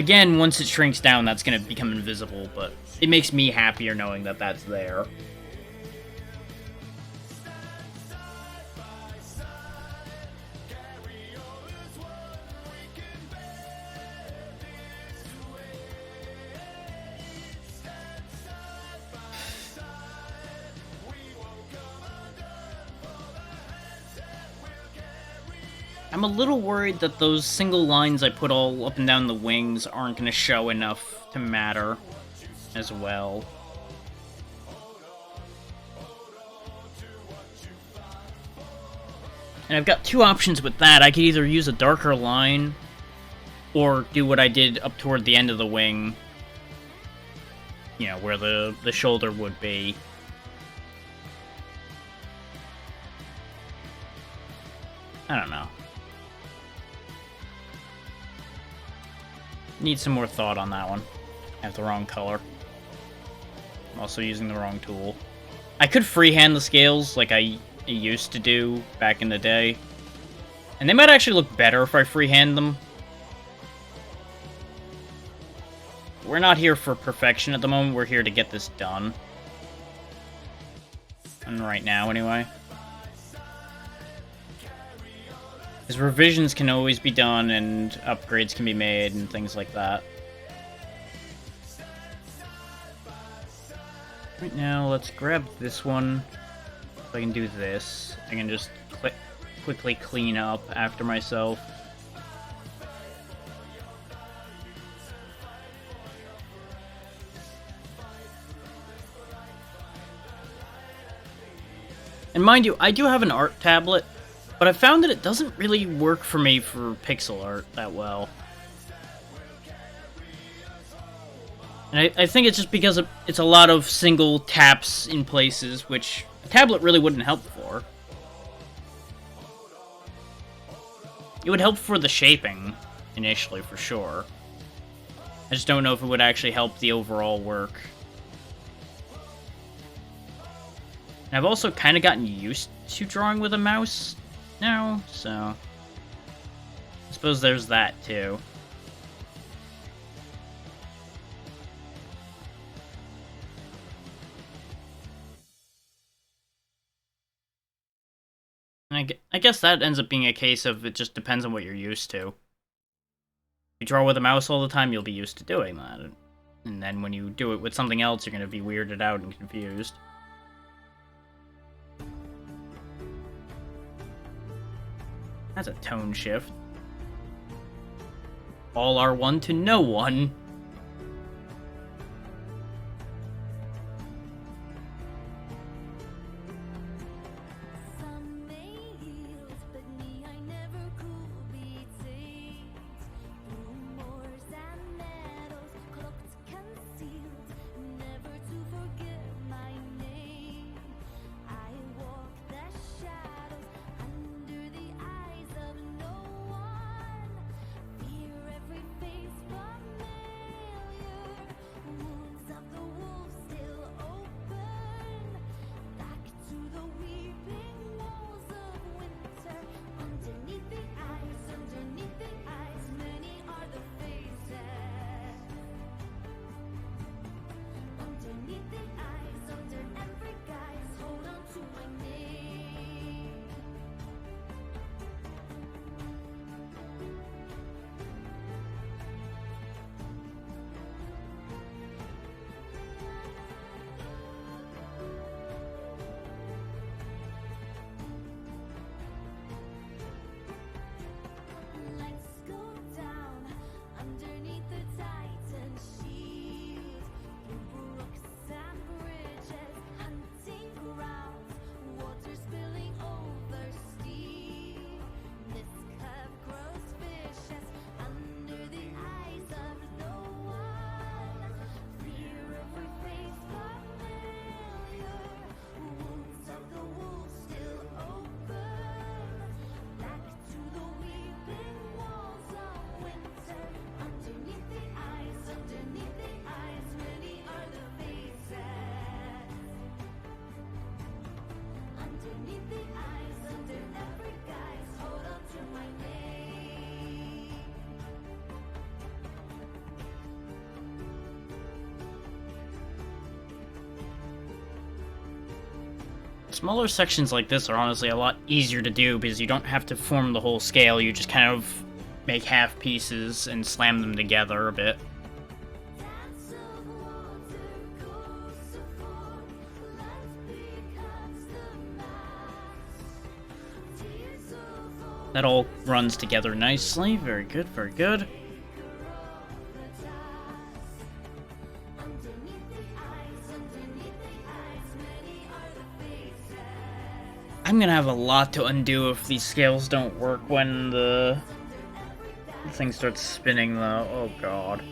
Again, once it shrinks down, that's going to become invisible, but it makes me happier knowing that that's there. I'm a little worried that those single lines I put all up and down the wings aren't going to show enough to matter as well. And I've got two options with that. I could either use a darker line or do what I did up toward the end of the wing, you know, where the shoulder would be. I don't know. Need some more thought on that one. I have the wrong color. I'm also using the wrong tool. I could freehand the scales like I used to do back in the day. And they might actually look better if I freehand them. We're not here for perfection at the moment, we're here to get this done. And right now, anyway. Because revisions can always be done, and upgrades can be made, and things like that. Right now, let's grab this one. If I can do this, I can just quickly clean up after myself. And mind you, I do have an art tablet, but I found that it doesn't really work for me for pixel art that well. And I think it's just because it's a lot of single taps in places, which a tablet really wouldn't help for. It would help for the shaping, initially, for sure. I just don't know if it would actually help the overall work. And I've also kind of gotten used to drawing with a mouse now, so I suppose there's that too. And I guess that ends up being a case of it just depends on what you're used to. If you draw with a mouse all the time, you'll be used to doing that. And then when you do it with something else, you're going to be weirded out and confused. That's a tone shift. All R1 to no one. Smaller sections like this are honestly a lot easier to do because you don't have to form the whole scale, you just kind of make half pieces and slam them together a bit. That all runs together nicely. Very good, very good. I'm gonna have a lot to undo if these scales don't work when the thing starts spinning, though. Oh god.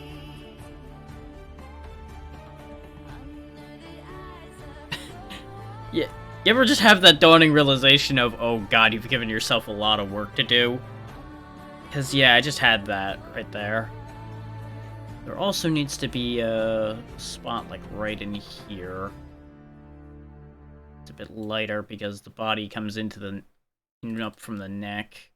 Yeah. You ever just have that dawning realization of, oh god, you've given yourself a lot of work to do? Because, yeah, I just had that right there. There also needs to be a spot, like, right in here. It's a bit lighter because the body comes into the... up from the neck.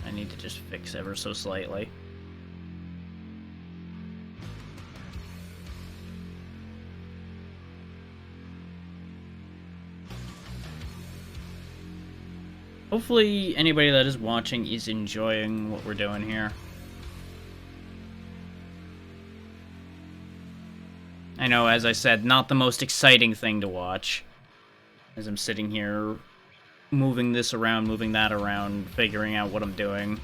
I need to just fix ever so slightly. Hopefully anybody that is watching is enjoying what we're doing here. I know, as I said, not the most exciting thing to watch. As I'm sitting here, moving this around, moving that around, figuring out what I'm doing.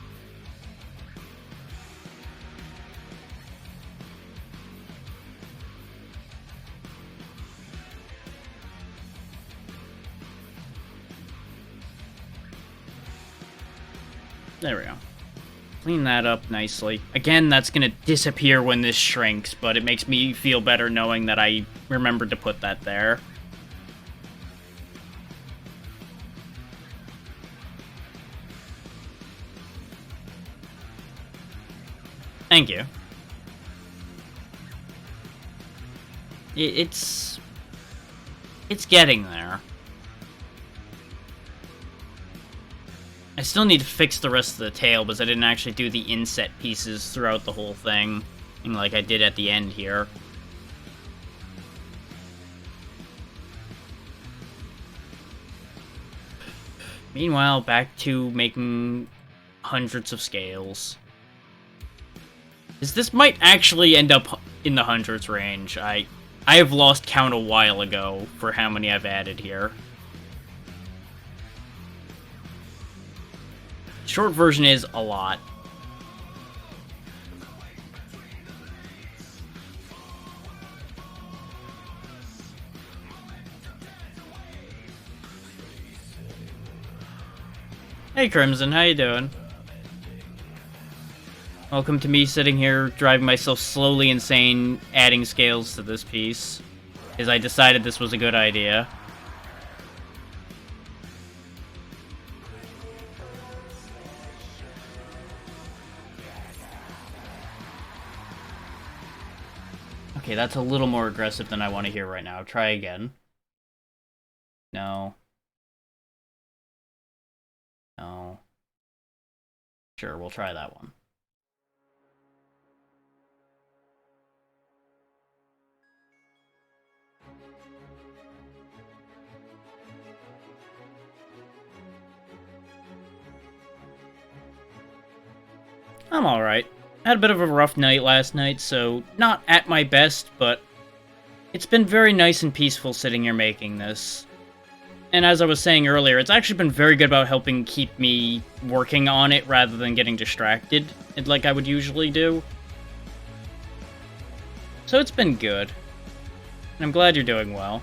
There we go. Clean that up nicely. Again, that's gonna disappear when this shrinks, but it makes me feel better knowing that I remembered to put that there. Thank you. It's getting there. I still need to fix the rest of the tail because I didn't actually do the inset pieces throughout the whole thing, like I did at the end here. Meanwhile, back to making hundreds of scales. This might actually end up in the hundreds range. I have lost count a while ago for how many I've added here. Short version is a lot. Hey Crimson, how you doing? Welcome to me sitting here driving myself slowly insane adding scales to this piece, because I decided this was a good idea. Okay, that's a little more aggressive than I want to hear right now. Try again. No. No. Sure, we'll try that one. I'm alright. Had a bit of a rough night last night, so not at my best, but it's been very nice and peaceful sitting here making this. And as I was saying earlier, it's actually been very good about helping keep me working on it rather than getting distracted, like I would usually do. So it's been good. And I'm glad you're doing well.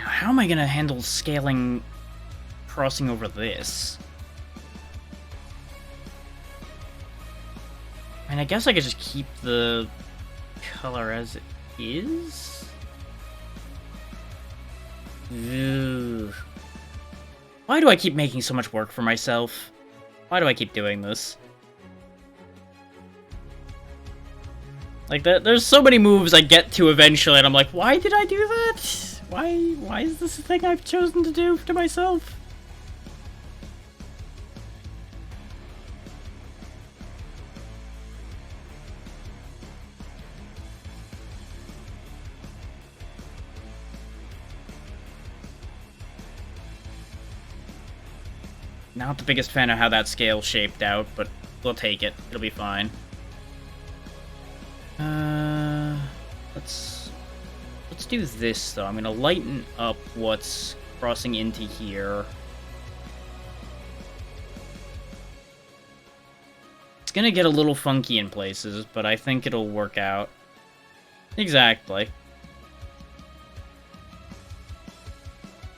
How am I gonna handle scaling, crossing over this? I mean, I guess I could just keep the color as it is? Ugh. Why do I keep making so much work for myself? Why do I keep doing this? Like, there's so many moves I get to eventually, and I'm like, why did I do that? Why is this a thing I've chosen to do to myself? Not the biggest fan of how that scale shaped out, but we'll take it. It'll be fine. Let's do this though. I'm gonna lighten up what's crossing into here. It's gonna get a little funky in places, but I think it'll work out. Exactly.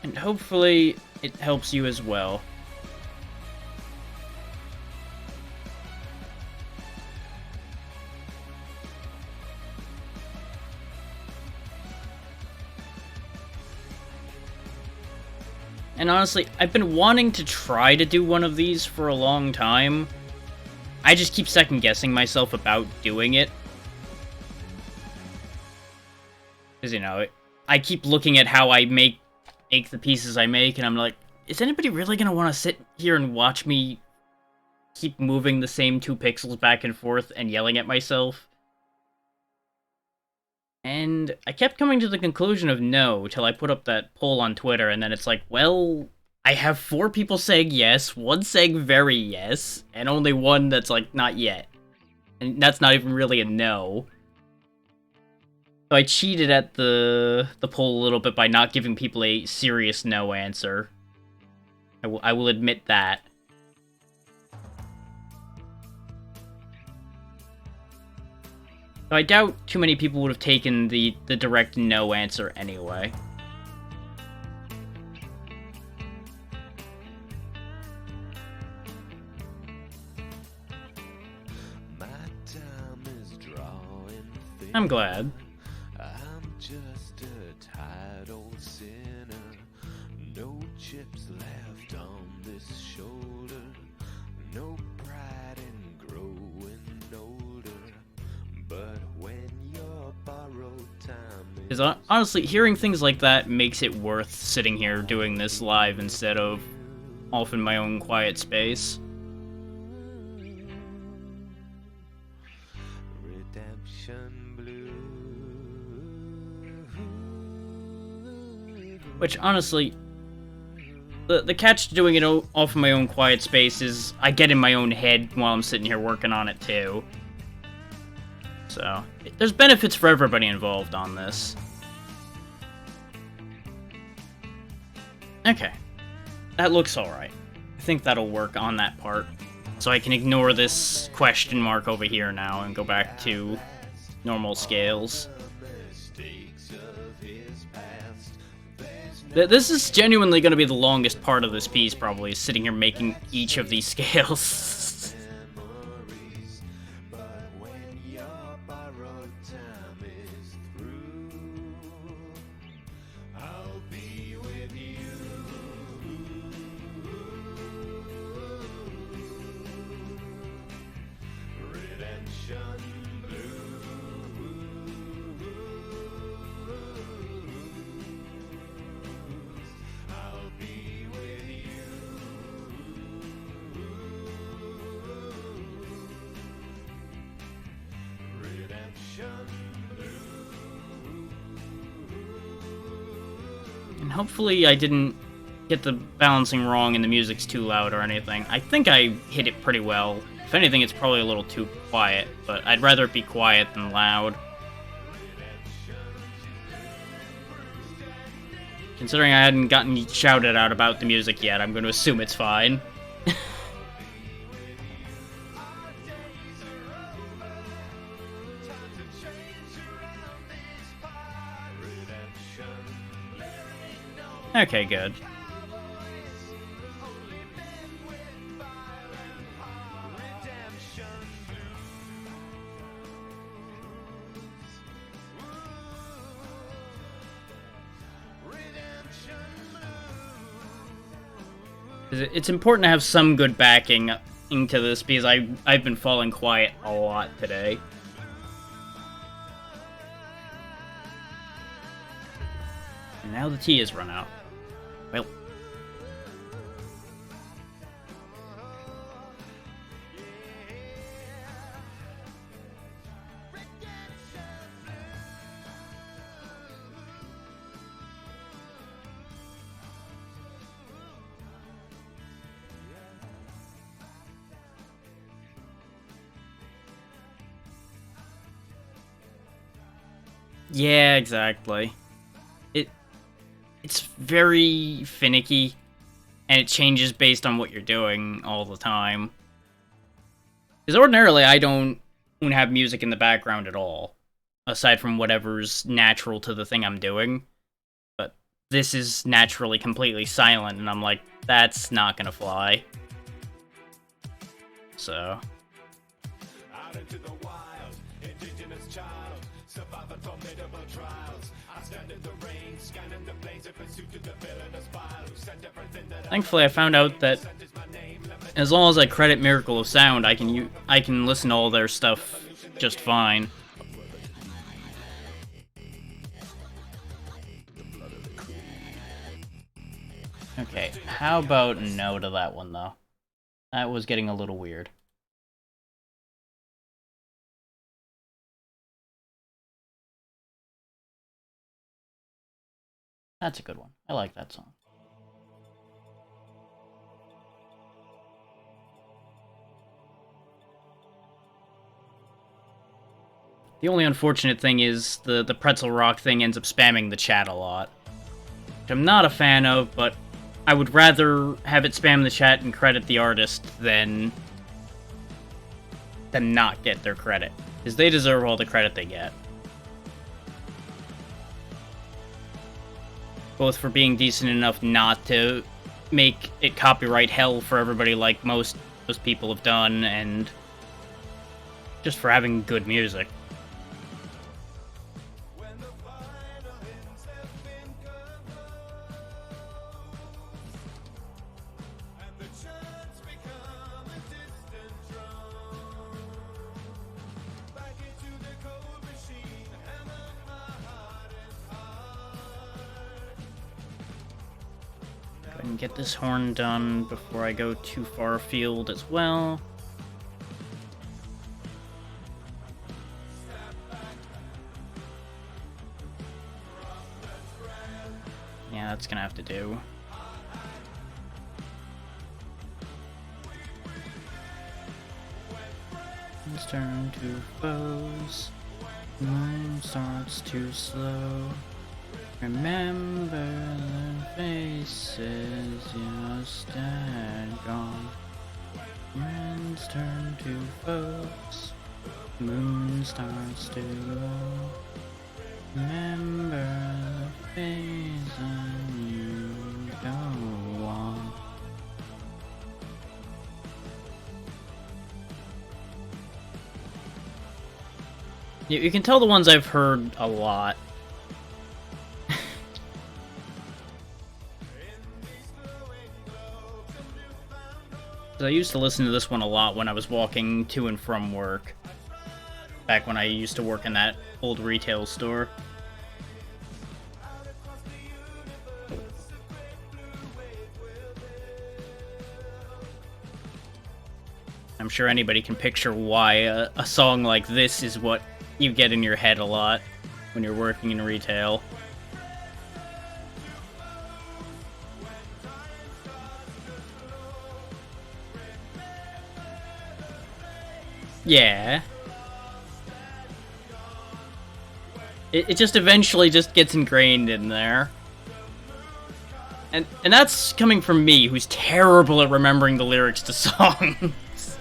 And hopefully it helps you as well. And honestly, I've been wanting to try to do one of these for a long time. I just keep second-guessing myself about doing it. Because, you know, I keep looking at how I make the pieces I make, and I'm like, is anybody really going to want to sit here and watch me keep moving the same 2 pixels back and forth and yelling at myself? And I kept coming to the conclusion of no, till I put up that poll on Twitter, and then it's like, well, I have 4 people saying yes, 1 saying very yes, and only 1 that's like, not yet. And that's not even really a no. So I cheated at the poll a little bit by not giving people a serious no answer. I will admit that. So I doubt too many people would have taken the direct no answer anyway. My time is drawing thin. I'm glad. I'm just a tired old sinner. No chips left on this shoulder. No pride in growing older. But when your borrowed time is... Because honestly, hearing things like that makes it worth sitting here doing this live instead of off in my own quiet space. Redemption blue. Which, honestly, the catch to doing it off in my own quiet space is I get in my own head while I'm sitting here working on it too. So, there's benefits for everybody involved on this. Okay. That looks alright. I think that'll work on that part. So I can ignore this question mark over here now and go back to normal scales. This is genuinely going to be the longest part of this piece, probably, sitting here making each of these scales. And hopefully I didn't get the balancing wrong and the music's too loud or anything. I think I hit it pretty well. If anything, it's probably a little too quiet, but I'd rather it be quiet than loud. Considering I hadn't gotten shouted out about the music yet, I'm going to assume it's fine. Okay, good. It's important to have some good backing into this, because I've been falling quiet a lot today. And now the tea has run out. Well. Yeah, exactly. It's very finicky, and it changes based on what you're doing all the time. Because ordinarily, I don't have music in the background at all, aside from whatever's natural to the thing I'm doing. But this is naturally completely silent, and I'm like, that's not gonna fly. So... Out into the wild, indigenous child, surviving formidable trials. I stand in the rain, scanning the blaze in pursuit of the villainous file who sent everything that Thankfully, I found out that as long as I credit Miracle of Sound, I can listen to all their stuff just fine. Okay, how about no to that one, though? That was getting a little weird. That's a good one. I like that song. The only unfortunate thing is the Pretzel Rock thing ends up spamming the chat a lot. Which I'm not a fan of, but I would rather have it spam the chat and credit the artist than not get their credit. Because they deserve all the credit they get. Both for being decent enough not to make it copyright hell for everybody like most people have done, and just for having good music. And get this horn done before I go too far afield as well. Yeah, that's gonna have to do. Let's turn to foes. Moon starts to slow. Remember the faces you stand gone. Friends turn to foes. Moon starts to glow. Remember the faces you go on. You can tell the ones I've heard a lot. I used to listen to this one a lot when I was walking to and from work. Back when I used to work in that old retail store. I'm sure anybody can picture why a song like this is what you get in your head a lot when you're working in retail. Yeah. It just eventually just gets ingrained in there. And that's coming from me, who's terrible at remembering the lyrics to songs.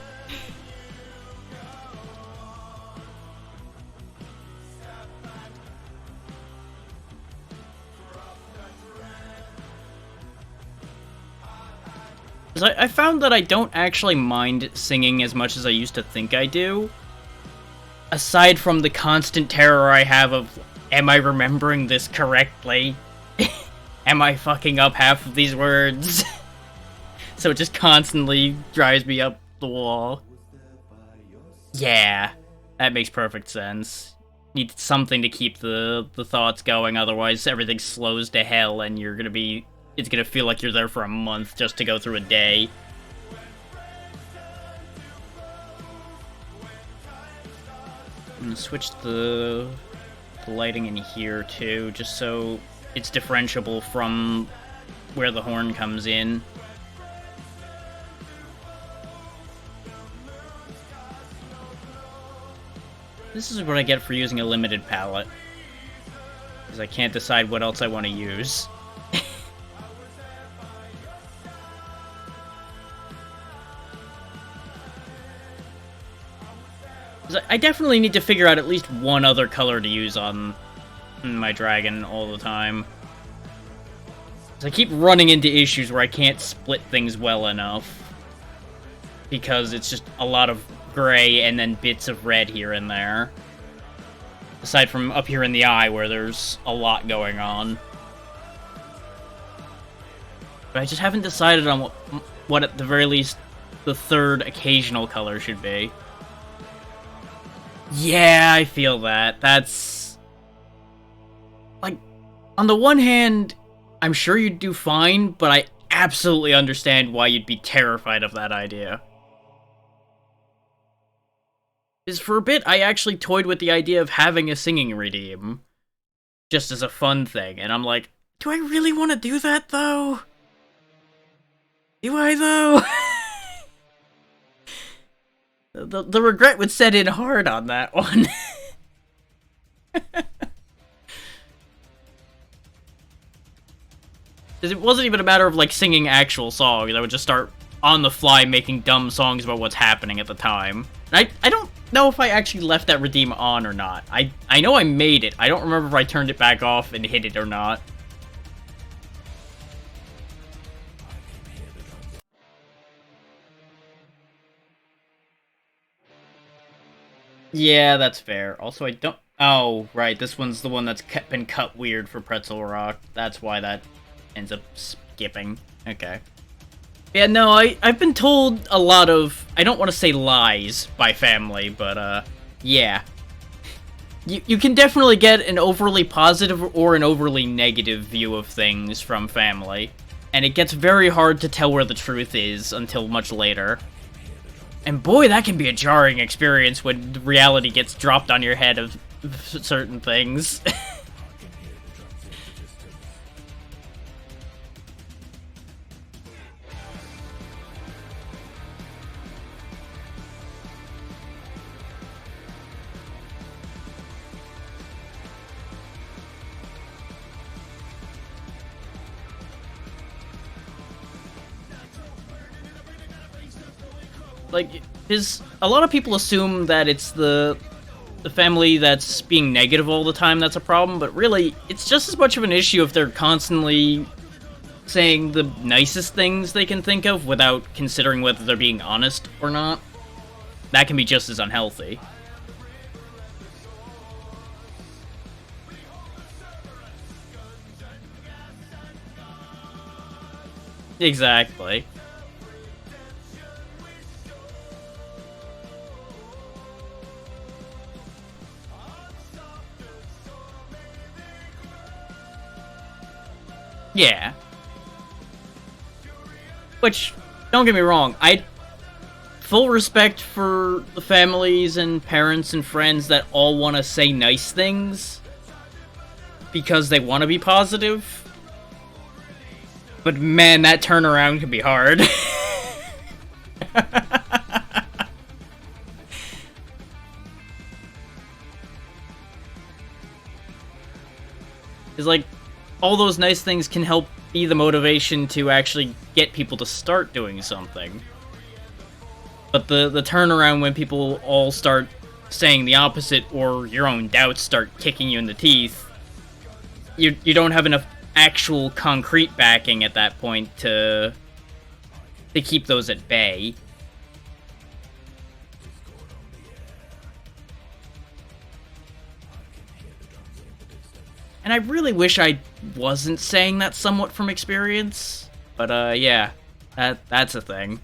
I found that I don't actually mind singing as much as I used to think I do. Aside from the constant terror I have of, am I remembering this correctly? Am I fucking up half of these words? so it just constantly drives me up the wall. Yeah, that makes perfect sense. Need something to keep the thoughts going, otherwise everything slows to hell and it's gonna feel like you're there for a month just to go through a day. I'm gonna switch the lighting in here too, just so it's differentiable from where the horn comes in. This is what I get for using a limited palette, because I can't decide what else I want to use. I definitely need to figure out at least one other color to use on my dragon all the time. I keep running into issues where I can't split things well enough, because it's just a lot of gray and then bits of red here and there. Aside from up here in the eye where there's a lot going on. But I just haven't decided on what at the very least the third occasional color should be. Yeah, I feel that. That's... like, on the one hand, I'm sure you'd do fine, but I absolutely understand why you'd be terrified of that idea. Because for a bit, I actually toyed with the idea of having a singing redeem. Just as a fun thing, and I'm like, do I really want to do that, though? Do I, though? The regret would set in hard on that one. Because it wasn't even a matter of, like, singing actual songs. I would just start on the fly making dumb songs about what's happening at the time. And I don't know if I actually left that redeem on or not. I know I made it. I don't remember if I turned it back off and hit it or not. Yeah, that's fair. Also, I don't... oh, right, this one's the one that's been cut weird for Pretzel Rock. That's why that ends up skipping. Okay. Yeah, no, I've been told a lot of... I don't want to say lies by family, but, yeah. You can definitely get an overly positive or an overly negative view of things from family. And it gets very hard to tell where the truth is until much later. And boy, that can be a jarring experience when reality gets dropped on your head of certain things. Like, a lot of people assume that it's the family that's being negative all the time that's a problem, but really, it's just as much of an issue if they're constantly saying the nicest things they can think of without considering whether they're being honest or not. That can be just as unhealthy. Exactly. Yeah. Which, don't get me wrong, full respect for the families and parents and friends that all want to say nice things because they want to be positive. But man, that turnaround can be hard. It's like, all those nice things can help be the motivation to actually get people to start doing something. But the turnaround when people all start saying the opposite, or your own doubts start kicking you in the teeth, you don't have enough actual concrete backing at that point to keep those at bay. And I really wish I wasn't saying that somewhat from experience, but yeah, That's a thing.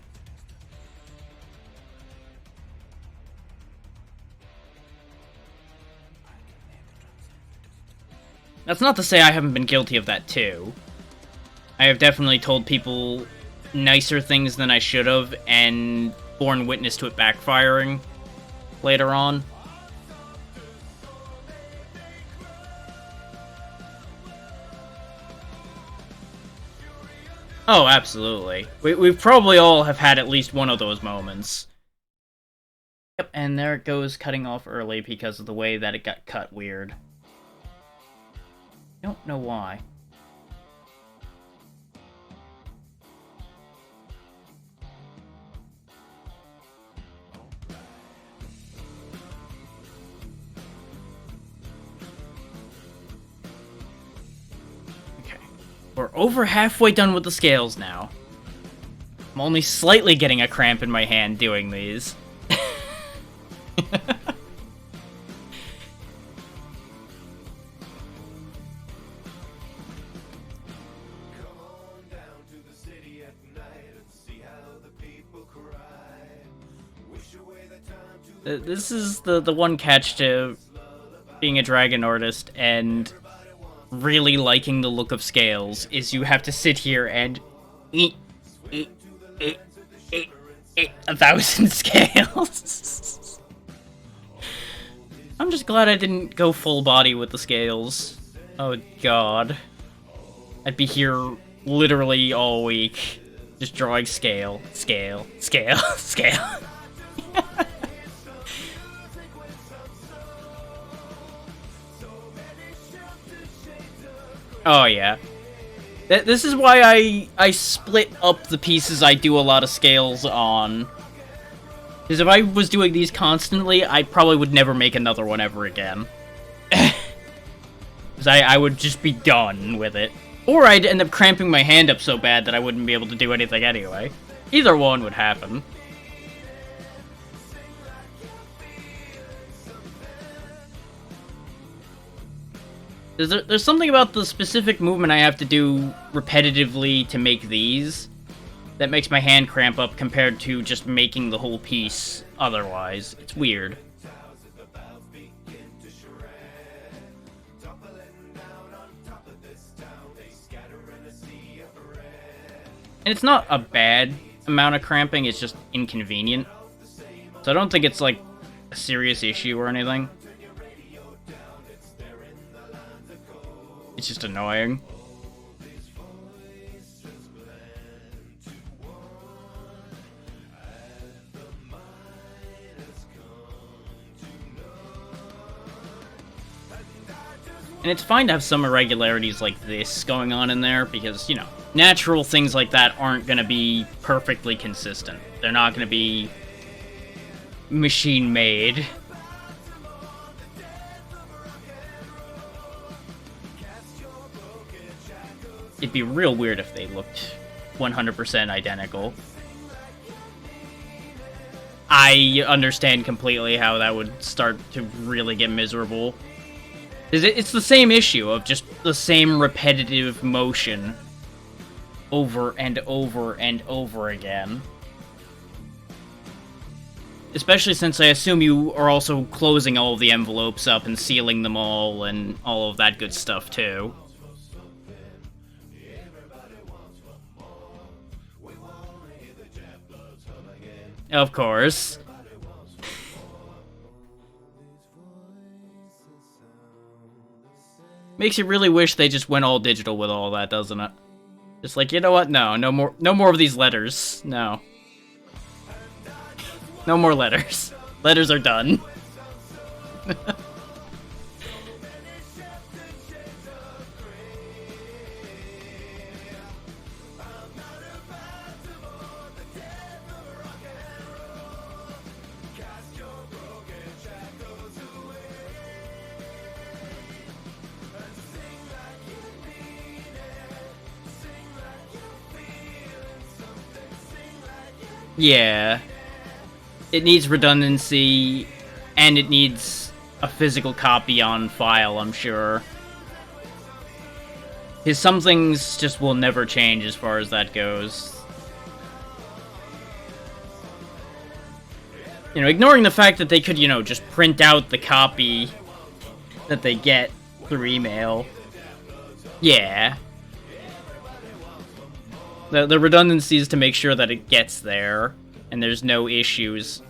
That's not to say I haven't been guilty of that too. I have definitely told people nicer things than I should have, and borne witness to it backfiring later on. Oh, absolutely. We've probably all have had at least one of those moments. Yep, and there it goes, cutting off early because of the way that it got cut weird. Don't know why. Okay. We're over halfway done with the scales now. I'm only slightly getting a cramp in my hand doing these. This is the one catch to being a dragon artist and really liking the look of scales, is you have to sit here and eat 1,000 scales. I'm just glad I didn't go full body with the scales. Oh god. I'd be here literally all week, just drawing scale, scale, scale, scale. Oh yeah. This is why I split up the pieces I do a lot of scales on. Because if I was doing these constantly, I probably would never make another one ever again. Because I would just be done with it. Or I'd end up cramping my hand up so bad that I wouldn't be able to do anything anyway. Either one would happen. There's something about the specific movement I have to do repetitively to make these that makes my hand cramp up compared to just making the whole piece otherwise. It's weird. And it's not a bad amount of cramping, it's just inconvenient. So I don't think it's like a serious issue or anything. It's just annoying. And it's fine to have some irregularities like this going on in there, because, you know, natural things like that aren't going to be perfectly consistent. They're not going to be machine-made. It'd be real weird if they looked 100% identical. I understand completely how that would start to really get miserable. It's the same issue of just the same repetitive motion over and over and over again. Especially since I assume you are also closing all of the envelopes up and sealing them all and all of that good stuff too. Of course. Makes you really wish they just went all digital with all that, doesn't it? Just like, you know what? No more of these letters. No. No more letters. Letters are done. Yeah. It needs redundancy, and it needs a physical copy on file, I'm sure. Because some things just will never change as far as that goes. You know, ignoring the fact that they could, you know, just print out the copy that they get through email. Yeah. The redundancy is to make sure that it gets there, and there's no issues.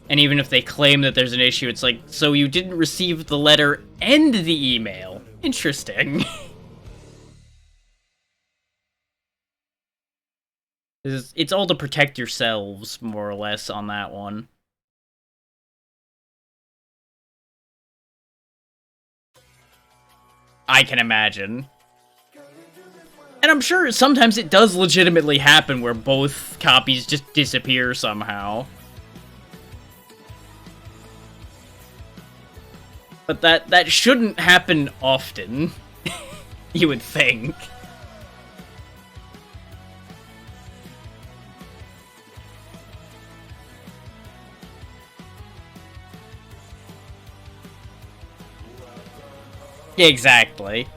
And even if they claim that there's an issue, it's like, so you didn't receive the letter and the email. Interesting. It's all to protect yourselves, more or less, on that one. I can imagine. And I'm sure sometimes it does legitimately happen where both copies just disappear somehow. But that shouldn't happen often, you would think. Exactly.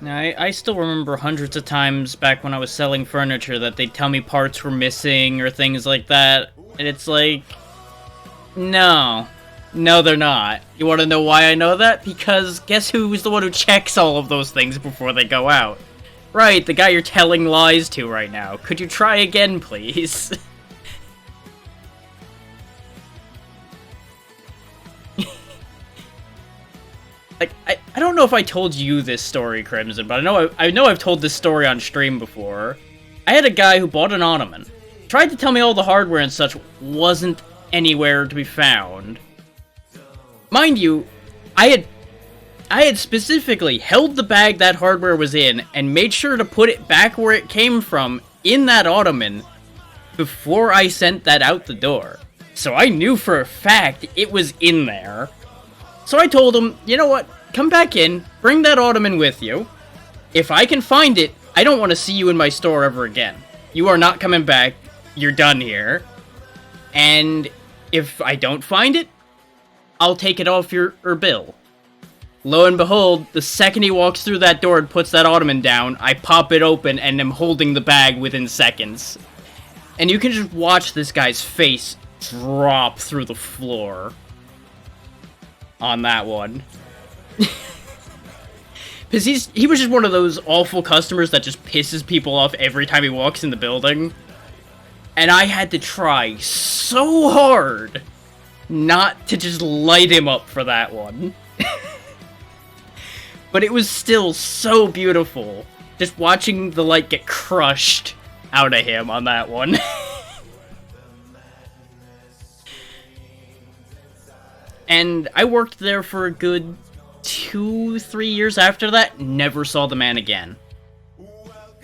Now, I still remember hundreds of times back when I was selling furniture that they'd tell me parts were missing or things like that, and it's like, no. No, they're not. You want to know why I know that? Because guess who's the one who checks all of those things before they go out? Right, the guy you're telling lies to right now. Could you try again, please? Like, I don't know if I told you this story, Crimson, but I know I've told this story on stream before. I had a guy who bought an ottoman, tried to tell me all the hardware and such wasn't anywhere to be found. Mind you, I had specifically held the bag that hardware was in and made sure to put it back where it came from in that ottoman before I sent that out the door. So I knew for a fact it was in there. So I told him, you know what, come back in, bring that ottoman with you. If I can find it, I don't want to see you in my store ever again. You are not coming back, you're done here. And if I don't find it, I'll take it off your bill. Lo and behold, the second he walks through that door and puts that ottoman down, I pop it open and am holding the bag within seconds. And you can just watch this guy's face drop through the floor on that one. Because he was just one of those awful customers that just pisses people off every time he walks in the building. And I had to try so hard not to just light him up for that one. But it was still so beautiful, just watching the light get crushed out of him on that one. And I worked there for a good 2-3 years after that, never saw the man again.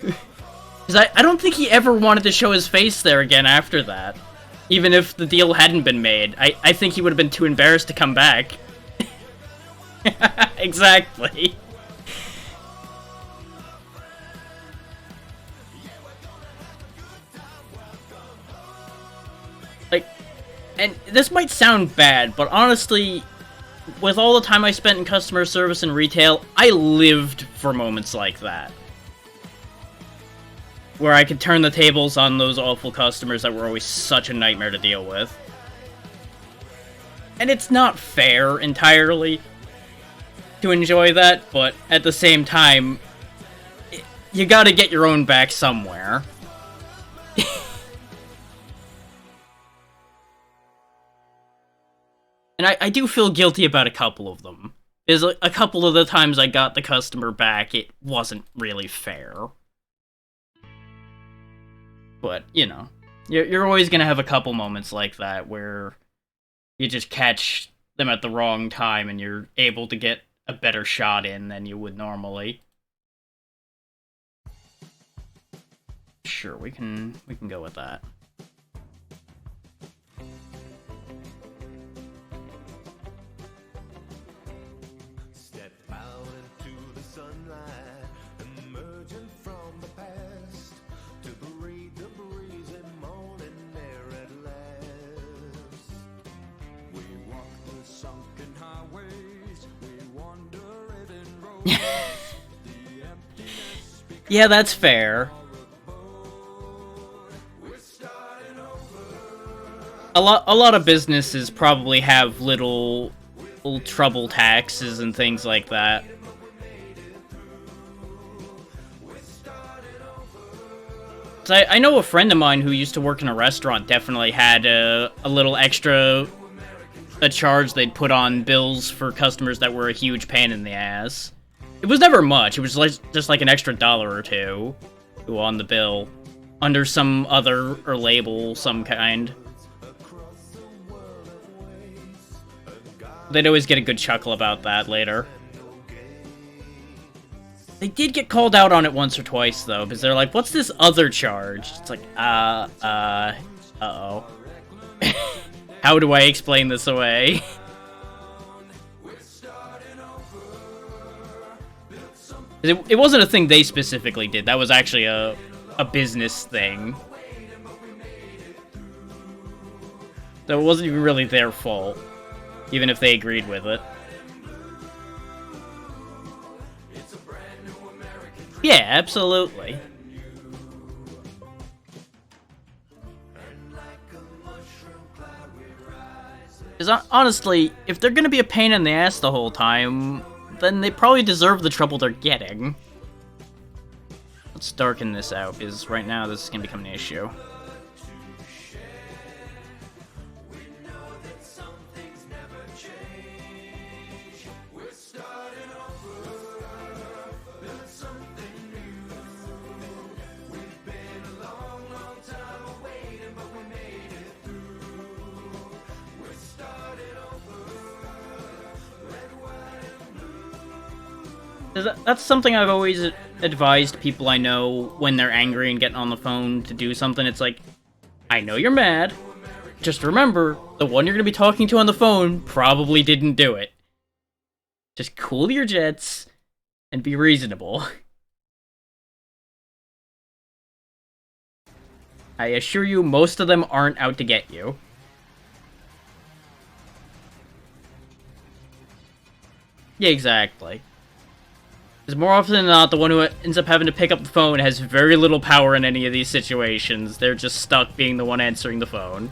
Because I don't think he ever wanted to show his face there again after that. Even if the deal hadn't been made. I think he would have been too embarrassed to come back. Exactly. Like, and this might sound bad, but honestly, with all the time I spent in customer service and retail, I lived for moments like that. Where I could turn the tables on those awful customers that were always such a nightmare to deal with. And it's not fair entirely to enjoy that, but at the same time, you gotta get your own back somewhere. And I do feel guilty about a couple of them. Is a couple of the times I got the customer back, it wasn't really fair. But, you know, you're always gonna have a couple moments like that where you just catch them at the wrong time and you're able to get a better shot in than you would normally. Sure, we can go with that. Yeah, that's fair. A lot of businesses probably have little trouble taxes and things like that. So I know a friend of mine who used to work in a restaurant definitely had a little extra charge they'd put on bills for customers that were a huge pain in the ass. It was never much. It was just like an extra $1 or $2 on the bill under some other or label some kind. They'd always get a good chuckle about that later. They did get called out on it once or twice, though, because they're like, what's this other charge? It's like, uh-oh. How do I explain this away? It wasn't a thing they specifically did. That was actually a business thing. So it wasn't even really their fault, even if they agreed with it. Yeah, absolutely. Because honestly, if they're gonna be a pain in the ass the whole time, then they probably deserve the trouble they're getting. Let's darken this out, because right now this is gonna become an issue. That's something I've always advised people I know when they're angry and getting on the phone to do something. It's like, I know you're mad. Just remember, the one you're going to be talking to on the phone probably didn't do it. Just cool your jets and be reasonable. I assure you, most of them aren't out to get you. Yeah, exactly. Because more often than not, the one who ends up having to pick up the phone has very little power in any of these situations. They're just stuck being the one answering the phone.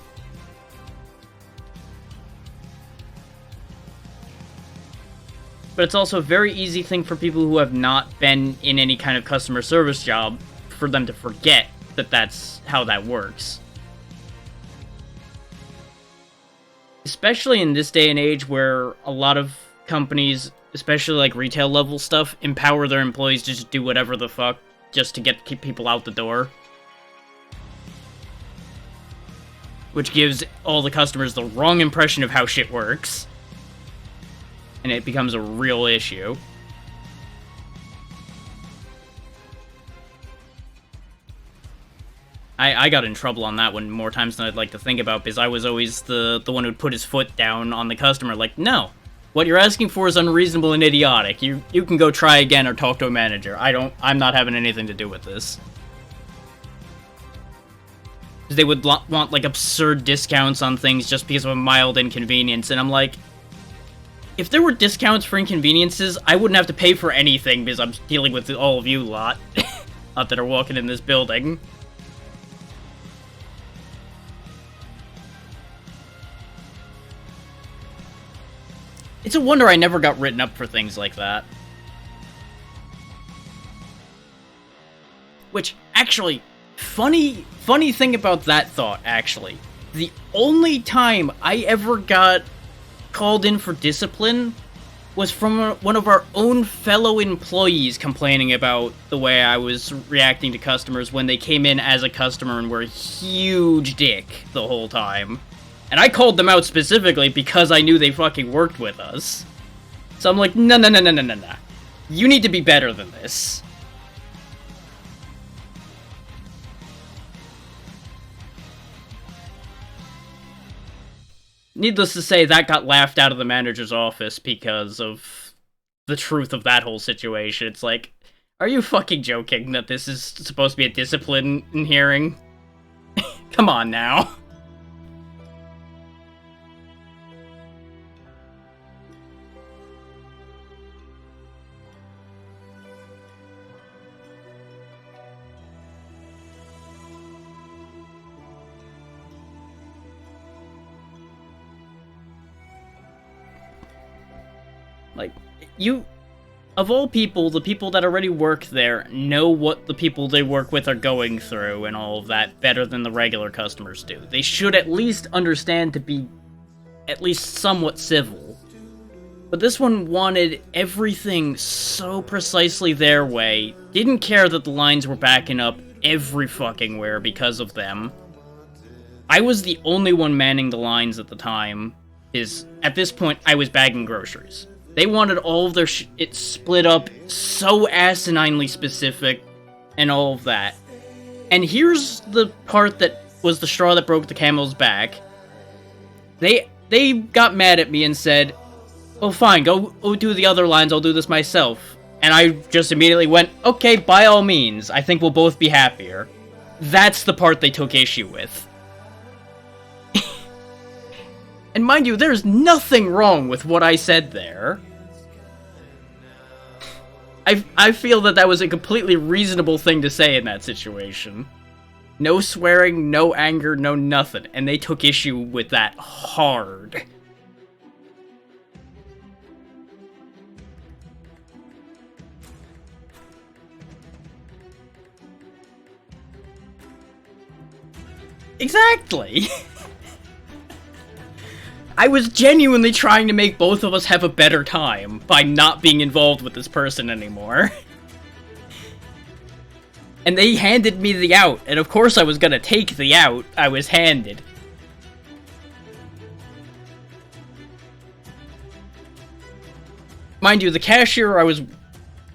But it's also a very easy thing for people who have not been in any kind of customer service job for them to forget that that's how that works. Especially in this day and age where a lot of companies, especially like retail level stuff, empower their employees to just do whatever the fuck just to keep people out the door. Which gives all the customers the wrong impression of how shit works. And it becomes a real issue. I got in trouble on that one more times than I'd like to think about, because I was always the one who'd put his foot down on the customer, like, no, what you're asking for is unreasonable and idiotic. You can go try again or talk to a manager. I'm not having anything to do with this. They would want, like, absurd discounts on things just because of a mild inconvenience, and I'm like, if there were discounts for inconveniences, I wouldn't have to pay for anything because I'm dealing with all of you lot that are walking in this building. It's a wonder I never got written up for things like that. Which, actually, funny thing about that thought, actually. The only time I ever got called in for discipline was from one of our own fellow employees complaining about the way I was reacting to customers when they came in as a customer and were a huge dick the whole time. And I called them out specifically because I knew they fucking worked with us. So I'm like, no. You need to be better than this. Needless to say, that got laughed out of the manager's office because of the truth of that whole situation. It's like, are you fucking joking that this is supposed to be a discipline hearing? Come on now. Like, you... Of all people, the people that already work there know what the people they work with are going through and all of that better than the regular customers do. They should at least understand to be at least somewhat civil. But this one wanted everything so precisely their way, didn't care that the lines were backing up every fucking where because of them. I was the only one manning the lines at the time, because at this point I was bagging groceries. They wanted all of their it split up so asininely specific and all of that. And here's the part that was the straw that broke the camel's back. They got mad at me and said, "Oh fine, go do the other lines, I'll do this myself." And I just immediately went, "Okay, by all means, I think we'll both be happier." That's the part they took issue with. And mind you, there's nothing wrong with what I said there. I feel that that was a completely reasonable thing to say in that situation. No swearing, no anger, no nothing. And they took issue with that hard. Exactly! I was genuinely trying to make both of us have a better time by not being involved with this person anymore. And they handed me the out, and of course I was gonna take the out I was handed. Mind you, the cashier I was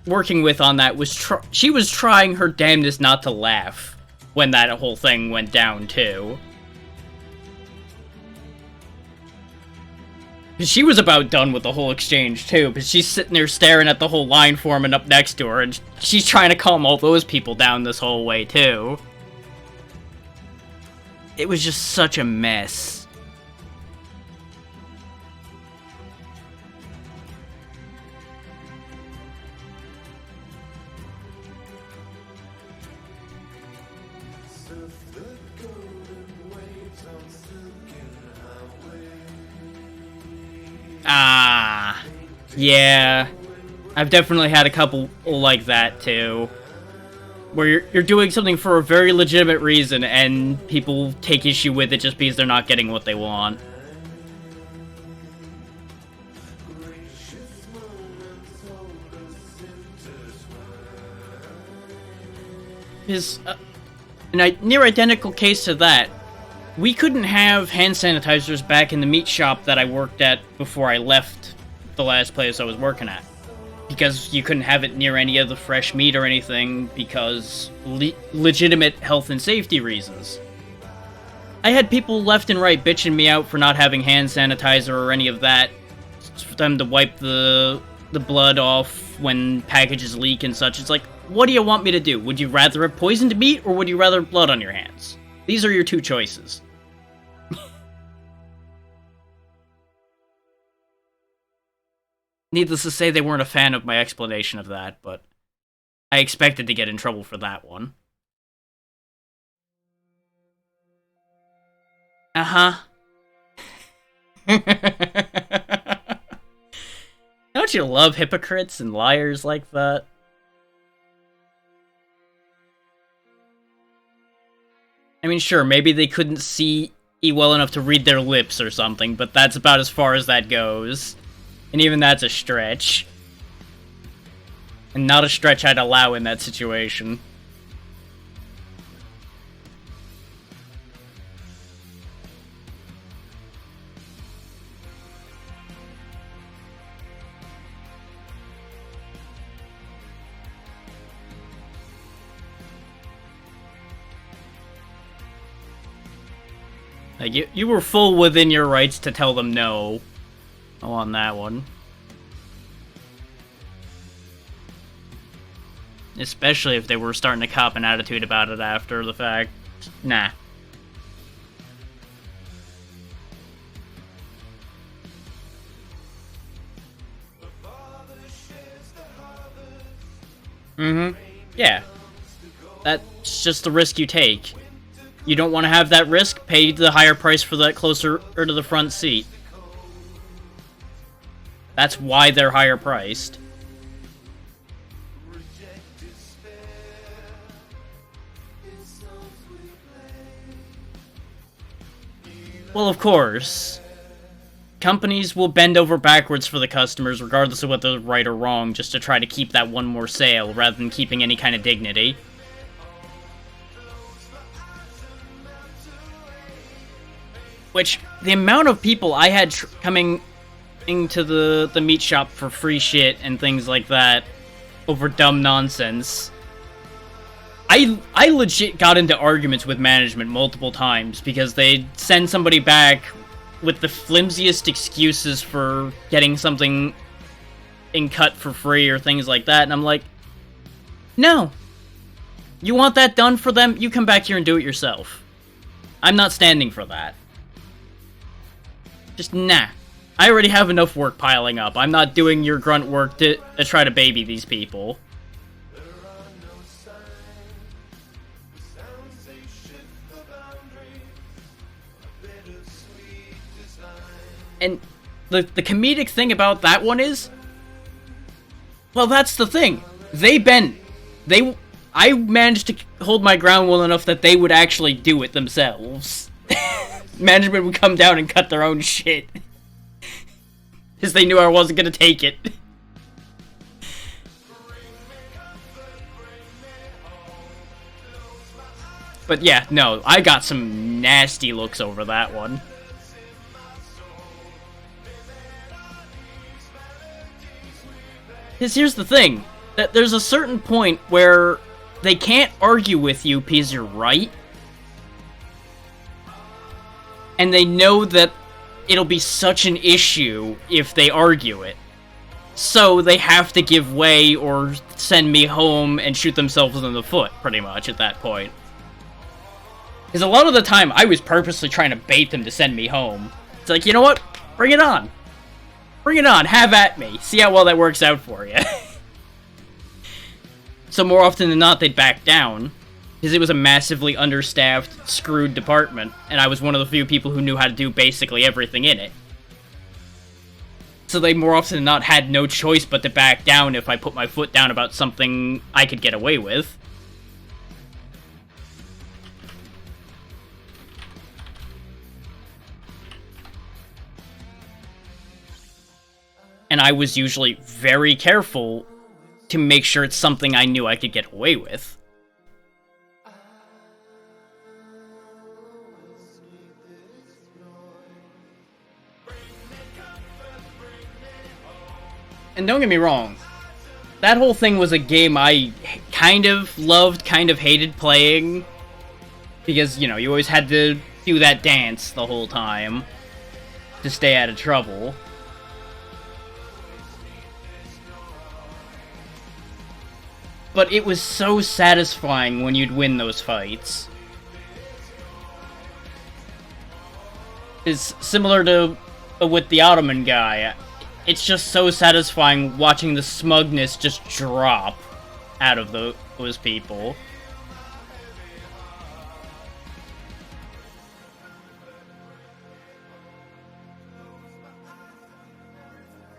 working with on that was she was trying her damnedest not to laugh when that whole thing went down, too. She was about done with the whole exchange, too, but she's sitting there staring at the whole line forming up next to her, and she's trying to calm all those people down this whole way, too. It was just such a mess. Ah, yeah. I've definitely had a couple like that, too. Where you're doing something for a very legitimate reason, and people take issue with it just because they're not getting what they want. Is a near identical case to that. We couldn't have hand sanitizers back in the meat shop that I worked at before I left the last place I was working at. Because you couldn't have it near any of the fresh meat or anything because legitimate health and safety reasons. I had people left and right bitching me out for not having hand sanitizer or any of that. For them to wipe the blood off when packages leak and such. It's like, what do you want me to do? Would you rather have poisoned meat or would you rather have blood on your hands? These are your two choices. Needless to say, they weren't a fan of my explanation of that, but I expected to get in trouble for that one. Uh-huh. Don't you love hypocrites and liars like that? I mean, sure, maybe they couldn't see well enough to read their lips or something, but that's about as far as that goes. And even that's a stretch. And not a stretch I'd allow in that situation. Like, you were full within your rights to tell them no. Oh, on that one. Especially if they were starting to cop an attitude about it after the fact. Nah. Mm-hmm. Yeah. That's just the risk you take. You don't want to have that risk, pay the higher price for that closer or to the front seat. That's why they're higher priced. Well, of course. Companies will bend over backwards for the customers, regardless of whether they're right or wrong, just to try to keep that one more sale, rather than keeping any kind of dignity. Which, the amount of people I had coming into the meat shop for free shit and things like that over dumb nonsense. I legit got into arguments with management multiple times because they'd send somebody back with the flimsiest excuses for getting something in cut for free or things like that, and I'm like, no. You want that done for them? You come back here and do it yourself. I'm not standing for that. Just nah. I already have enough work piling up. I'm not doing your grunt work to try to baby these people. And the comedic thing about that one is, well, that's the thing. I managed to hold my ground well enough that they would actually do it themselves. Management would come down and cut their own shit. Because they knew I wasn't gonna take it. But yeah, no, I got some nasty looks over that one. Because here's the thing, that there's a certain point where they can't argue with you because you're right. And they know that it'll be such an issue if they argue it. So they have to give way or send me home and shoot themselves in the foot, pretty much, at that point. Because a lot of the time, I was purposely trying to bait them to send me home. It's like, you know what? Bring it on. Bring it on, have at me. See how well that works out for you. So more often than not, they'd back down. Because it was a massively understaffed, screwed department. And I was one of the few people who knew how to do basically everything in it. So they more often than not had no choice but to back down if I put my foot down about something I could get away with. And I was usually very careful to make sure it's something I knew I could get away with. And don't get me wrong, that whole thing was a game I kind of loved, kind of hated playing. Because, you know, you always had to do that dance the whole time to stay out of trouble. But it was so satisfying when you'd win those fights. It's similar to with the Ottoman guy. It's just so satisfying watching the smugness just drop out of those people.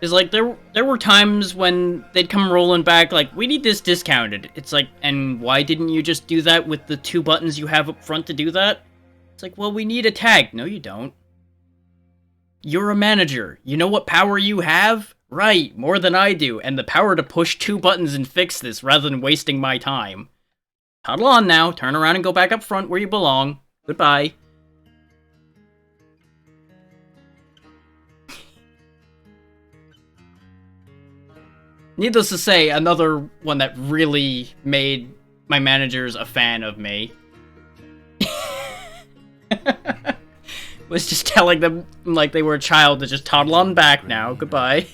It's like, there were times when they'd come rolling back like, we need this discounted. It's like, and why didn't you just do that with the 2 buttons you have up front to do that? It's like, well, we need a tag. No, you don't. You're a manager. You know what power you have? Right, more than I do, and the power to push 2 buttons and fix this rather than wasting my time. Huddle on now, turn around and go back up front where you belong. Goodbye. Needless to say, another one that really made my managers a fan of me was just telling them like they were a child to just toddle on back now. Goodbye.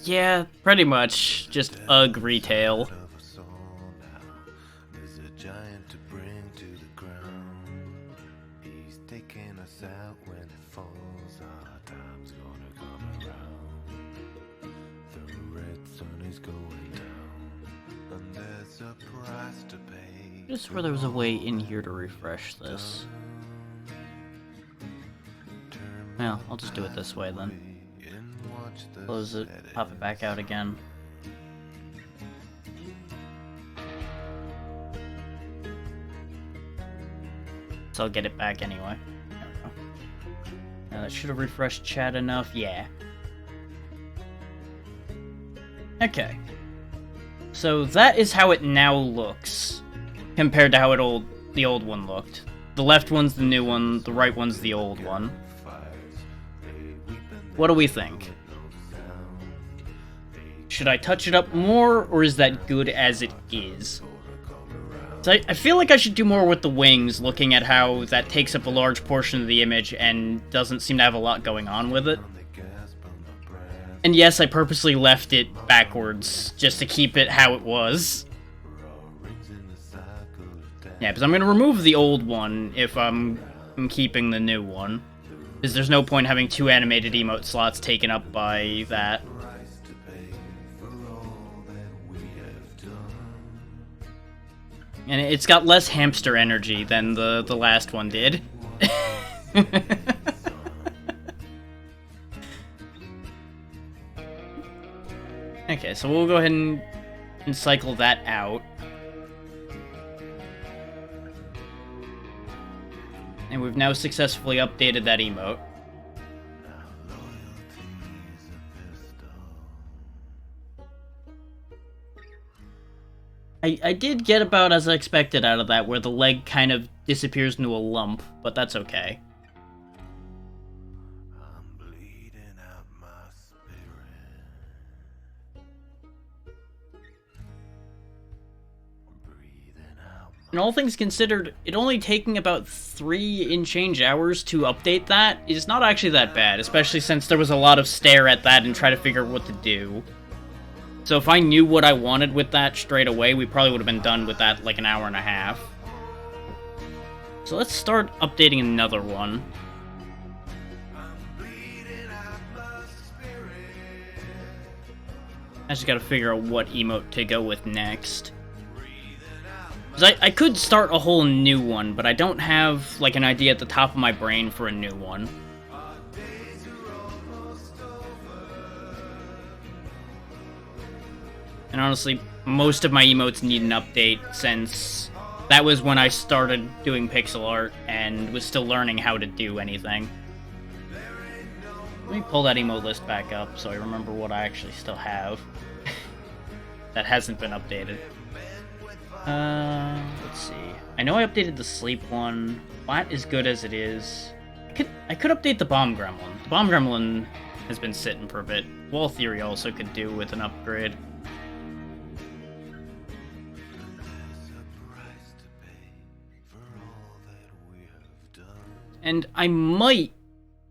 Yeah, pretty much. Just UGG retail. There's a giant to bring to the ground. He's taking us out when it falls. Our time's gonna come around. The a price to pay. I just swear there was a way in here to refresh this. Well, I'll just do it this way then. Close it, pop it back out again. So I'll get it back anyway. There we go. Now that should have refreshed chat enough, yeah. Okay. So that is how it now looks, compared to how the old one looked. The left one's the new one, the right one's the old one. What do we think? Should I touch it up more, or is that good as it is? So I feel like I should do more with the wings, looking at how that takes up a large portion of the image and doesn't seem to have a lot going on with it. And yes, I purposely left it backwards, just to keep it how it was. Yeah, because I'm going to remove the old one if I'm keeping the new one. Because there's no point having two animated emote slots taken up by that. And it's got less hamster energy than the last one did. Okay, so we'll go ahead and cycle that out. And we've now successfully updated that emote. I did get about as I expected out of that, where the leg kind of disappears into a lump, but that's okay. I'm bleeding out my spirit. Breathing out my And all things considered, it only taking about 3 and change hours to update that is not actually that bad, especially since there was a lot of stare at that and try to figure out what to do. So if I knew what I wanted with that straight away, we probably would have been done with that like an hour and a half. So let's start updating another one. I just gotta figure out what emote to go with next. 'Cause I could start a whole new one, but I don't have like an idea at the top of my brain for a new one. And honestly, most of my emotes need an update since that was when I started doing pixel art and was still learning how to do anything. Let me pull that emote list back up so I remember what I actually still have that hasn't been updated. Let's see. I know I updated the sleep one. Flat is good as it is. I could update the bomb gremlin. The bomb gremlin has been sitting for a bit. Wall theory also could do with an upgrade. And I might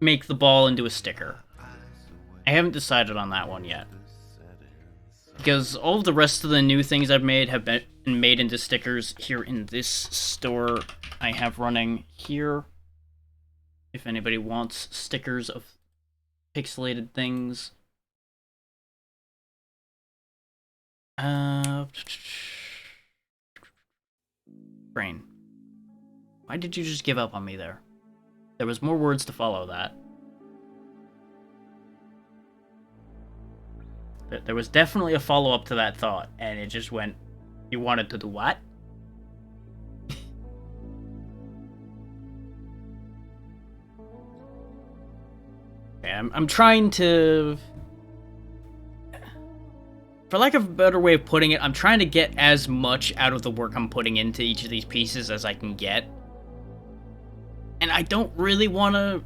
make the ball into a sticker. I haven't decided on that one yet. Because all of the rest of the new things I've made have been made into stickers here in this store I have running here. If anybody wants stickers of pixelated things. Brain. Why did you just give up on me there? There was more words to follow that. There was definitely a follow-up to that thought, and it just went, you wanted to do what? Okay, I'm trying to... For lack of a better way of putting it, I'm trying to get as much out of the work I'm putting into each of these pieces as I can get. And I don't really want to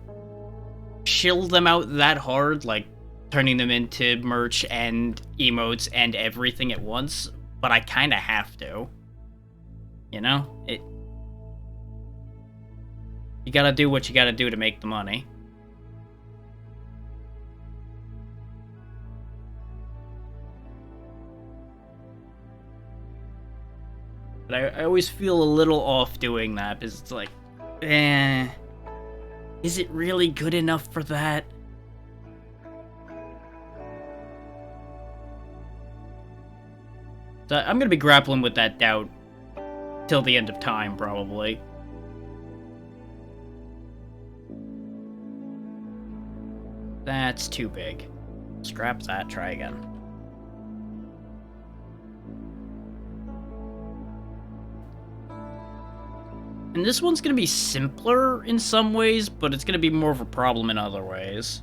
chill them out that hard, like turning them into merch and emotes and everything at once, but I kind of have to. You know? You gotta do what you gotta do to make the money. But I always feel a little off doing that, because it's like, is it really good enough for that? So I'm gonna be grappling with that doubt till the end of time, probably. That's too big. Scrap that, try again. And this one's gonna be simpler in some ways, but it's gonna be more of a problem in other ways.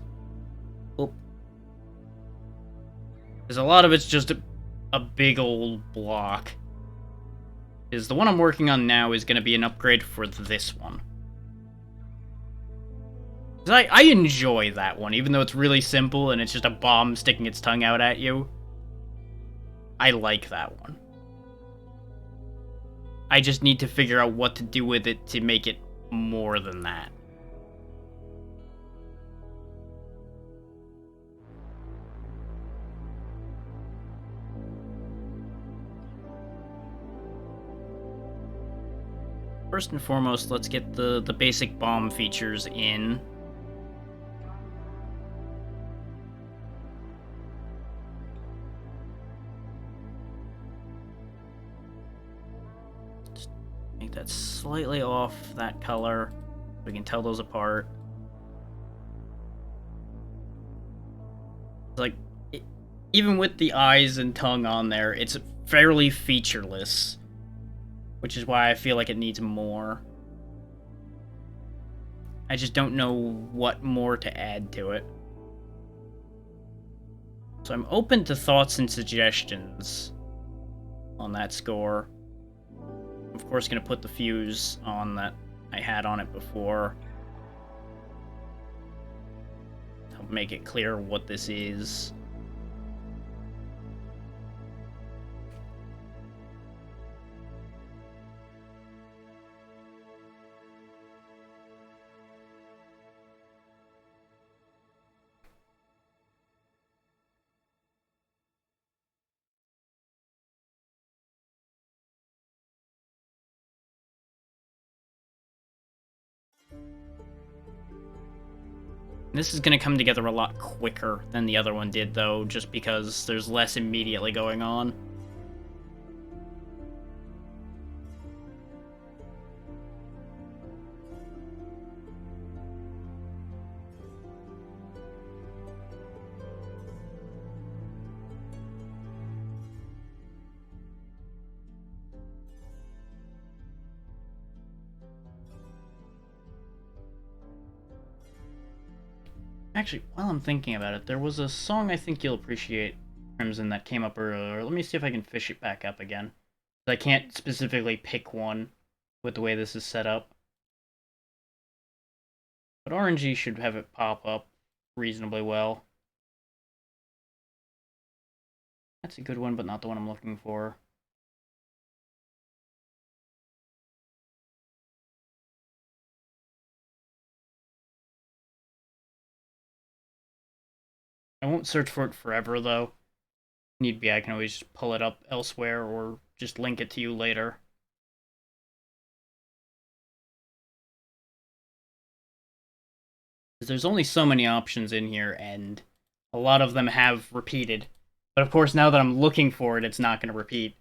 Oh. Because a lot of it's just a big old block. Is the one I'm working on now is gonna be an upgrade for this one. I enjoy that one, even though it's really simple and it's just a bomb sticking its tongue out at you. I like that one. I just need to figure out what to do with it to make it more than that. First and foremost, let's get the basic bomb features in. Make that slightly off that color. We can tell those apart. Like, even with the eyes and tongue on there, it's fairly featureless. Which is why I feel like it needs more. I just don't know what more to add to it. So I'm open to thoughts and suggestions on that score. Of course, going to put the fuse on that I had on it before. Help make it clear what this is. This is going to come together a lot quicker than the other one did, though, just because there's less immediately going on. Actually, while I'm thinking about it, there was a song I think you'll appreciate, Crimson, that came up earlier. Let me see if I can fish it back up again. I can't specifically pick one with the way this is set up. But RNG should have it pop up reasonably well. That's a good one, but not the one I'm looking for. I won't search for it forever, though. Need be, I can always just pull it up elsewhere or just link it to you later. Because there's only so many options in here, and a lot of them have repeated. But of course, now that I'm looking for it, it's not going to repeat.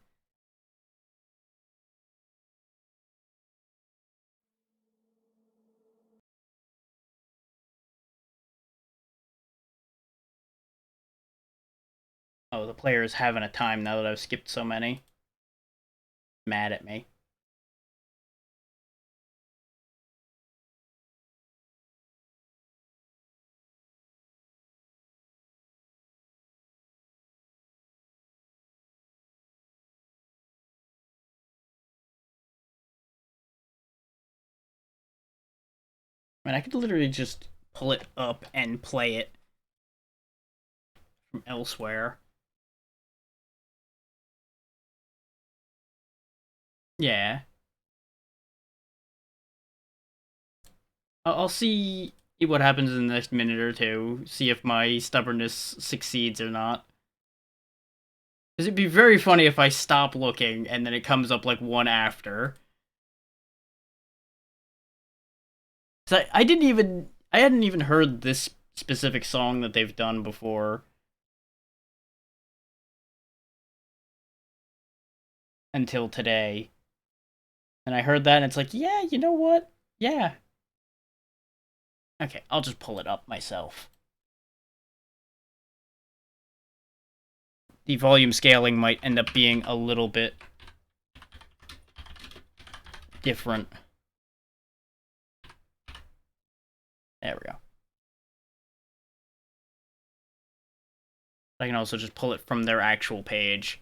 Oh, the player is having a time now that I've skipped so many. Mad at me. I mean, I could literally just pull it up and play it from elsewhere. Yeah. I'll see what happens in the next minute or two, see if my stubbornness succeeds or not. Because it'd be very funny if I stop looking and then it comes up like one after. So I hadn't even heard this specific song that they've done before. until today. And I heard that and it's like, yeah, you know what? Yeah. Okay, I'll just pull it up myself. The volume scaling might end up being a little bit different. There we go. I can also just pull it from their actual page.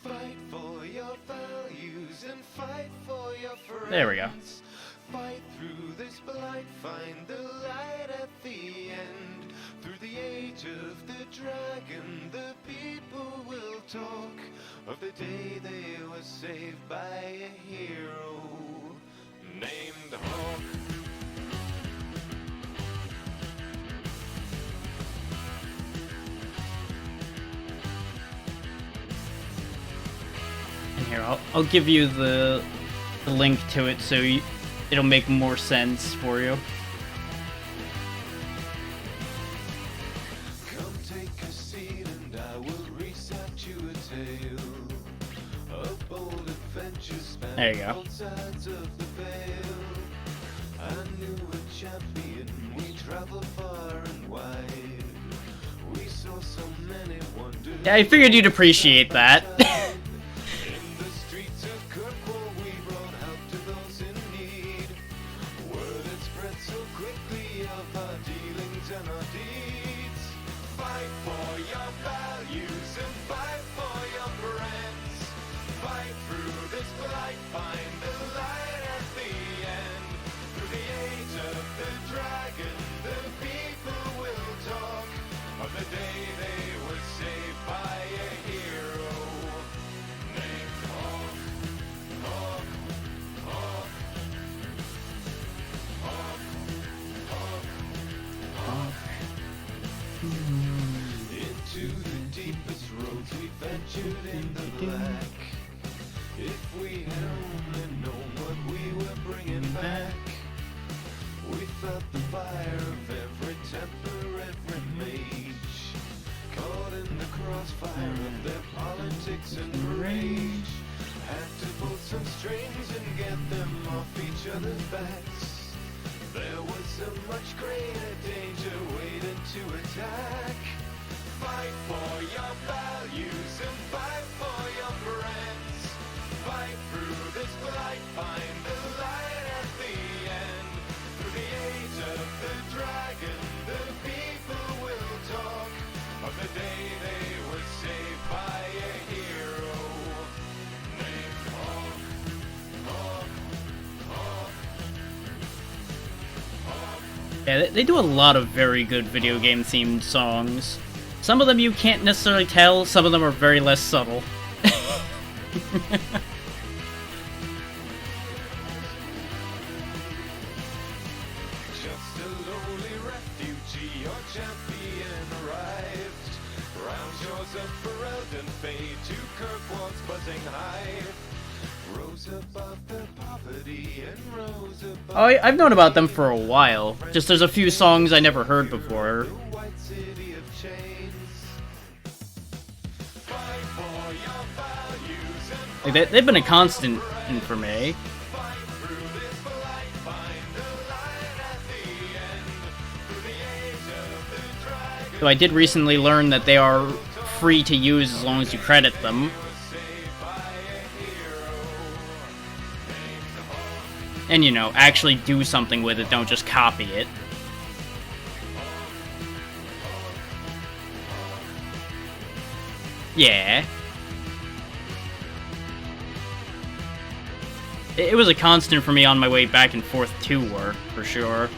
Fight for your values and fight for your friends. There we go. Fight through this blight, find the light at the end. Through the age of the dragon, the people will talk of the day they were saved by a hero named Hawk. And here, I'll give you the link to it so it'll make more sense for you. Come take a seat and I will recite you a tale of bold adventures There you spanning go. both sides of the veil. I knew a champion, we traveled far and wide. We saw so many wonders. Yeah, I figured you'd appreciate that. In the streets of Kirkwall, we brought help to those in need. Word had spread so quickly of our dealings and our deeds. Fight for your values and fight for your friends. Fight through this blight, find the light at the end. Through the age of the dragon, the people will talk of the day they were saved by a hero named Hawk. Hawk, Hawk, Hawk, Hawk, Hawk. Into the deepest roads we ventured in the black. If we had only known what we were bringing back, we felt the fire of every temper, every mage, caught in the crossfire of their politics and rage. Had to pull some strings and get them off each other's backs. There was so much greater danger waiting to attack. Fight for your values and fight for your friends. Fight through this blight, find the light at the end. Through the age of the dragon, the people will talk of the day they were saved by a hero named Hawk. Hawk, Hawk, Hawk. Yeah, they do a lot of very good video game themed songs. Some of them you can't necessarily tell, some of them are very less subtle. Just a lowly refugee, your champion arrived. Round shores of Ferelden fade to Kirkwall's buzzing hive. Rose above the poverty and rose above Oh, I've known about them for a while. Just there's a few songs I never heard before. the white city of chains. Fight for your values and Like they've been a constant for me. fight through this blight, find the light at the end. Through the age of the dragon. So I did recently learn that they are free to use as long as you credit them. And, you know, actually do something with it, don't just copy it. Yeah. It was a constant for me on my way back and forth to work, for sure.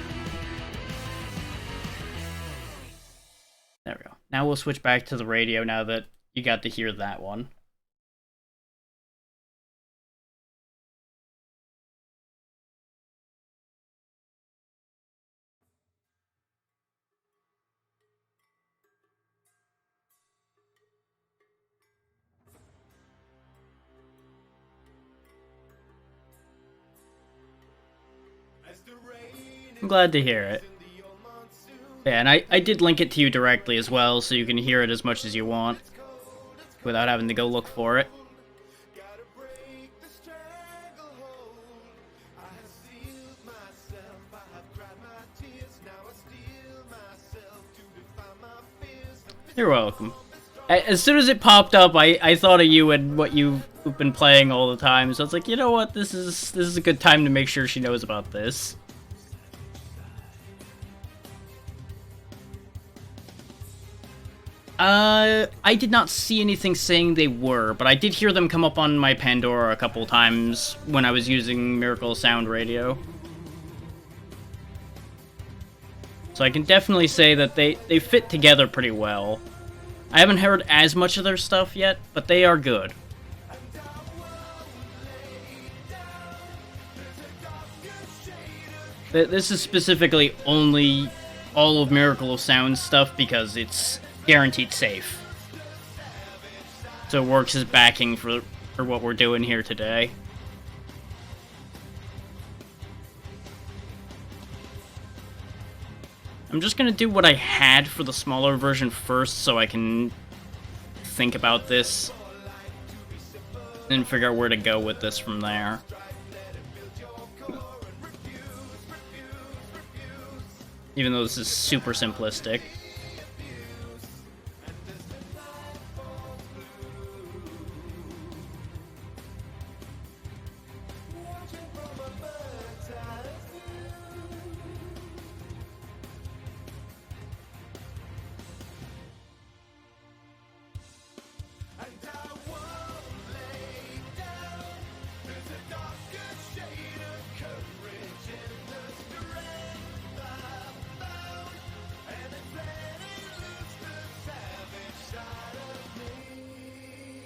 There we go. Now we'll switch back to the radio now that you got to hear that one. As the rain I'm glad to hear it. in the old monsoon Yeah, and I did link it to you directly as well, so you can hear it as much as you want without having to go look for it. Gotta break the stranglehold. I have sealed myself, I have cried my tears. Now I steel myself to defy my fears. You're welcome. As soon as it popped up, I thought of you and what you've been playing all the time, so I was like, you know what, this is a good time to make sure she knows about this. I did not see anything saying they were, but I did hear them come up on my Pandora a couple times when I was using Miracle Sound Radio. So I can definitely say that they fit together pretty well. I haven't heard as much of their stuff yet, but they are good. This is specifically only all of Miracle of Sound stuff because it's guaranteed safe. So it works as backing for what we're doing here today. I'm just gonna do what I had for the smaller version first so I can think about this and figure out where to go with this from there. Even though this is super simplistic.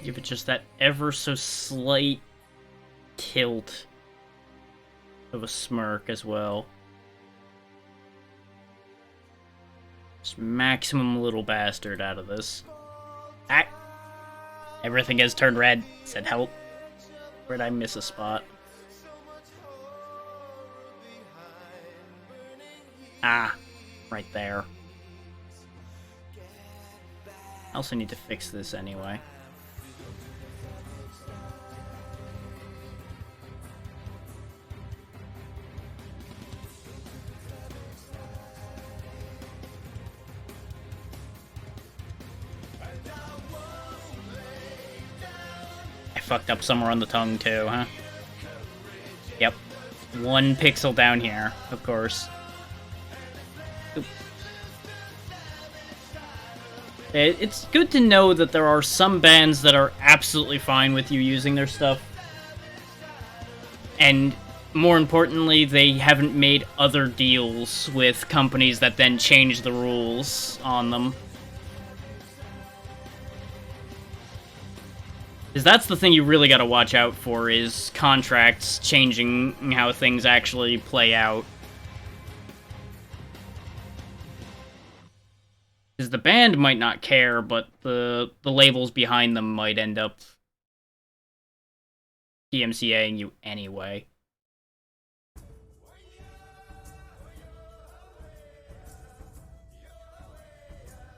Give it just that ever so slight tilt of a smirk as well. Just maximum little bastard out of this. Ah! Everything has turned red. Said help. Where'd I miss a spot? Ah, right there. I also need to fix this anyway. Fucked up somewhere on the tongue too, huh? Yep. 1 pixel down here, of course. Oop. It's good to know that there are some bands that are absolutely fine with you using their stuff. And more importantly, they haven't made other deals with companies that then change the rules on them. Because that's the thing you really gotta watch out for, is contracts changing how things actually play out. Because the band might not care, but the labels behind them might end up DMCAing you anyway.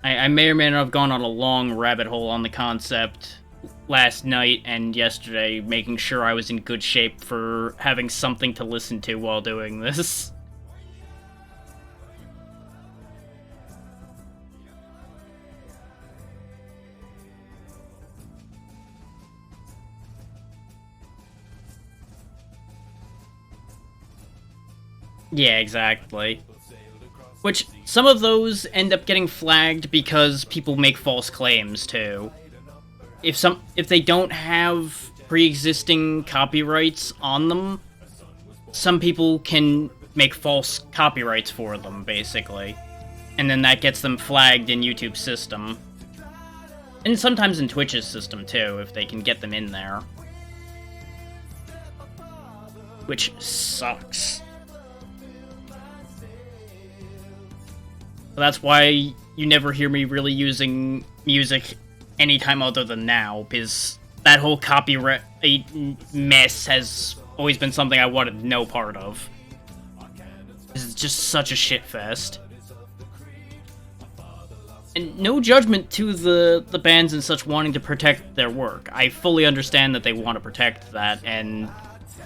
I may or may not have gone on a long rabbit hole on the concept last night and yesterday, making sure I was in good shape for having something to listen to while doing this. Yeah, exactly. Which, some of those end up getting flagged because people make false claims, too. If they don't have pre-existing copyrights on them, some people can make false copyrights for them, basically. And then that gets them flagged in YouTube's system. And sometimes in Twitch's system, too, if they can get them in there. Which sucks. That's why you never hear me really using music anytime other than now, because that whole copyright mess has always been something I wanted no part of. It's just such a shit fest. And no judgment to the bands and such wanting to protect their work. I fully understand that they want to protect that and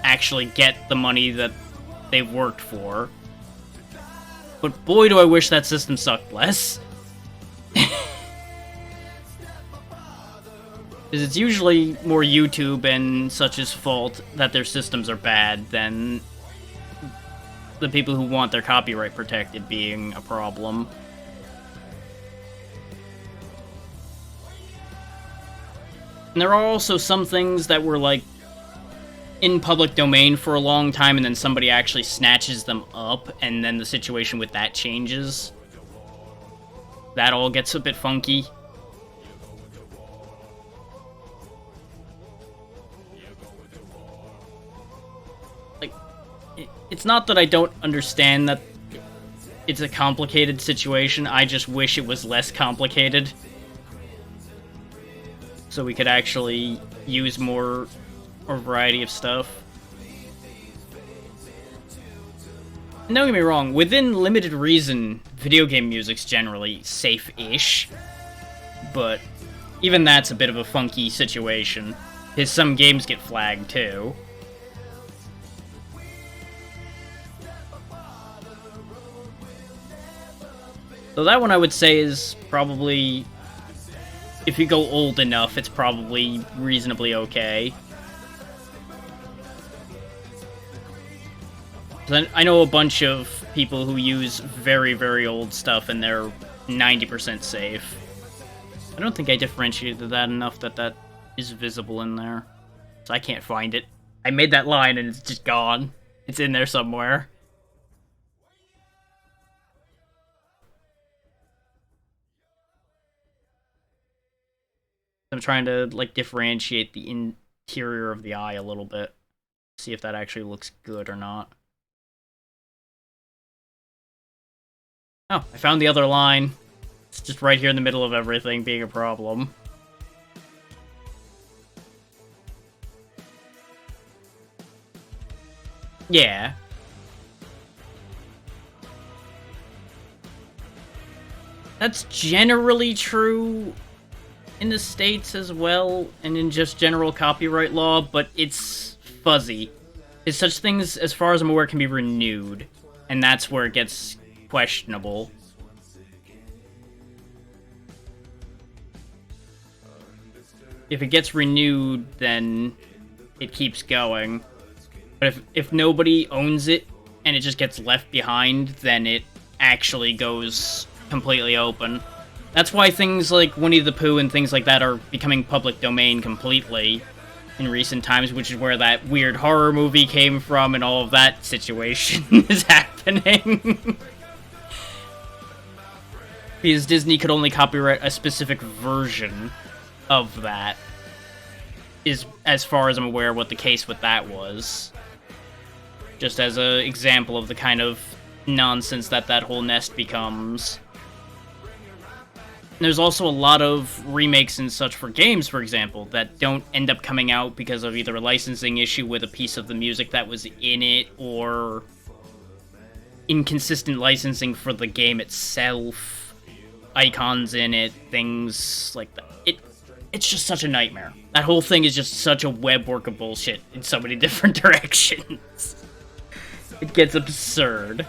actually get the money that they've worked for. But boy, do I wish that system sucked less. Because it's usually more YouTube and such's fault that their systems are bad than the people who want their copyright protected being a problem. And there are also some things that were, like, in public domain for a long time, and then somebody actually snatches them up, and then the situation with that changes. That all gets a bit funky. Like, it's not that I don't understand that it's a complicated situation, I just wish it was less complicated. So we could actually use more or variety of stuff. And don't get me wrong, within limited reason, video game music's generally safe-ish. But even that's a bit of a funky situation, because some games get flagged too. So that one I would say is probably, if you go old enough, it's probably reasonably okay. I know a bunch of people who use very, very old stuff and they're 90% safe. I don't think I differentiated that enough that that is visible in there. So I can't find it. I made that line and it's just gone. It's in there somewhere. I'm trying to, like, differentiate the interior of the eye a little bit. See if that actually looks good or not. Oh, I found the other line. It's just right here in the middle of everything being a problem. Yeah. That's generally true in the States as well, and in just general copyright law, but it's fuzzy. It's such things, as far as I'm aware, can be renewed, and that's where it gets questionable. If it gets renewed, then it keeps going. But if nobody owns it, and it just gets left behind, then it actually goes completely open. That's why things like Winnie the Pooh and things like that are becoming public domain completely in recent times, which is where that weird horror movie came from and all of that situation is happening. Because Disney could only copyright a specific version of that, is, as far as I'm aware, what the case with that was. Just as an example of the kind of nonsense that that whole nest becomes. There's also a lot of remakes and such for games, for example, that don't end up coming out because of either a licensing issue with a piece of the music that was in it, or inconsistent licensing for the game itself, icons in it, things like that. It's just such a nightmare. That whole thing is just such a web work of bullshit in so many different directions. It gets absurd.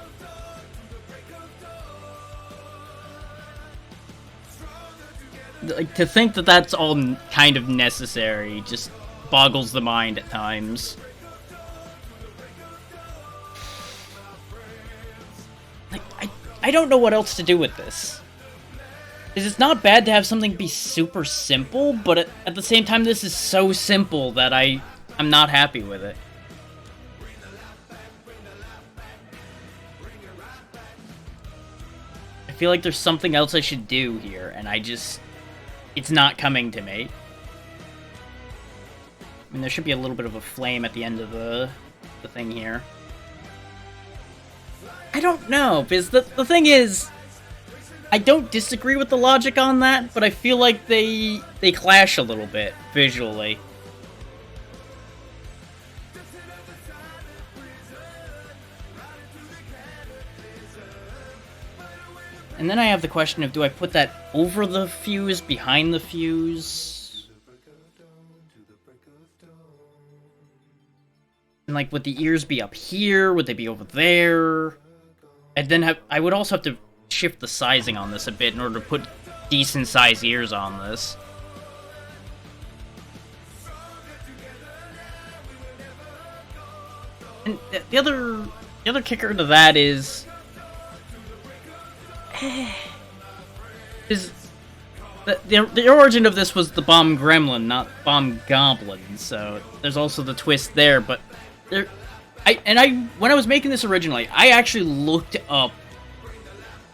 Like, to think that that's all kind of necessary just boggles the mind at times. Like, I don't know what else to do with this. Because it's not bad to have something be super simple, but at the same time, this is so simple that I'm not happy with it. I feel like there's something else I should do here, and it's not coming to me. I mean, there should be a little bit of a flame at the end of the thing here. I don't know, because the thing is, I don't disagree with the logic on that, but I feel like they clash a little bit, visually. And then I have the question of, do I put that over the fuse, behind the fuse? And like, would the ears be up here? Would they be over there? And then I would also have to shift the sizing on this a bit in order to put decent sized ears on this. And the other kicker to that is the origin of this was the Bomb Gremlin, not Bomb Goblin. So there's also the twist there. But when I was making this originally, I actually looked up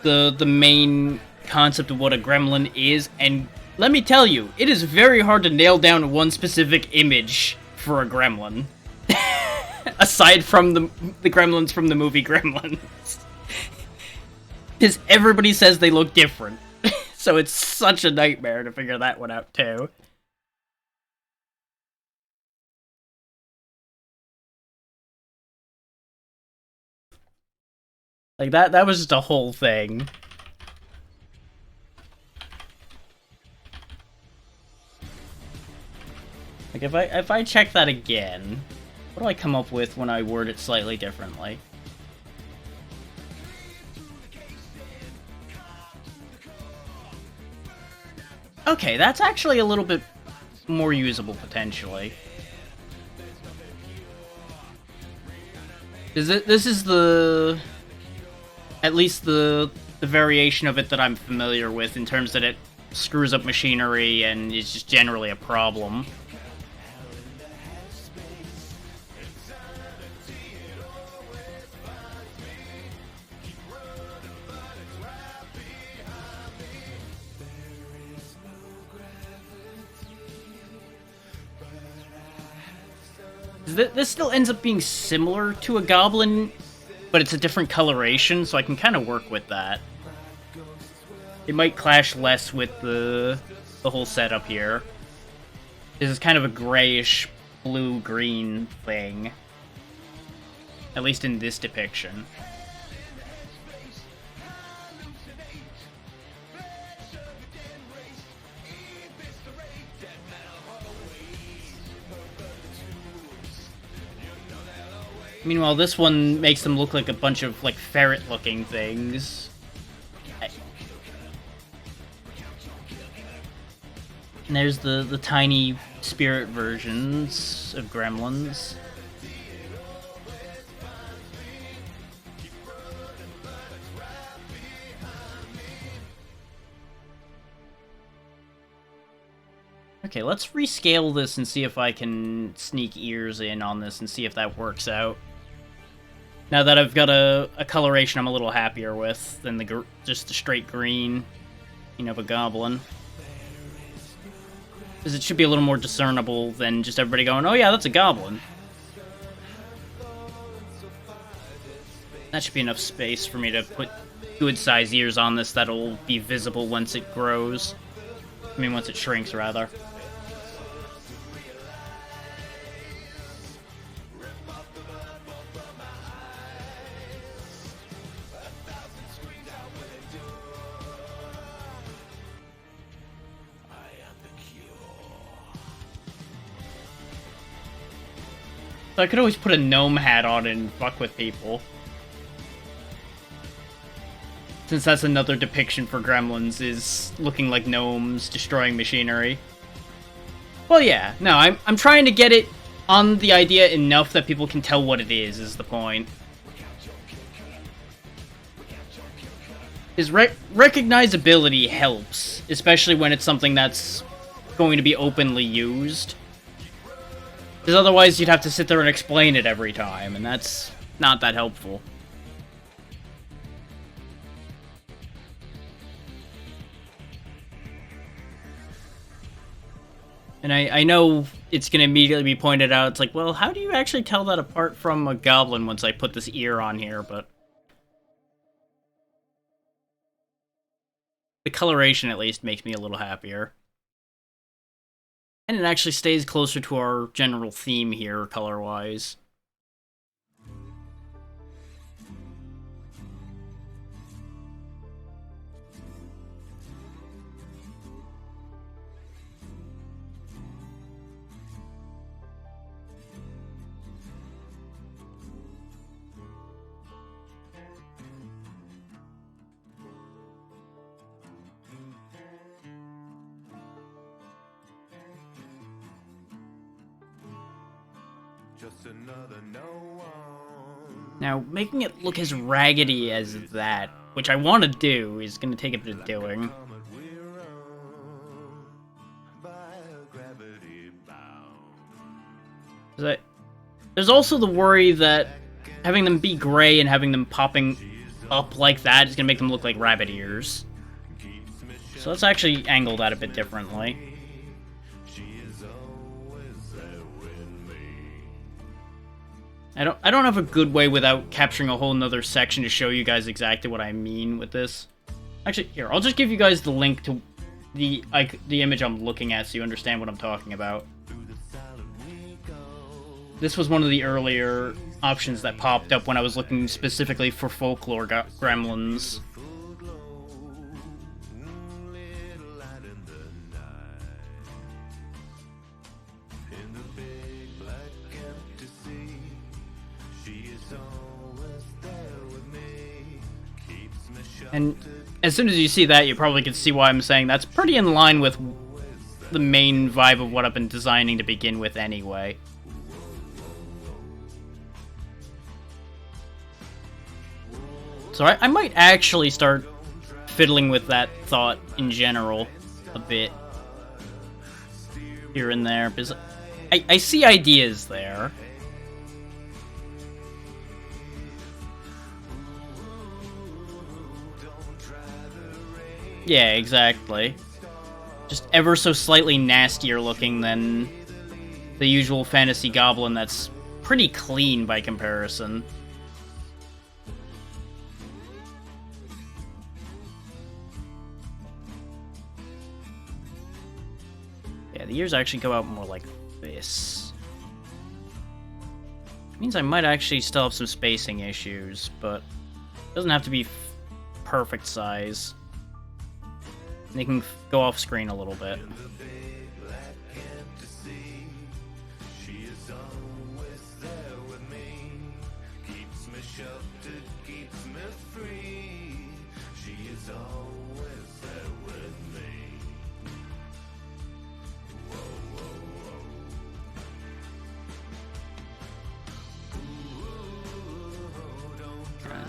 the main concept of what a gremlin is, and let me tell you, it is very hard to nail down one specific image for a gremlin. Aside from the gremlins from the movie Gremlins. Because everybody says they look different. So it's such a nightmare to figure that one out, too. Like, that was just a whole thing. Like, if I check that again, what do I come up with when I word it slightly differently? Okay, that's actually a little bit more usable, potentially. This is the... at least the variation of it that I'm familiar with, in terms that it screws up machinery and is just generally a problem. This still ends up being similar to a goblin, but it's a different coloration, so I can kind of work with that. It might clash less with the whole setup here. This is kind of a grayish blue-green thing. At least in this depiction. Meanwhile, this one makes them look like a bunch of, like, ferret-looking things. And there's the tiny spirit versions of gremlins. Okay, let's rescale this and see if I can sneak ears in on this and see if that works out. Now that I've got a coloration I'm a little happier with than just the straight green, of a goblin. Because it should be a little more discernible than just everybody going, oh yeah, that's a goblin. That should be enough space for me to put good size ears on this that'll be visible once it grows. I mean, once it shrinks, rather. So I could always put a gnome hat on and fuck with people. Since that's another depiction for gremlins, is looking like gnomes destroying machinery. Well, yeah, no, I'm trying to get it on the idea enough that people can tell what it is the point. His recognizability helps, especially when it's something that's going to be openly used. Because otherwise you'd have to sit there and explain it every time, and that's not that helpful. And I know it's going to immediately be pointed out, it's like, well, how do you actually tell that apart from a goblin once I put this ear on here, but... the coloration, at least, makes me a little happier. And it actually stays closer to our general theme here, color-wise. just another no one. Now, making it look as raggedy as that, which I want to do, is going to take a bit of doing. Comet we're on by a gravity bound. There's also the worry that having them be gray and having them popping up like that is going to make them look like rabbit ears. So let's actually angle that a bit differently. She is always there with me. I don't have a good way without capturing a whole nother section to show you guys exactly what I mean with this. Actually, here, I'll just give you guys the link to the image I'm looking at so you understand what I'm talking about. This was one of the earlier options that popped up when I was looking specifically for folklore gremlins. And as soon as you see that, you probably can see why I'm saying that's pretty in line with the main vibe of what I've been designing to begin with anyway. So I might actually start fiddling with that thought in general a bit here and there, because I see ideas there. Yeah, exactly. Just ever so slightly nastier looking than the usual fantasy goblin that's pretty clean by comparison. Yeah, the ears actually go out more like this. Means I might actually still have some spacing issues, but it doesn't have to be perfect size. They can go off screen a little bit.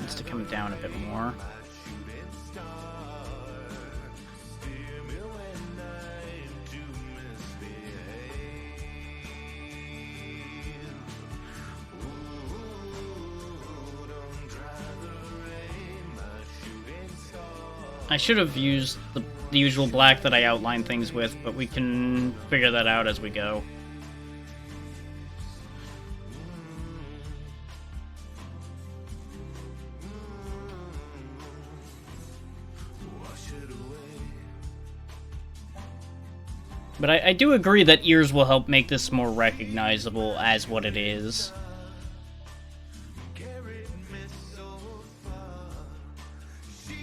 Needs to come down a bit more. I should have used the usual black that I outline things with, but we can figure that out as we go. But I do agree that ears will help make this more recognizable as what it is.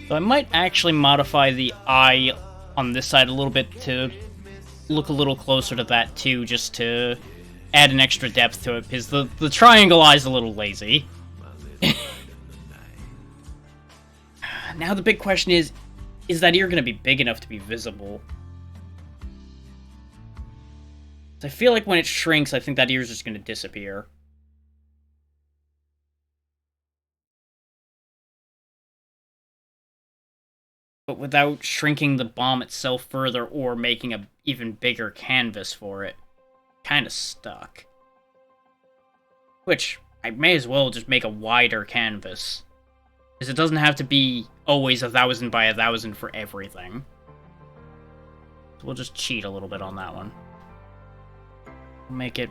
So I might actually modify the eye on this side a little bit to look a little closer to that too, just to add an extra depth to it, because the triangle eye is a little lazy. Now the big question is that ear going to be big enough to be visible? I feel like when it shrinks, I think that ear is just going to disappear. But without shrinking the bomb itself further or making a even bigger canvas for it. Kinda stuck. Which, I may as well just make a wider canvas. Because it doesn't have to be always 1,000 by 1,000 for everything. So we'll just cheat a little bit on that one. We'll make it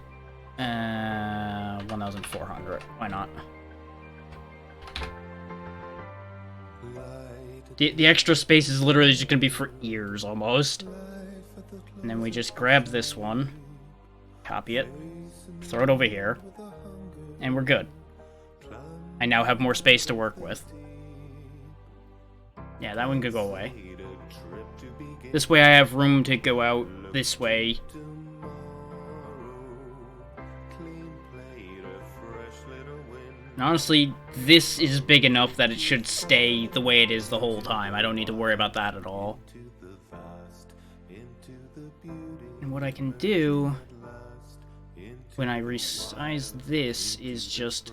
1,400. Why not? The extra space is literally just going to be for ears, almost. And then we just grab this one, copy it, throw it over here, and we're good. I now have more space to work with. Yeah, that one could go away. This way I have room to go out this way. And honestly, this is big enough that it should stay the way it is the whole time. I don't need to worry about that at all. And what I can do when I resize this is just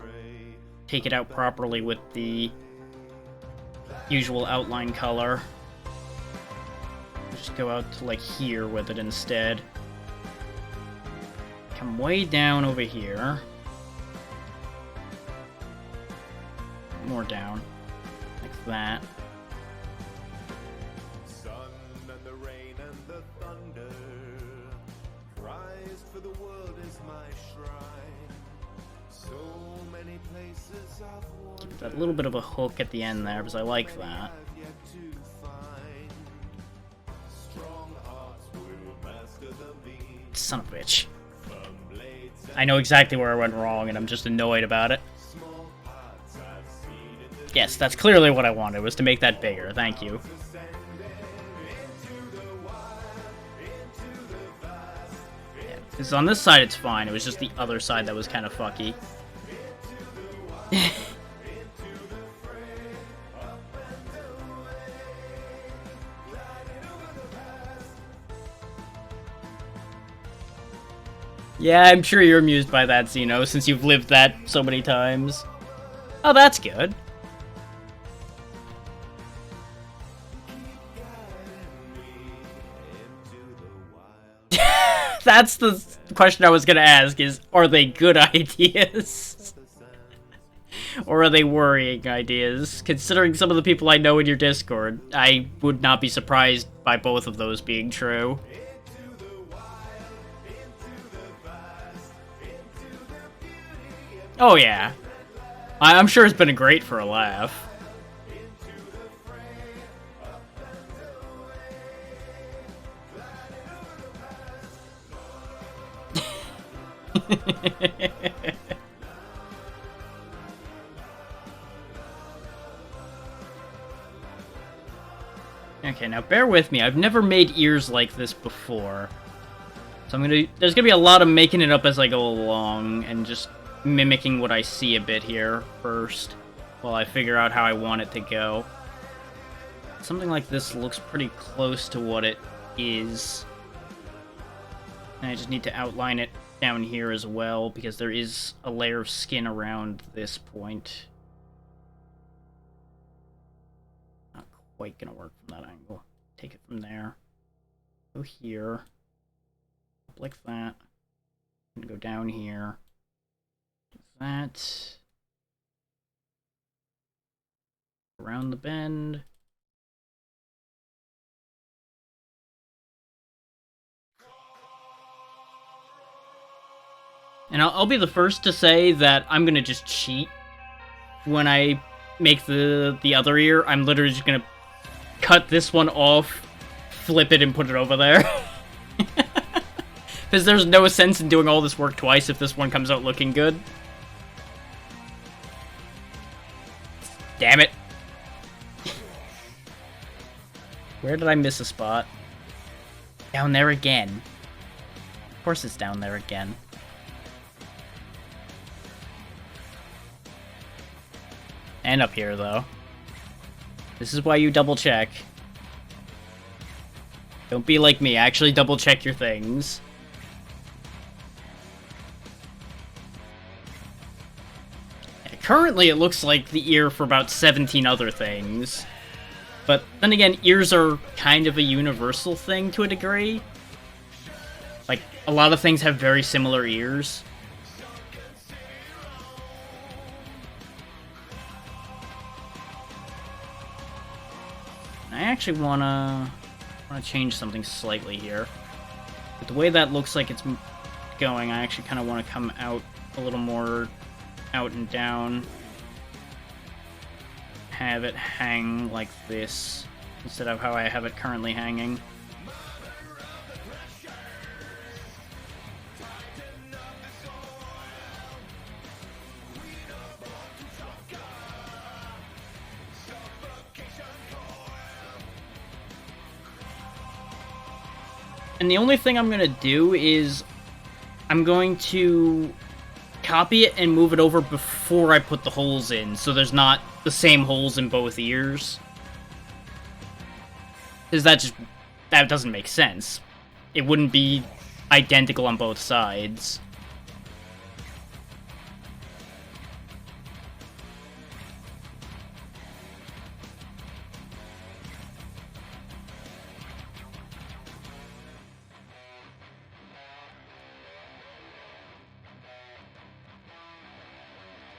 take it out properly with the usual outline color. Just go out to like here with it instead. Come way down over here. More down. Like that. Sun and the rain and the thunder, Christ for the world is my shrine. So many places I've wandered, That little bit of a hook at the end there, because I like that. I've yet to find. Strong hearts will master the mean. Son of a bitch. Firm blades I know exactly where I went wrong, and I'm just annoyed about it. small parts I've seen in the Yes, that's clearly what I wanted, was to make that bigger. Thank you. Because on this side it's fine, it was just the other side that was kind of fucky. Yeah, I'm sure you're amused by that, Xeno, since you've lived that so many times. Oh, that's good. That's the question I was gonna ask, is, are they good ideas? Or are they worrying ideas? Considering some of the people I know in your Discord, I would not be surprised by both of those being true. Oh yeah. I'm sure it's been great for a laugh. Okay, now bear with me. I've never made ears like this before. So there's gonna be a lot of making it up as I go along and just mimicking what I see a bit here first while I figure out how I want it to go. Something like this looks pretty close to what it is. And I just need to outline it down here as well, because there is a layer of skin around this point. Not quite gonna work from that angle. Take it from there. Go here. Up like that. And go down here. Like that. Around the bend. And I'll be the first to say that I'm gonna just cheat when I make the other ear. I'm literally just gonna cut this one off, flip it, and put it over there. Because there's no sense in doing all this work twice if this one comes out looking good. Damn it. Where did I miss a spot? Down there again. Of course it's down there again. And up here, though. This is why you double check. Don't be like me, actually double check your things. Yeah, currently it looks like the ear for about 17 other things. But then again, ears are kind of a universal thing to a degree. Like, a lot of things have very similar ears. I actually wanna change something slightly here. But the way that looks like it's going, I actually kind of want to come out a little more out and down. Have it hang like this instead of how I have it currently hanging. And the only thing I'm going to do is I'm going to copy it and move it over before I put the holes in, so there's not the same holes in both ears. Because that doesn't make sense. It wouldn't be identical on both sides.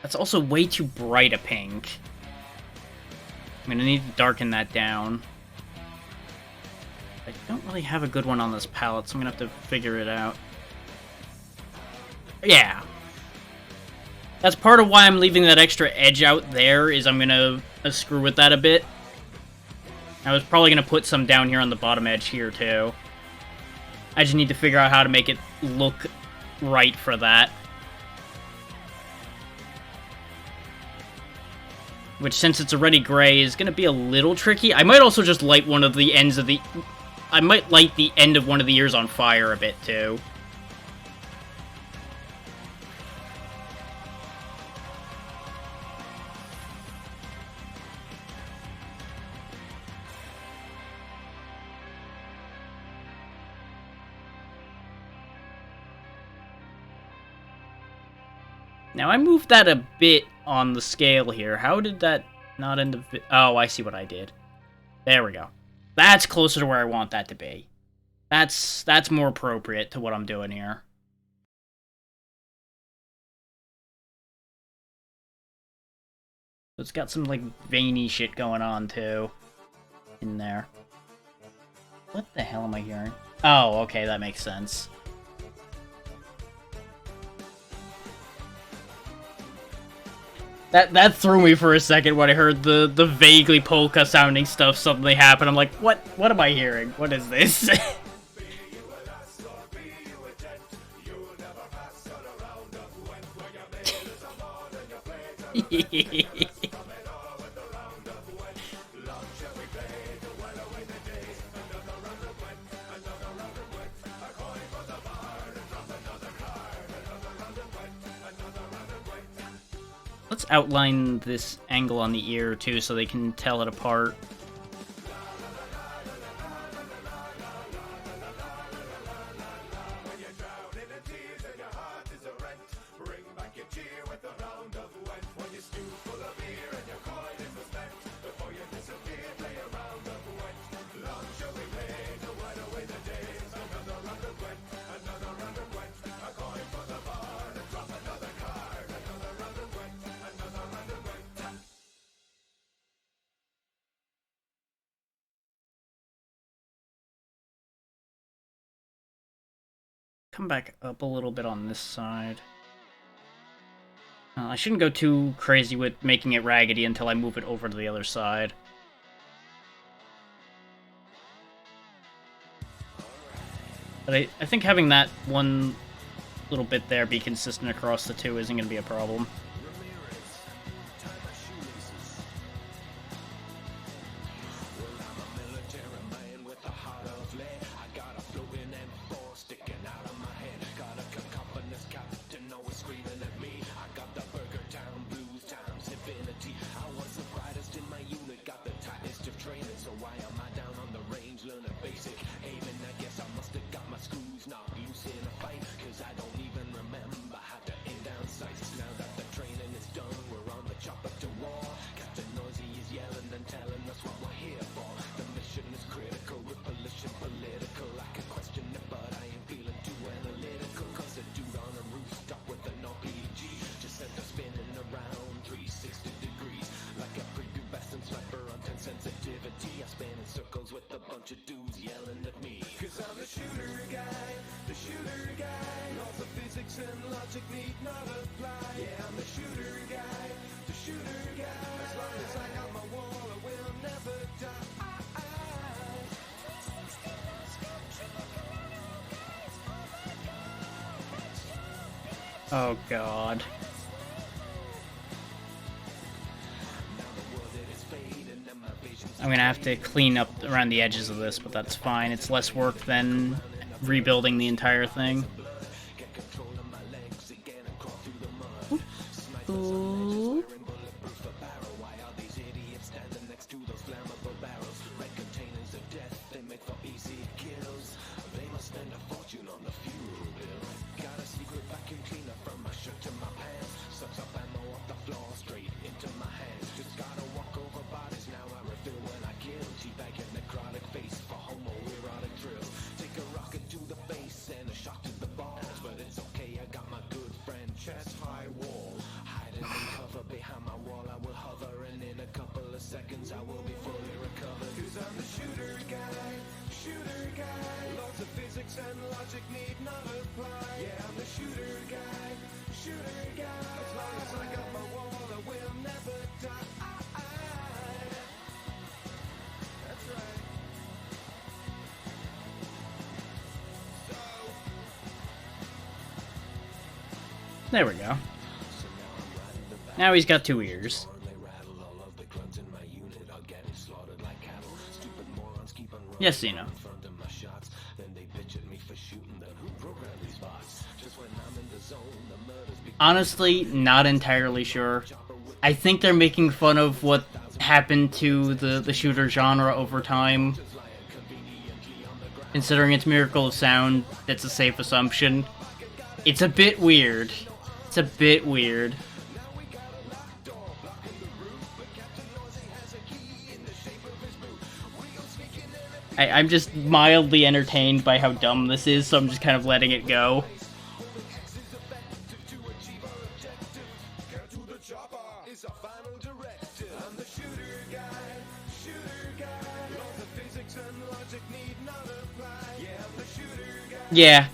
That's also way too bright a pink. I'm gonna need to darken that down. I don't really have a good one on this palette, so I'm gonna have to figure it out. Yeah. That's part of why I'm leaving that extra edge out there, is I'm gonna screw with that a bit. I was probably gonna put some down here on the bottom edge here, too. I just need to figure out how to make it look right for that. Which, since it's already gray, is gonna be a little tricky. I might also just light one of the ends of the... I might light the end of one of the ears on fire a bit, too. Now, I moved that a bit on the scale here. How did that not end up... Oh, I see what I did. There we go. That's closer to where I want that to be. That's more appropriate to what I'm doing here. It's got some, like, veiny shit going on, too. In there. What the hell am I hearing? Oh, okay, that makes sense. That threw me for a second when I heard the vaguely polka-sounding stuff suddenly happen. I'm like, what am I hearing? What is this? Let's outline this angle on the ear, too, so they can tell it apart. Come back up a little bit on this side. I shouldn't go too crazy with making it raggedy until I move it over to the other side. But I think having that one little bit there be consistent across the two isn't going to be a problem. Oh god. I'm gonna have to clean up around the edges of this, but that's fine. It's less work than rebuilding the entire thing. Ooh. There we go. Now he's got 2 ears. Yes, Xeno. Honestly, not entirely sure. I think they're making fun of what happened to the shooter genre over time. Considering it's Miracle of Sound, that's a safe assumption. It's a bit weird. It's a bit weird. I'm just mildly entertained by how dumb this is, so I'm just kind of letting it go. Yeah.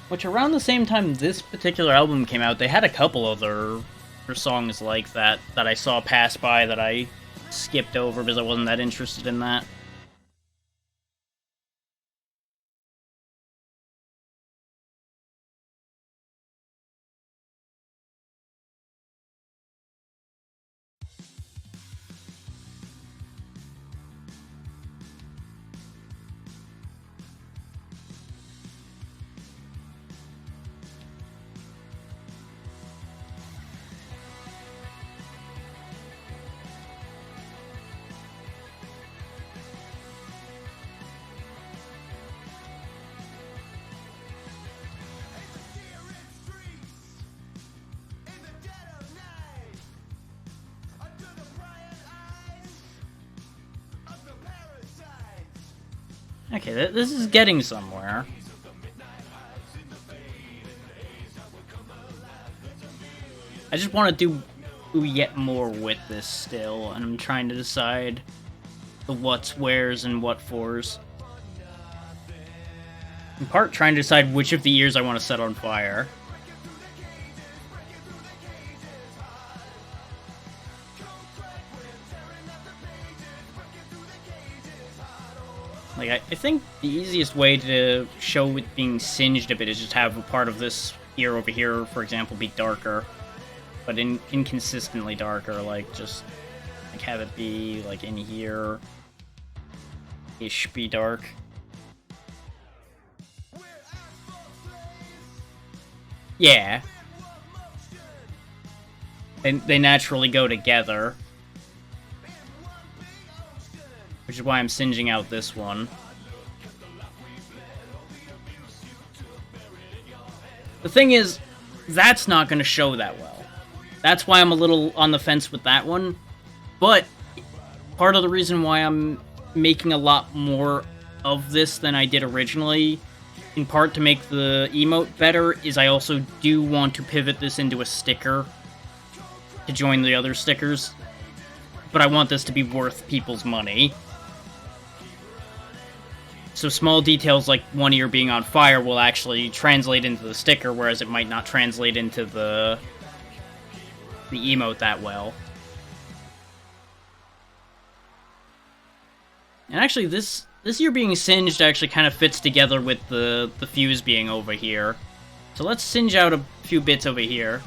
Which, around the same time this particular album came out, they had a couple other songs like that I saw pass by that I skipped over because I wasn't that interested in that. Okay, this is getting somewhere. I just want to do yet more with this still, and I'm trying to decide the what's, where's, and what fors. In part, trying to decide which of the ears I want to set on fire. Like, I think the easiest way to show it being singed a bit is just have a part of this ear over here, for example, be darker. But inconsistently darker, like, just, like, have it be, like, in here-ish be dark. Yeah. And they naturally go together. Which is why I'm singeing out this one. The thing is, that's not going to show that well. That's why I'm a little on the fence with that one. But part of the reason why I'm making a lot more of this than I did originally, in part to make the emote better, is I also do want to pivot this into a sticker to join the other stickers. But I want this to be worth people's money. So small details like one ear being on fire will actually translate into the sticker, whereas it might not translate into the emote that well. And actually, this ear being singed actually kind of fits together with the fuse being over here. So let's singe out a few bits over here.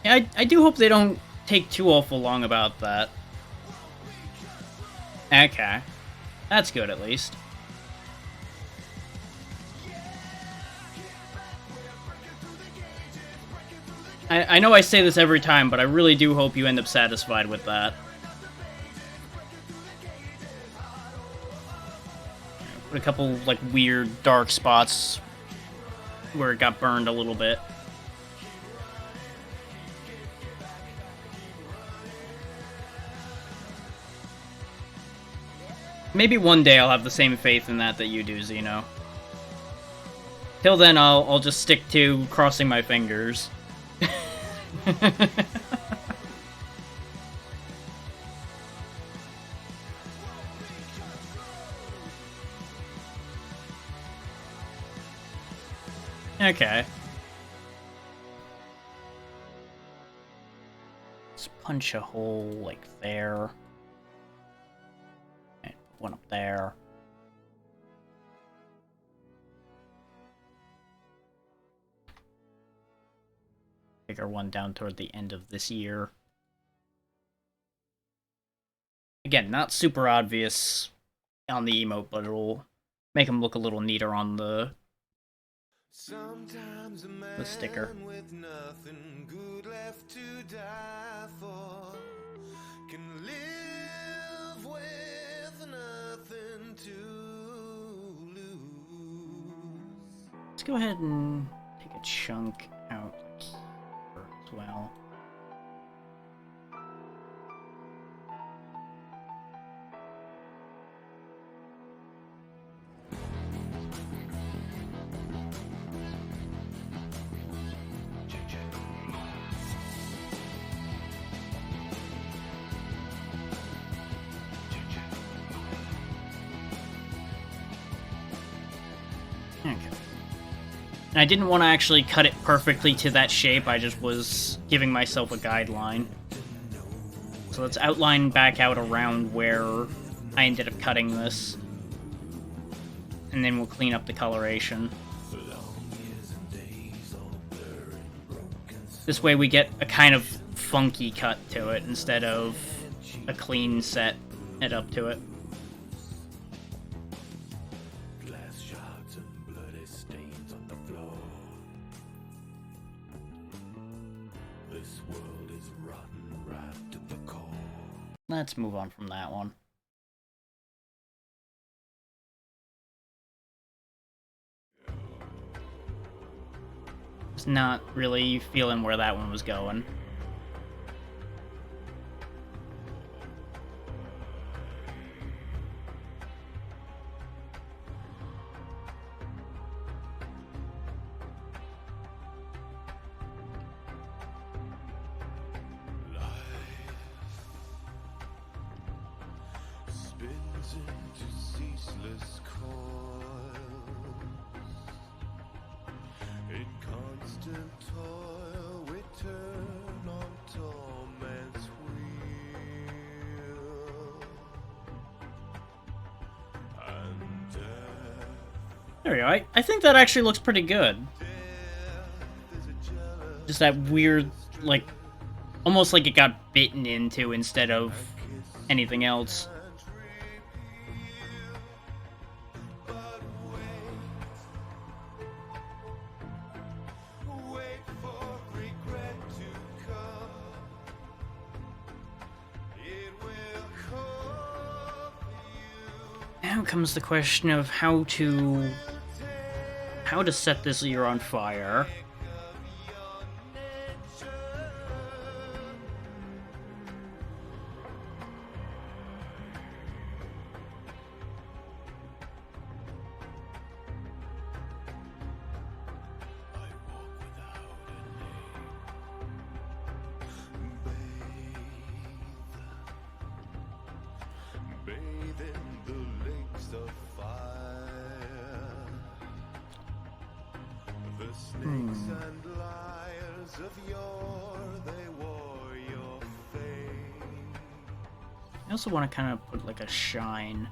Yeah, I do hope they don't take too awful long about that. Okay. That's good, at least. I know I say this every time, but I really do hope you end up satisfied with that. Put a couple, like, weird dark spots where it got burned a little bit. Maybe one day I'll have the same faith in that you do, Zeno. Till then, I'll just stick to crossing my fingers. Okay. Let's punch a hole like there. And one up there. Bigger one down toward the end of this year. Again, not super obvious on the emote, but it'll make them look a little neater on the Sometimes a man sticker. with nothing good left to die for can live with nothing to lose. Let's go ahead and take a chunk out here as well. Okay. And I didn't want to actually cut it perfectly to that shape, I just was giving myself a guideline. So let's outline back out around where I ended up cutting this. And then we'll clean up the coloration. This way we get a kind of funky cut to it instead of a clean set head up to it. Glass shards and bloody stains on the floor. This world is rotten right to the core. Let's move on from that one. Just not really feeling where that one was going. Spins into ceaseless coils. In constant toil we turn on torment's wheel. And death There we go. I think that actually looks pretty good. is a jealous Just that weird, like, almost like it got bitten into instead of anything else. but wait for regret to come. It will come for you. Now comes the question of how to set this year on fire. I walk without a name. Bathe in the lakes of fire. The snakes and liars of yore, they wore your face. I also want to kind of put like a shine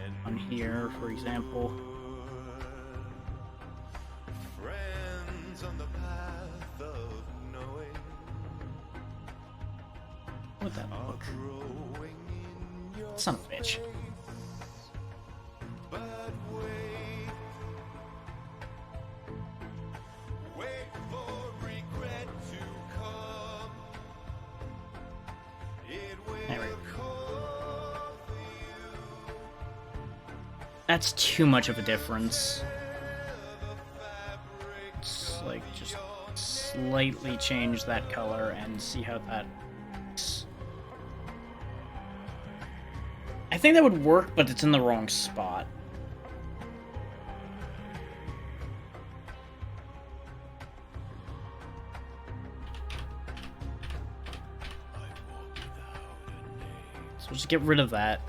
And on here, for example. friends on the path of knowing What that are look? growing in your Son of a bitch. But wait for regret to come. It There we will go. call for you. That's too much of a difference. Let's like just slightly change that color and see how that looks. I think that would work, but it's in the wrong spot. So we'll just get rid of that.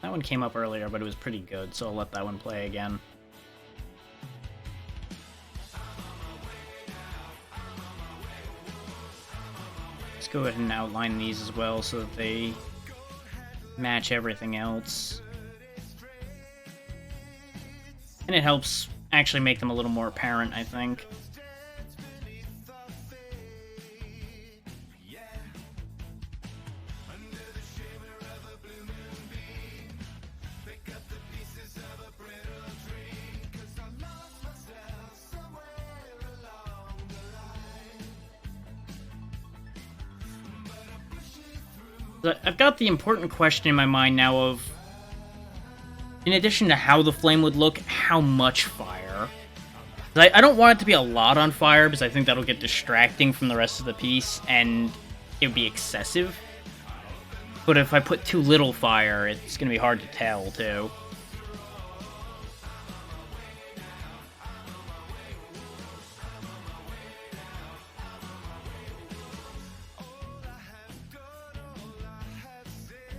That one came up earlier, but it was pretty good, so I'll let that one play again. Let's go ahead and outline these as well so that they match everything else. And it helps actually make them a little more apparent, I think. I've got the important question in my mind now of, in addition to how the flame would look, how much fire? I don't want it to be a lot on fire, because I think that'll get distracting from the rest of the piece, and it would be excessive. But if I put too little fire, it's going to be hard to tell, too.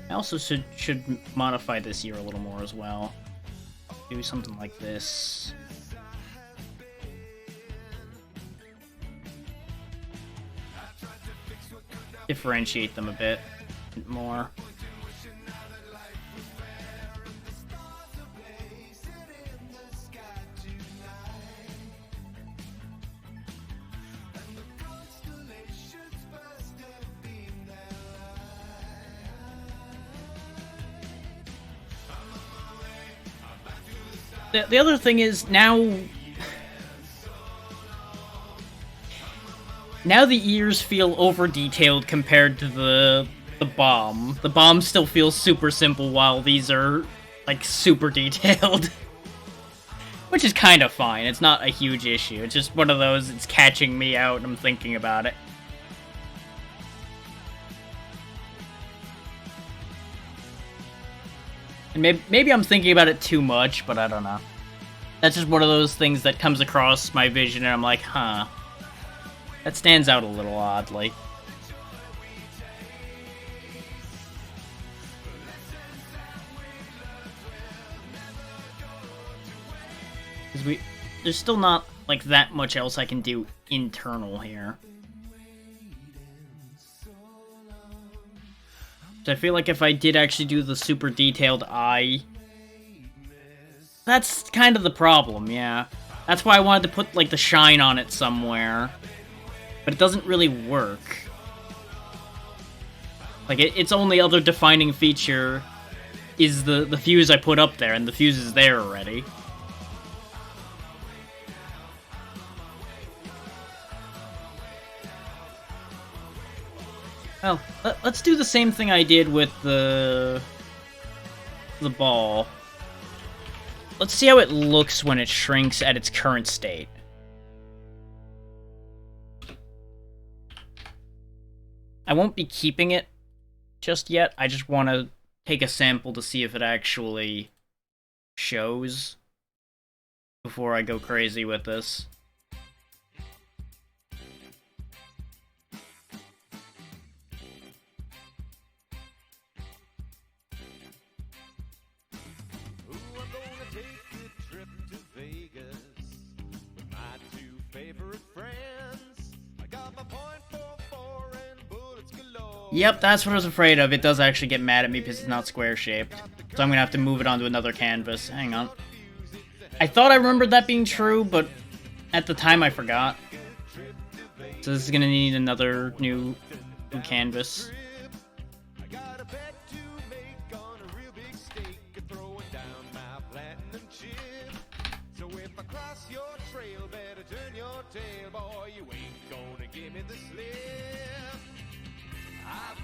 I also should modify this here a little more as well. Do something like this. Differentiate them a bit more. The other thing is, now the ears feel over-detailed compared to the bomb. The bomb still feels super simple, while these are, like, super detailed. Which is kind of fine. It's not a huge issue. It's just one of those, it's catching me out, and I'm thinking about it. And maybe I'm thinking about it too much, but I don't know. That's just one of those things that comes across my vision, and I'm like, huh. That stands out a little oddly. Because there's still not, like, that much else I can do internal here. So I feel like if I did actually do the super detailed eye, that's kind of the problem, yeah. That's why I wanted to put, like, the shine on it somewhere. But it doesn't really work. Like, its only other defining feature is the fuse I put up there, and the fuse is there already. Well, let's do the same thing I did with the ball. Let's see how it looks when it shrinks at its current state. I won't be keeping it just yet. I just want to take a sample to see if it actually shows before I go crazy with this. Yep, that's what I was afraid of. It does actually get mad at me because it's not square-shaped. So I'm gonna have to move it onto another canvas. Hang on. I thought I remembered that being true, but at the time I forgot. So this is gonna need another new canvas.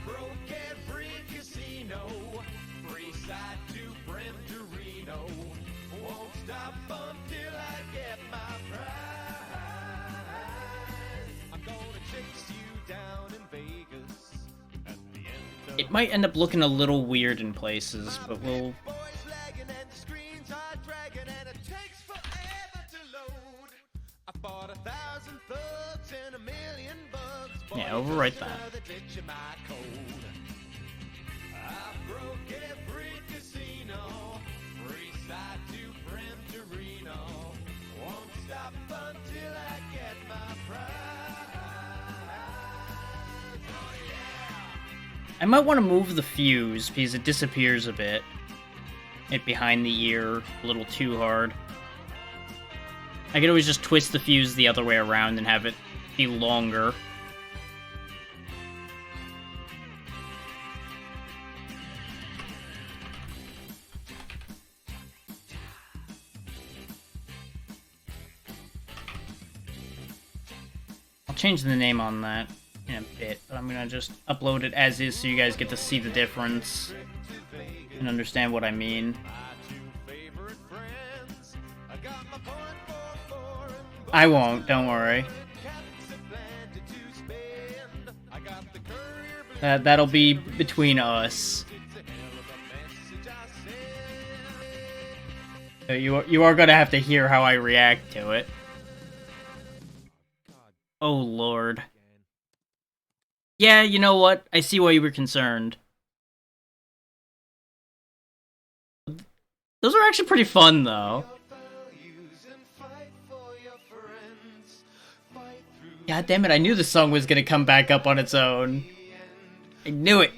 Broke every casino, free side to Brent Dorino. Won't stop until I get my prize. I'm gonna chase you down in Vegas at the end of It might end up looking a little weird in places, but we'll... boys lagging and the screens are dragging and it takes forever to load. I fought 1,000 thugs and a million bugs. Yeah, overwrite that. I broke every casino, free side to Prim to Reno. Won't stop until I get my prize. Oh yeah. I might want to move the fuse because it disappears a bit. It behind the ear a little too hard. I could always just twist the fuse the other way around and have it be longer. I'll change the name on that in a bit, but I'm gonna just upload it as is so you guys get to see the difference and understand what I mean. I won't, don't worry. That'll be between us. So you are gonna have to hear how I react to it. Oh lord. Yeah, you know what? I see why you were concerned. Those are actually pretty fun, though. God damn it, I knew the song was gonna come back up on its own. I knew it.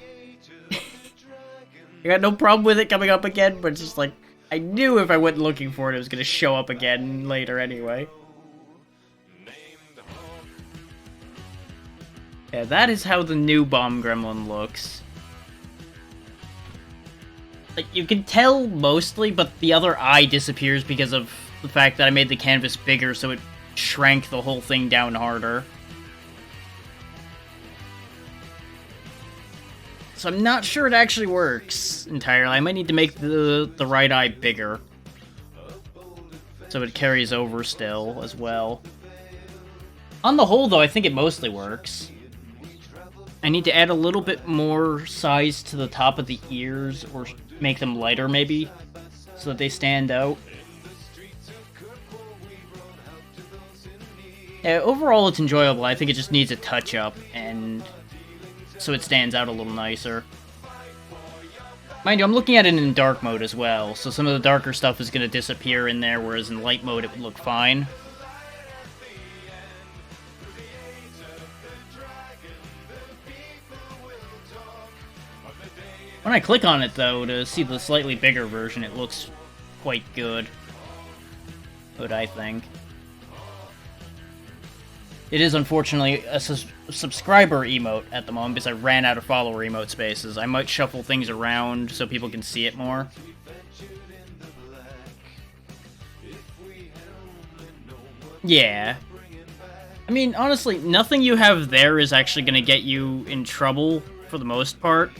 I got no problem with it coming up again, but it's just like, I knew if I went looking for it, it was gonna show up again later anyway. Yeah, that is how the new Bomb Gremlin looks. Like, you can tell mostly, but the other eye disappears because of the fact that I made the canvas bigger, so it shrank the whole thing down harder. So I'm not sure it actually works entirely. I might need to make the right eye bigger, so it carries over still as well. On the whole, though, I think it mostly works. I need to add a little bit more size to the top of the ears, or make them lighter, maybe, so that they stand out. Yeah, overall, it's enjoyable. I think it just needs a touch-up, and so it stands out a little nicer. Mind you, I'm looking at it in dark mode as well, so some of the darker stuff is going to disappear in there, whereas in light mode it would look fine. When I click on it, though, to see the slightly bigger version, it looks quite good. What I think. It is, unfortunately, a subscriber emote at the moment, because I ran out of follower emote spaces. I might shuffle things around so people can see it more. Yeah. I mean, honestly, nothing you have there is actually going to get you in trouble, for the most part.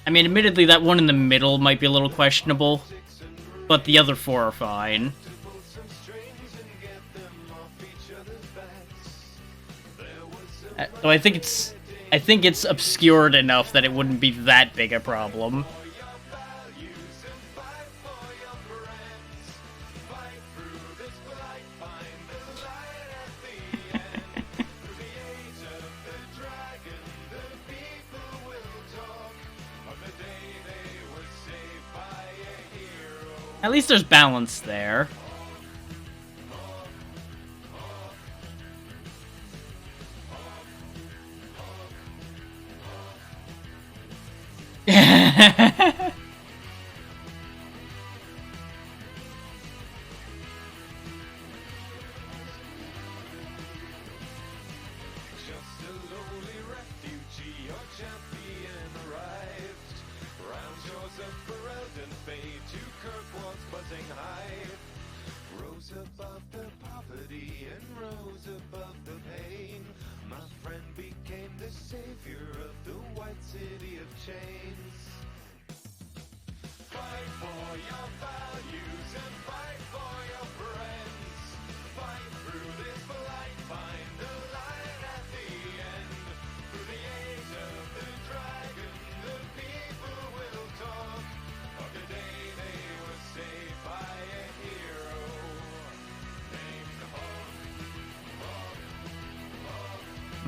I mean, admittedly, that one in the middle might be a little questionable, but the other four are fine. So I think it's obscured enough that it wouldn't be that big a problem. At least there's balance there.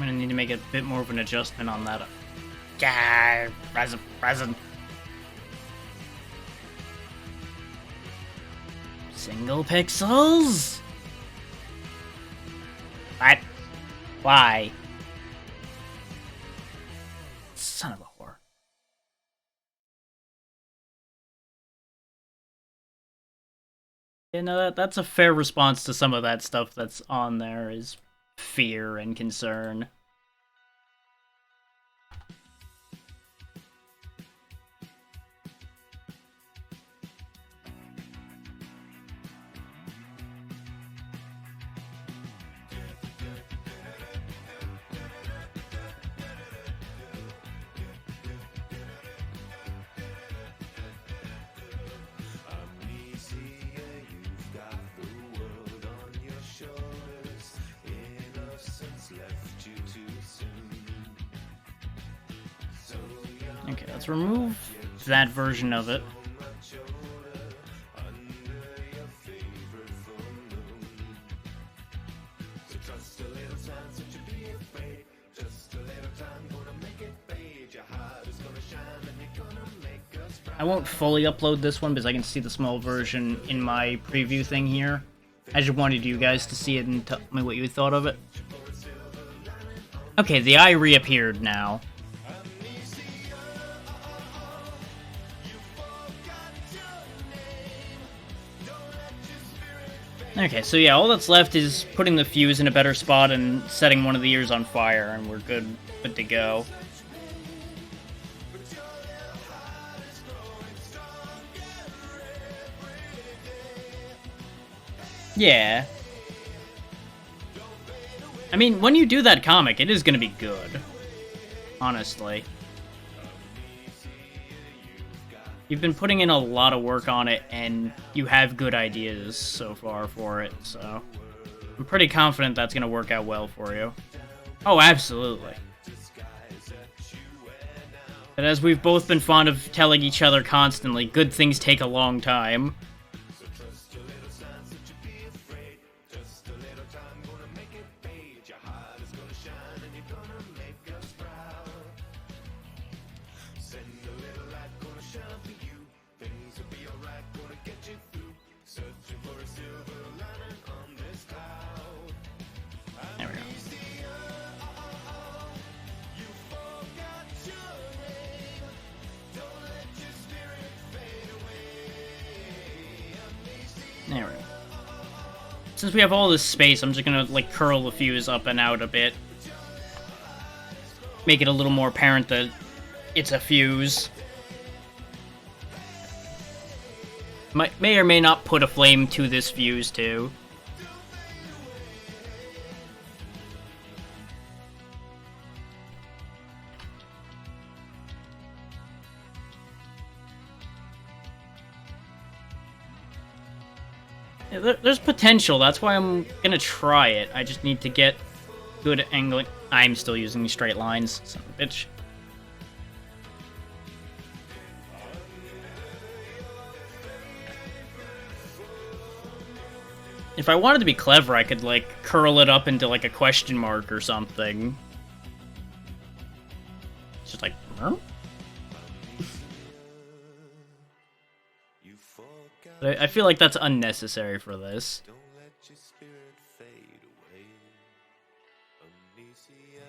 I'm gonna need to make a bit more of an adjustment on that. Yeah, resin. Single pixels? What? Why? Son of a whore. You know, that's a fair response to some of that stuff that's on there, is fear and concern. Okay, let's remove that version of it. I won't fully upload this one because I can see the small version in my preview thing here. I just wanted you guys to see it and tell me what you thought of it. Okay, the eye reappeared now. Okay, so yeah, all that's left is putting the fuse in a better spot and setting one of the ears on fire, and we're good to go. Yeah. I mean, when you do that comic, it is gonna be good. Honestly. You've been putting in a lot of work on it, and you have good ideas so far for it, so... I'm pretty confident that's gonna work out well for you. Oh, absolutely. But as we've both been fond of telling each other constantly, good things take a long time. There we go. There we go. Since we have all this space, I'm just gonna, like, curl the fuse up and out a bit. Make it a little more apparent that it's a fuse. May or may not put a flame to this fuse, too. There's potential, that's why I'm gonna try it. I just need to get good angling. I'm still using straight lines, son of a bitch. If I wanted to be clever, I could, like, curl it up into, like, a question mark or something. It's just like, huh? I feel like that's unnecessary for this. Don't let your spirit fade away. Amnesia,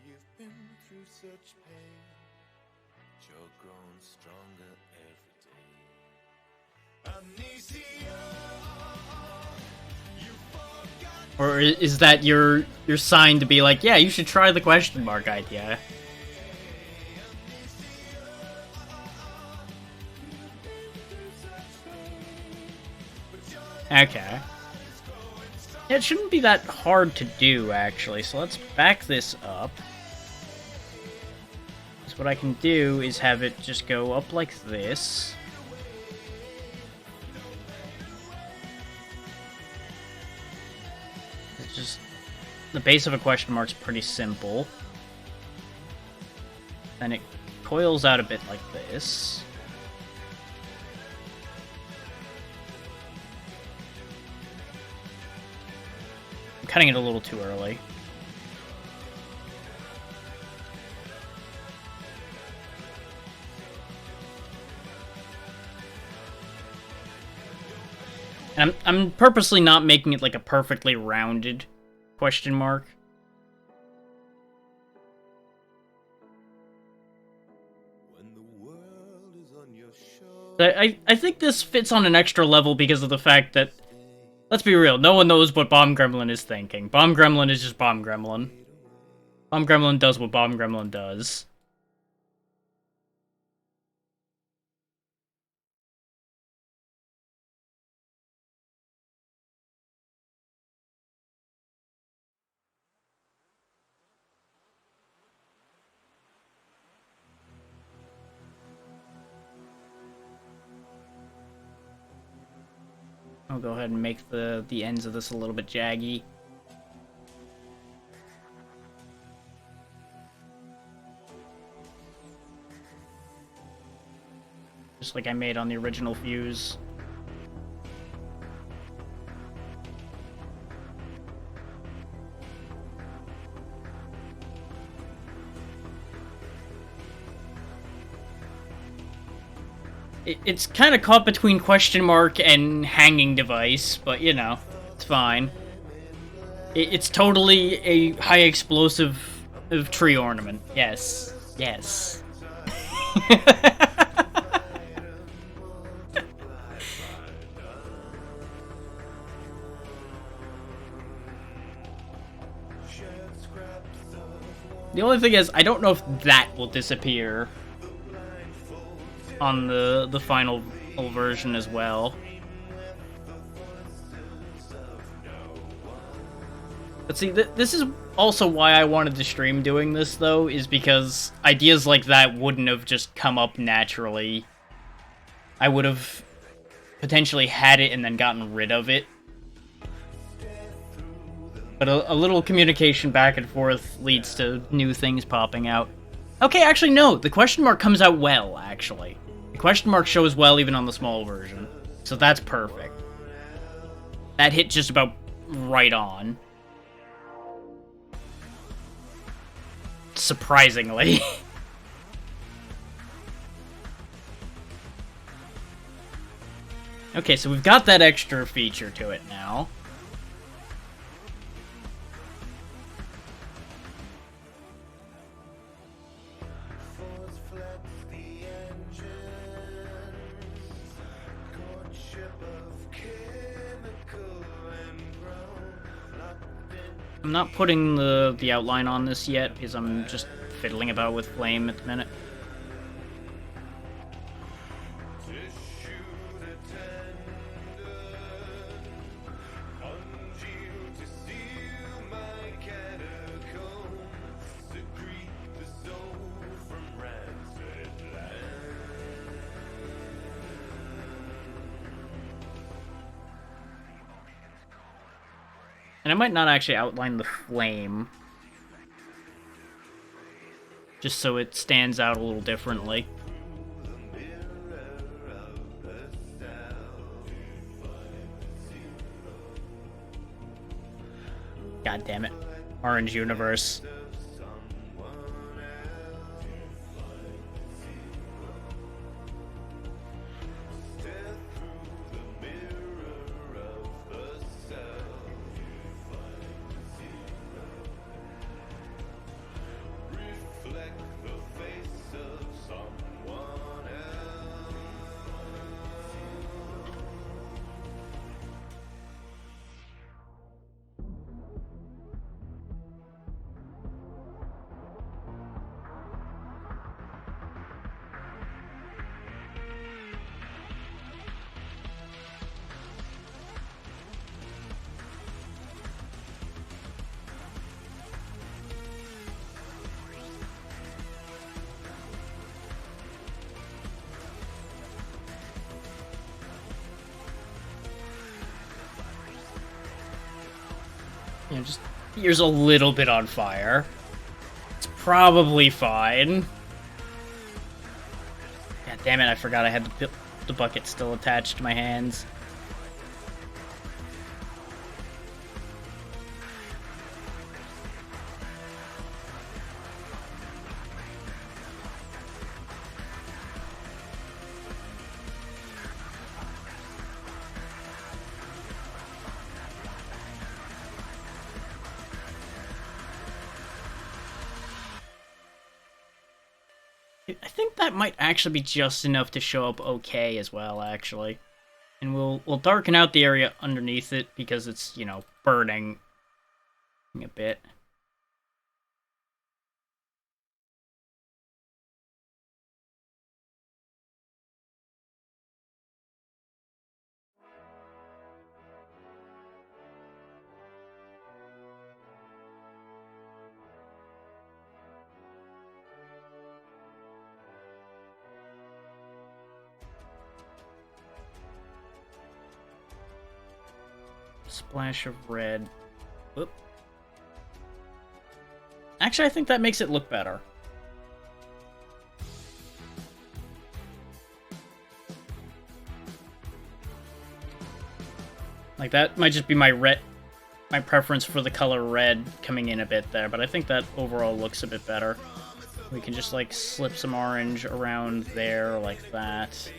you've been through such pain, but you're growing stronger every day. Amnesia, you forgot. Or is that your sign to be like, yeah, you should try the question mark idea? Okay. It shouldn't be that hard to do, actually, so let's back this up. So what I can do is have it just go up like this. It's just... the base of a question mark's pretty simple. Then it coils out a bit like this. Cutting it a little too early. And I'm purposely not making it like a perfectly rounded question mark. When the world is on your shoulder. I think this fits on an extra level because of the fact that, let's be real, no one knows what Bomb Gremlin is thinking. Bomb Gremlin is just Bomb Gremlin. Bomb Gremlin does what Bomb Gremlin does. I'll go ahead and make the ends of this a little bit jaggy. Just like I made on the original fuse. It's kind of caught between question mark and hanging device, but you know, it's fine. It's totally a high explosive tree ornament. Yes. Yes. The only thing is, I don't know if that will disappear on the final version as well. But see, this is also why I wanted to stream doing this, though, is because ideas like that wouldn't have just come up naturally. I would have potentially had it and then gotten rid of it. But a little communication back and forth leads to new things popping out. Okay, actually, no. The question mark comes out well, actually. The question mark shows well even on the small version. So that's perfect. That hit just about right on. Surprisingly. Okay, so we've got that extra feature to it now. I'm not putting the outline on this yet because I'm just fiddling about with flame at the minute. And I might not actually outline the flame, just so it stands out a little differently. God damn it. Orange Universe. You know, just ears a little bit on fire. It's probably fine. God damn it, I forgot I had the bucket still attached to my hands. I think that might actually be just enough to show up okay as well, actually. And we'll darken out the area underneath it because it's, you know, burning a bit. Splash of red. Whoop. Actually, I think that makes it look better. Like, that might just be my preference for the color red coming in a bit there, but I think that overall looks a bit better. We can just, like, slip some orange around there like that.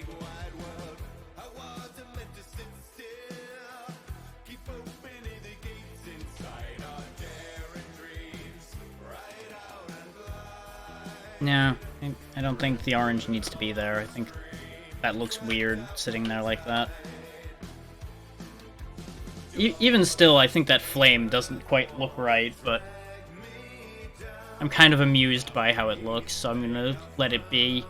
No, I don't think the orange needs to be there. I think that looks weird sitting there like that. Even still, I think that flame doesn't quite look right, but I'm kind of amused by how it looks, so I'm gonna let it be.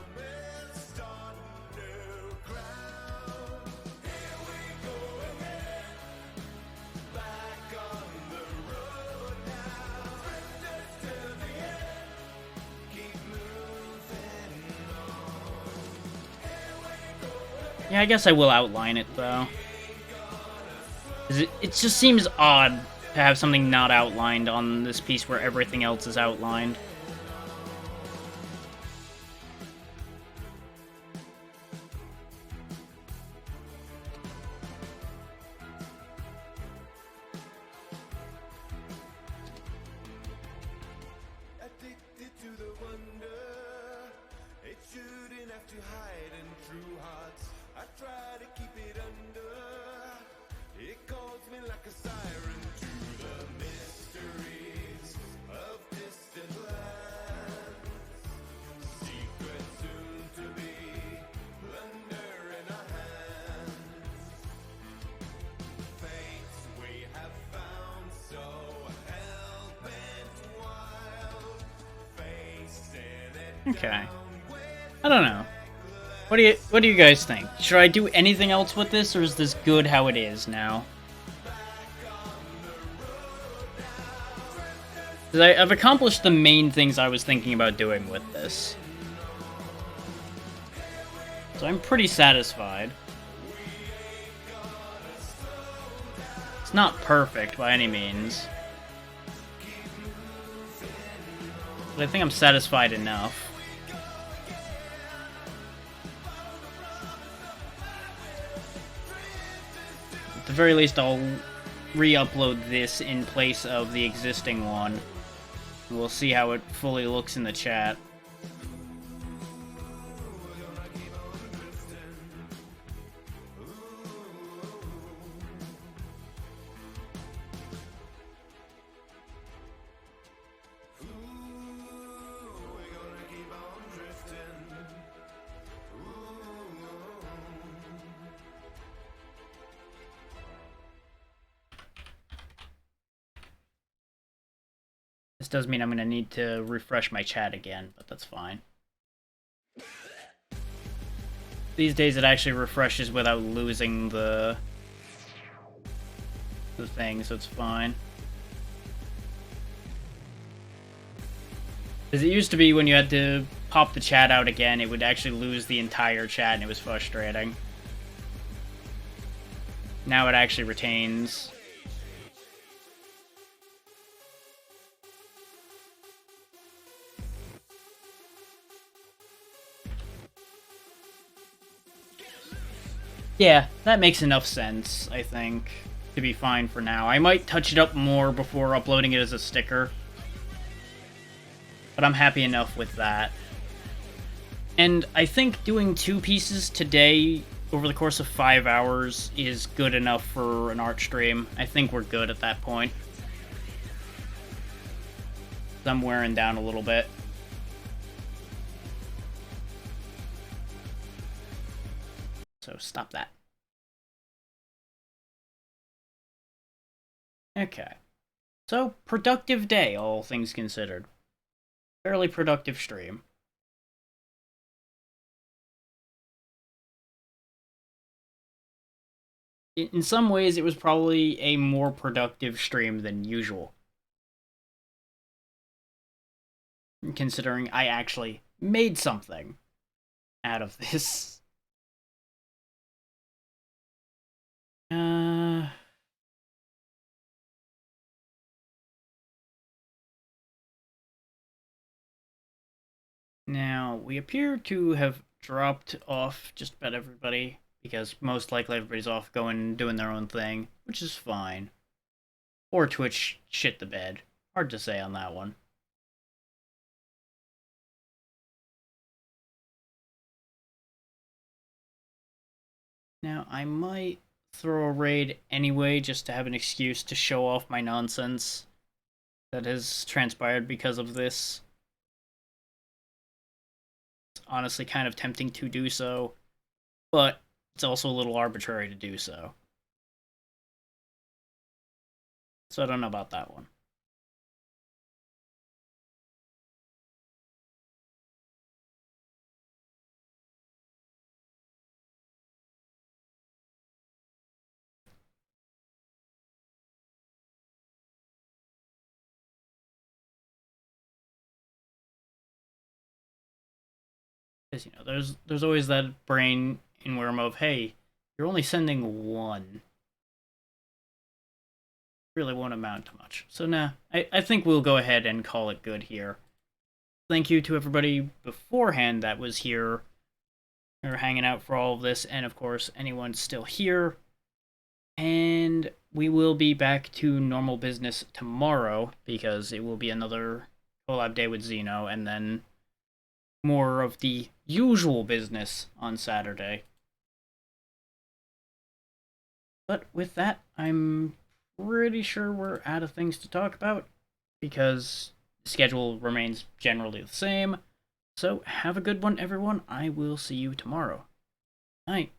Yeah, I guess I will outline it, though. It just seems odd to have something not outlined on this piece where everything else is outlined. Addicted to the wonder, it shouldn't have to hide in true hearts. I try to keep it under. It calls me like a siren to the mysteries of distant lands. Secret soon to be, plunder in our hands. Fates we have found so hell-bent wild, facing it. Okay. I don't know. What do you guys think? Should I do anything else with this, or is this good how it is now? 'Cause I've accomplished the main things I was thinking about doing with this. So I'm pretty satisfied. It's not perfect by any means. But I think I'm satisfied enough. At the very least, I'll re-upload this in place of the existing one. We'll see how it fully looks in the chat. This does mean I'm going to need to refresh my chat again, but that's fine. These days it actually refreshes without losing the thing, so it's fine. Because it used to be when you had to pop the chat out again, it would actually lose the entire chat and it was frustrating. Now it actually retains. Yeah, that makes enough sense, I think, to be fine for now. I might touch it up more before uploading it as a sticker, but I'm happy enough with that. And I think doing 2 pieces today over the course of 5 hours is good enough for an art stream. I think we're good at that point. I'm wearing down a little bit. So stop that. Okay. So, productive day, all things considered. Fairly productive stream. In some ways, it was probably a more productive stream than usual. Considering I actually made something out of this. Now, we appear to have dropped off just about everybody, because most likely everybody's off going doing their own thing, which is fine. Or Twitch shit the bed. Hard to say on that one. Now, I might throw a raid anyway, just to have an excuse to show off my nonsense that has transpired because of this. It's honestly kind of tempting to do so, but it's also a little arbitrary to do so. So I don't know about that one. Because, you know, there's always that brain in worm of, hey, you're only sending one. Really won't amount to much. So nah, I think we'll go ahead and call it good here. Thank you to everybody beforehand that was here or hanging out for all of this, and of course anyone still here. And we will be back to normal business tomorrow, because it will be another collab day with Xeno, and then more of the usual business on Saturday. But with that, I'm pretty sure we're out of things to talk about, because the schedule remains generally the same. So have a good one, everyone. I will see you tomorrow. Night.